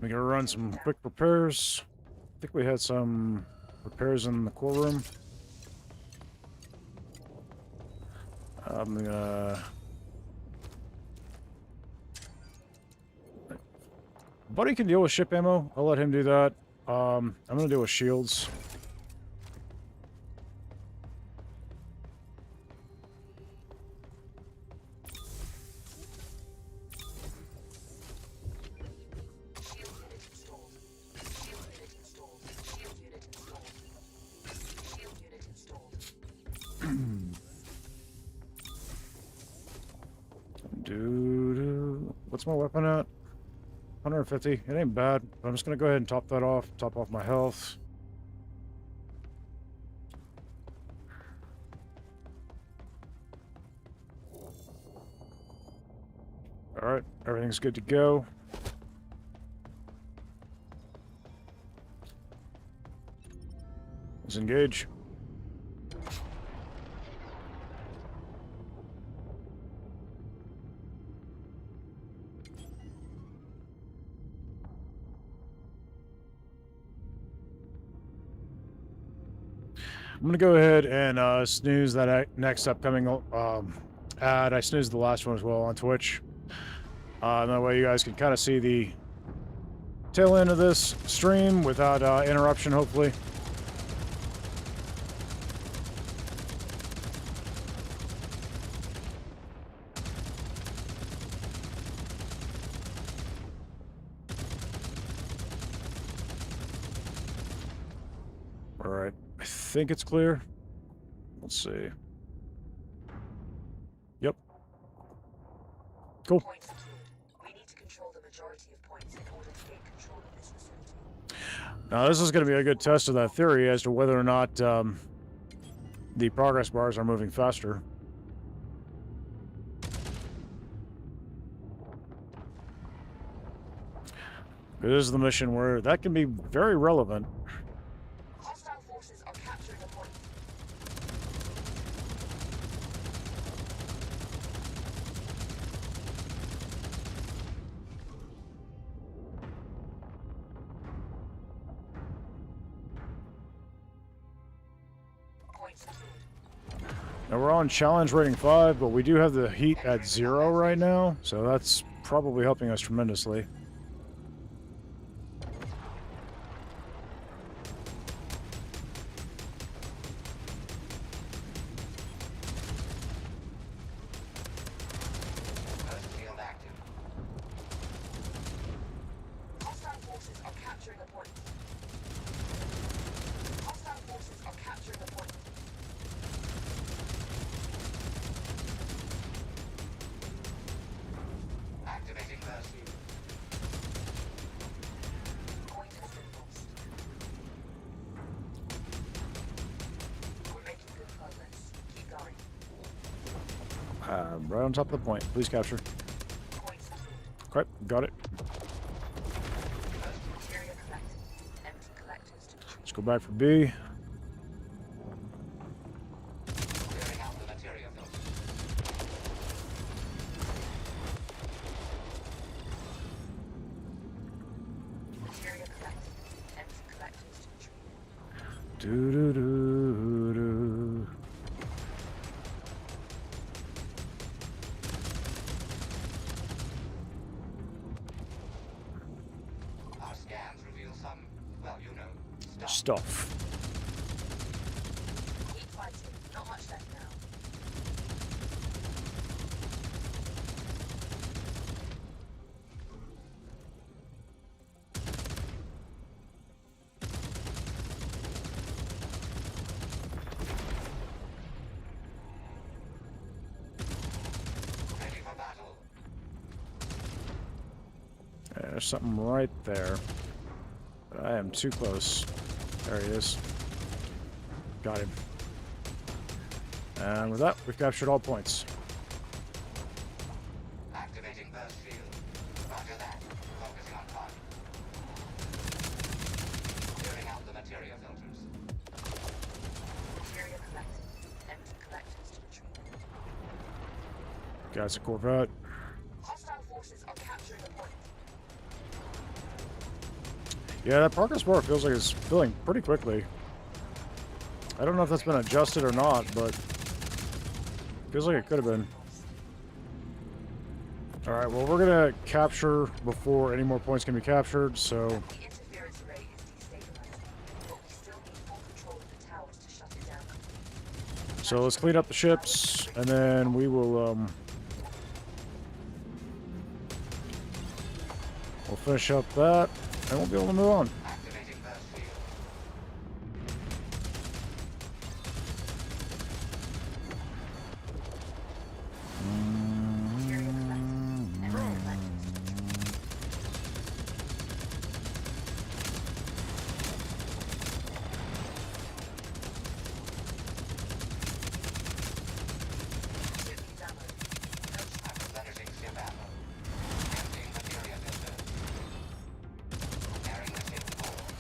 we're gonna run some quick repairs. I think we had some repairs in the core room. I'm gonna... Buddy can deal with ship ammo. I'll let him do that. I'm gonna deal with shields. Shield unit installed. Shield unit installed. Shield unit installed. Shield unit installed. What's my weapon at? 150. It ain't bad. But I'm just gonna go ahead and top that off. Top off my health. Alright, everything's good to go. Let's engage. I'm gonna go ahead and snooze that next upcoming ad. I snoozed the last one as well on Twitch. That way you guys can kind of see the tail end of this stream without interruption, hopefully. All right, I think it's clear. Let's see. Yep. Cool. Point secured. We need to control the majority of points in order to gain control of this facility. Now, this is going to be a good test of that theory as to whether or not the progress bars are moving faster. This is the mission where that can be very relevant. Hostile forces are capturing a point. Point secured. Now, we're on challenge rating 5, but we do have the heat at 0 right now, so that's probably helping us tremendously. First field active. Hostile forces are capturing a point. Hostile forces are capturing a point. Activating mercy. Point has been lost. We're making good progress. Keep going. Right on top of the point. Please capture. Point secured. Okay, got it. Material collected. Empty collectors to retrieve. Let's go back for B. Clearing out the material filter. Material collected. Empty collectors to retrieve. Do-do-do-do. Our scans reveal some, well, you know, stuff. Stuff. Keep fighting. Not much left now. Ready for battle. There's something right there. But I am too close. There he is. Got him. And with that, we've captured all points. Activating burst field. Roger that. Focusing on target. Clearing out the materia filters. Materia collected. Empty collectors to retrieve. Guys, a Corvette. Hostile forces are capturing a point. Yeah, that progress bar feels like it's filling pretty quickly. I don't know if that's been adjusted or not, but feels like it could have been. All right, well, we're gonna capture before any more points can be captured, so The interference ray is destabilizing, but we still need full control of the towers to shut it down. let's clean up the ships, and then we will we'll finish up that, and we'll be able to move on. Activating burst field. Materia collected. Empty collectors. Ship ammo. I'm replenishing ship ammo. Emptying materia filter. Carrying the ship forward.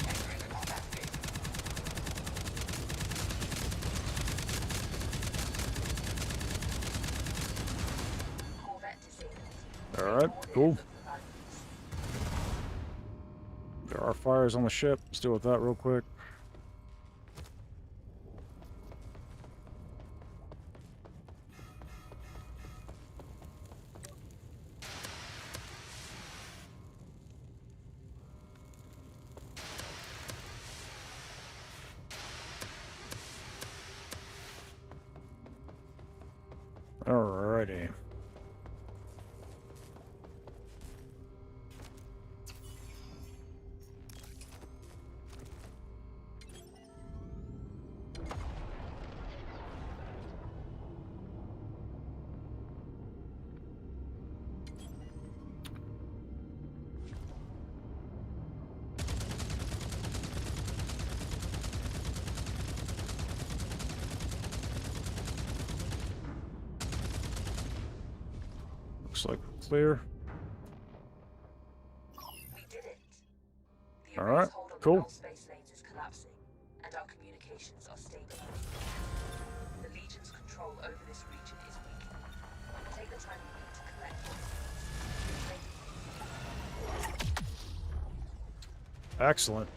Entering the combat phase. Corvette disabled. All right, cool. There are fires on the ship. Let's deal with that real quick. Alrighty. Looks like clear. We did it. The All array's right, hold on the cool. null space lanes is collapsing, and our communications are stabilizing. The Legion's control over this region is weakening. Take the time you need to collect it. Excellent.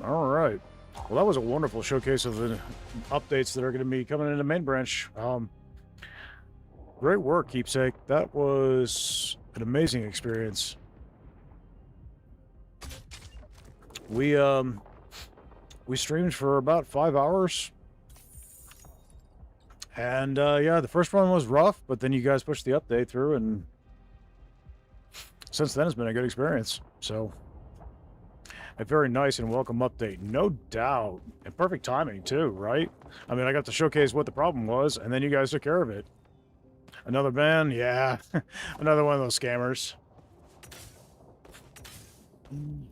All right. Well, that was a wonderful showcase of the updates that are going to be coming into main branch. Great work, Keepsake. That was an amazing experience. We streamed for about 5 hours. And yeah, the first one was rough, but then you guys pushed the update through, and since then it's been a good experience. So a very nice and welcome update, no doubt. And perfect timing too, right? I mean, I got to showcase what the problem was, and then you guys took care of it. Another ban? Yeah. Another one of those scammers.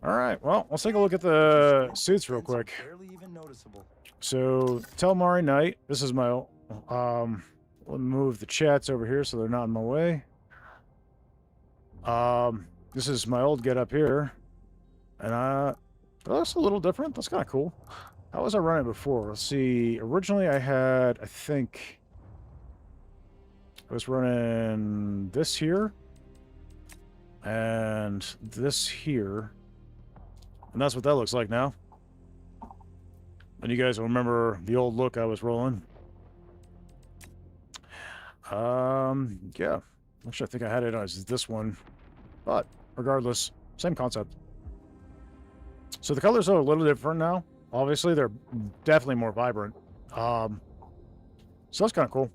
All right, well, let's take a look at the suits real quick. Barely even noticeable. So, Telmari Knight. This is my, let me move the chats over here so they're not in my way. This is my old getup here. And, that's a little different. That's kind of cool. How was I running before? Let's see. Originally, I had, I think, I was running this here and this here, and that's what that looks like now. And you guys will remember the old look I was rolling. Yeah, actually, I think I had it as this one, but regardless, same concept. So the colors are a little different now. Obviously, they're definitely more vibrant. So that's kind of cool.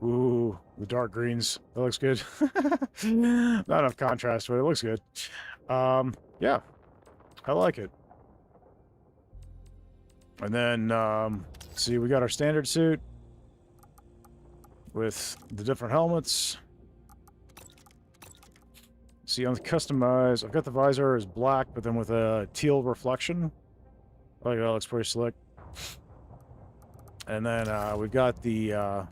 Ooh, the dark greens. That looks good. Not enough contrast, but it looks good. Yeah, I like it. And then, see, we got our standard suit with the different helmets. See, on the customize, I've got the visor as black, but then with a teal reflection. Oh, yeah, that looks pretty slick. And then we've got the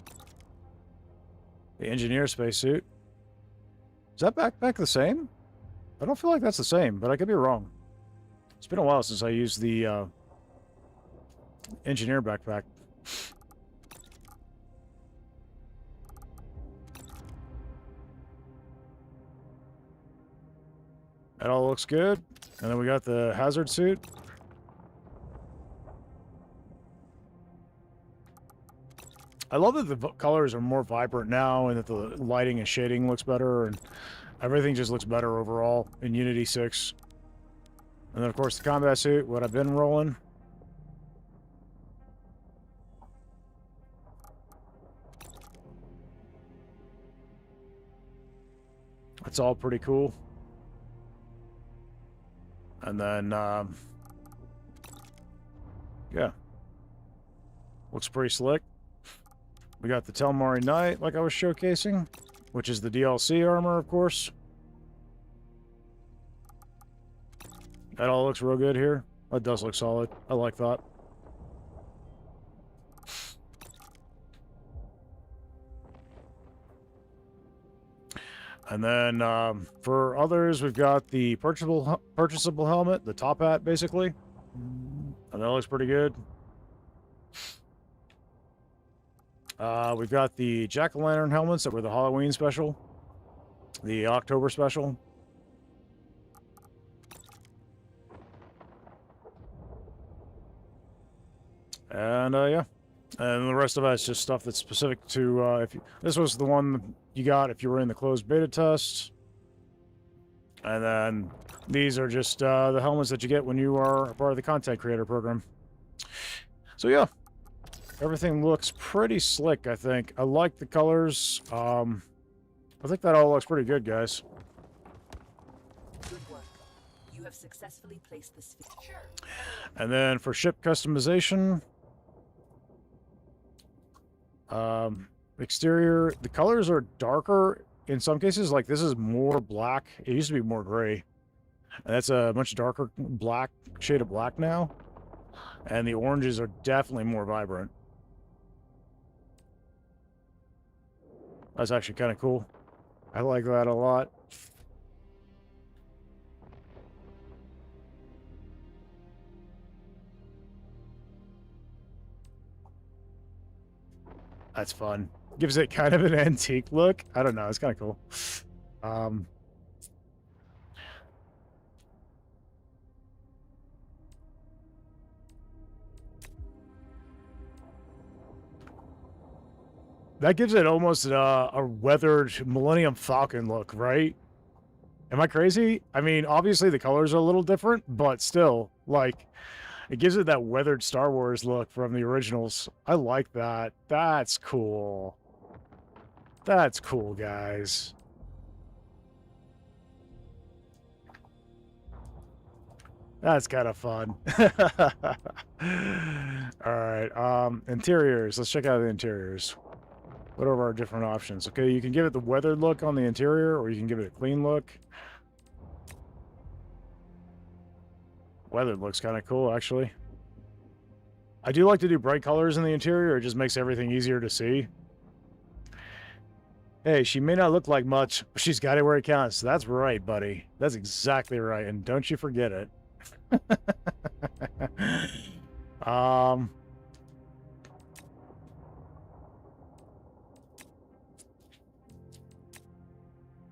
engineer spacesuit. Is that backpack the same? I don't feel like that's the same, but I could be wrong. It's been a while since I used the engineer backpack. That all looks good. And then we got the hazard suit. I love that the colors are more vibrant now and that the lighting and shading looks better and everything just looks better overall in Unity 6. And then, of course, the combat suit, what I've been rolling. It's all pretty cool. And then, yeah. Looks pretty slick. We got the Telmari Knight, like I was showcasing, which is the DLC armor, of course. That all looks real good here. That does look solid. I like that. And then for others, we've got the purchasable helmet, the top hat, basically. And that looks pretty good. We've got the jack-o'-lantern helmets that were the Halloween special. The October special. And, yeah. And the rest of it's just stuff that's specific to, this was the one you got if you were in the closed beta test. And then these are just the helmets that you get when you are a part of the content creator program. So, yeah. Everything looks pretty slick, I think. I like the colors. I think that all looks pretty good, guys. Good work. You have successfully placed the sphere. And then for ship customization, exterior, the colors are darker in some cases. Like this is more black. It used to be more gray. And that's a much darker black, shade of black now. And the oranges are definitely more vibrant. That's actually kind of cool. I like that a lot. That's fun. Gives it kind of an antique look. I don't know. It's kind of cool. That gives it almost a weathered Millennium Falcon look, right? Am I crazy? I mean, obviously the colors are a little different, but still, like, it gives it that weathered Star Wars look from the originals. I like that. That's cool. That's cool, guys. That's kind of fun. All right, interiors. Let's check out the interiors. What are our different options? Okay, you can give it the weathered look on the interior, or you can give it a clean look. Weathered looks kind of cool, actually. I do like to do bright colors in the interior. It just makes everything easier to see. Hey, she may not look like much, but she's got it where it counts. That's right, buddy. That's exactly right, and don't you forget it.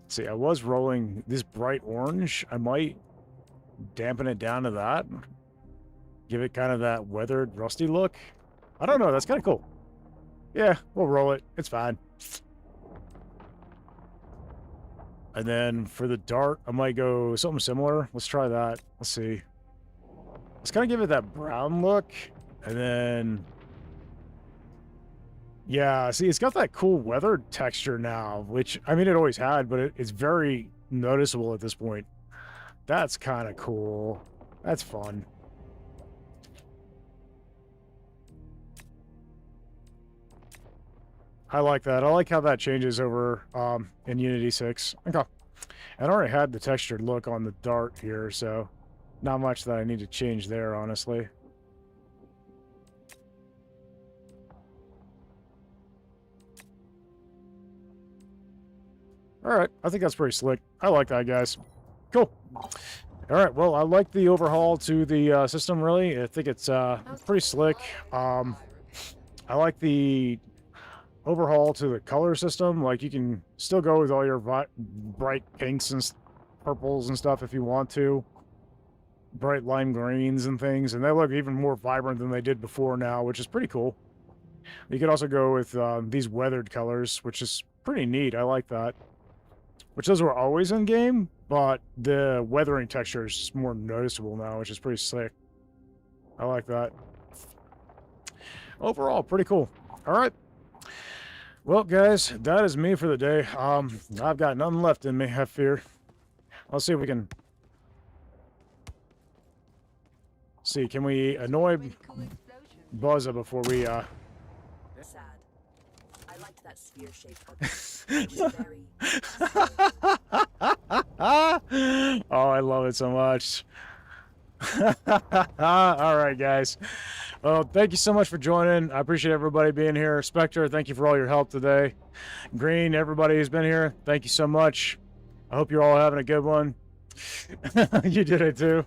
See, I was rolling this bright orange. I might dampen it down to that. Give it kind of that weathered, rusty look. I don't know. That's kind of cool. Yeah, we'll roll it. It's fine. And then for the dart, I might go something similar. Let's try that. Let's see. Let's kind of give it that brown look. And then... yeah, see, it's got that cool weathered texture now, which, I mean, it always had, but it's very noticeable at this point. That's kind of cool. That's fun. I like that. I like how that changes over in Unity 6. Okay. I already had the textured look on the dart here, so not much that I need to change there, honestly. Alright, I think that's pretty slick. I like that, guys. Cool. Alright, well, I like the overhaul to the system, really. I think it's pretty slick. I like the overhaul to the color system. Like, you can still go with all your bright pinks and purples and stuff if you want to. Bright lime greens and things. And they look even more vibrant than they did before now, which is pretty cool. You could also go with these weathered colors, which is pretty neat. I like that. Which those were always in game, but the weathering texture is just more noticeable now, which is pretty sick. I like that. Overall, pretty cool. All right. Well, guys, that is me for the day. I've got nothing left in me, have fear. Let's see if we can... See, can we annoy Buzza before we, Sad. I liked that sphere shape. It was very... Oh, I love it so much. All right, guys. Well, thank you so much for joining. I appreciate everybody being here. Spectre, thank you for all your help today. Green, everybody who's been here, thank you so much. I hope you're all having a good one. You did it too.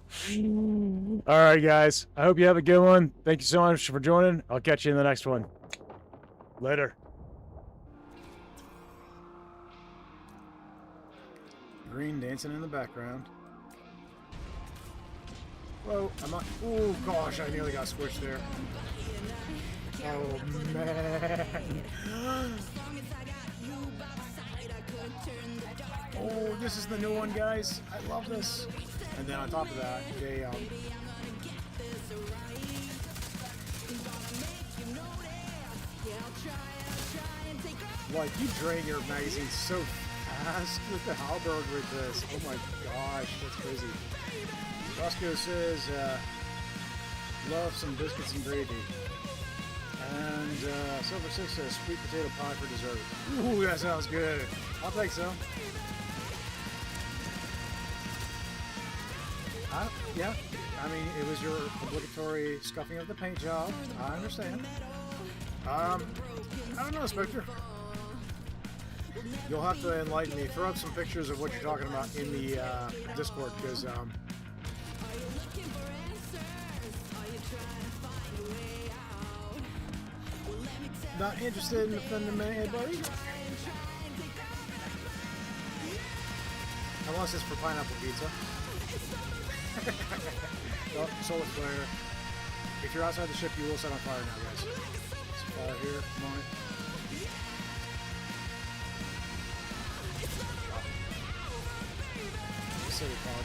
All right, guys. I hope you have a good one. Thank you so much for joining. I'll catch you in the next one. Later. Green dancing in the background. Whoa, I'm not. Oh gosh, I nearly got squished there. Oh man. Oh, this is the new one, guys. I love this. And then on top of that, they like, you drain your magazine so fast with the halberd with this. Oh my gosh, that's crazy. Roscoe says, love some biscuits and gravy. And Silver Six says, sweet potato pie for dessert. Ooh, that sounds good. I'll take some. Yeah, I mean, it was your obligatory scuffing of the paint job. I understand. I don't know, Spectre. You'll have to enlighten me. Throw up some pictures of what you're talking about in the Discord, because not interested in offending anybody. Unless it's for pineapple pizza. Oh, solar flare. If you're outside the ship, you will set on fire now, guys. Some fire here. Come on. Silly pod.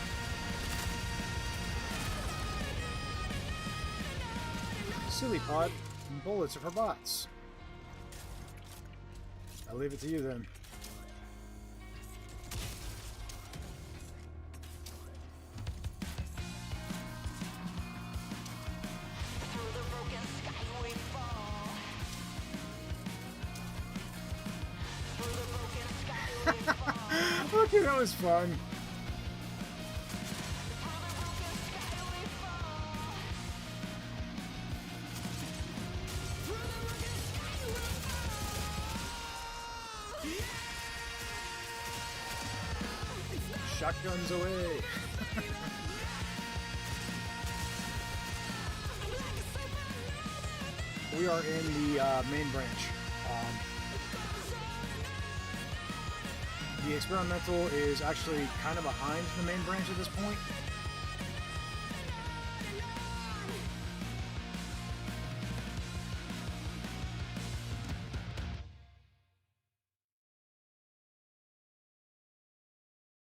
Silly pod. Bullets are for bots. I'll leave it to you then. Okay, that was fun. Shotguns away. We are in the main branch. The experimental is actually kind of behind the main branch at this point.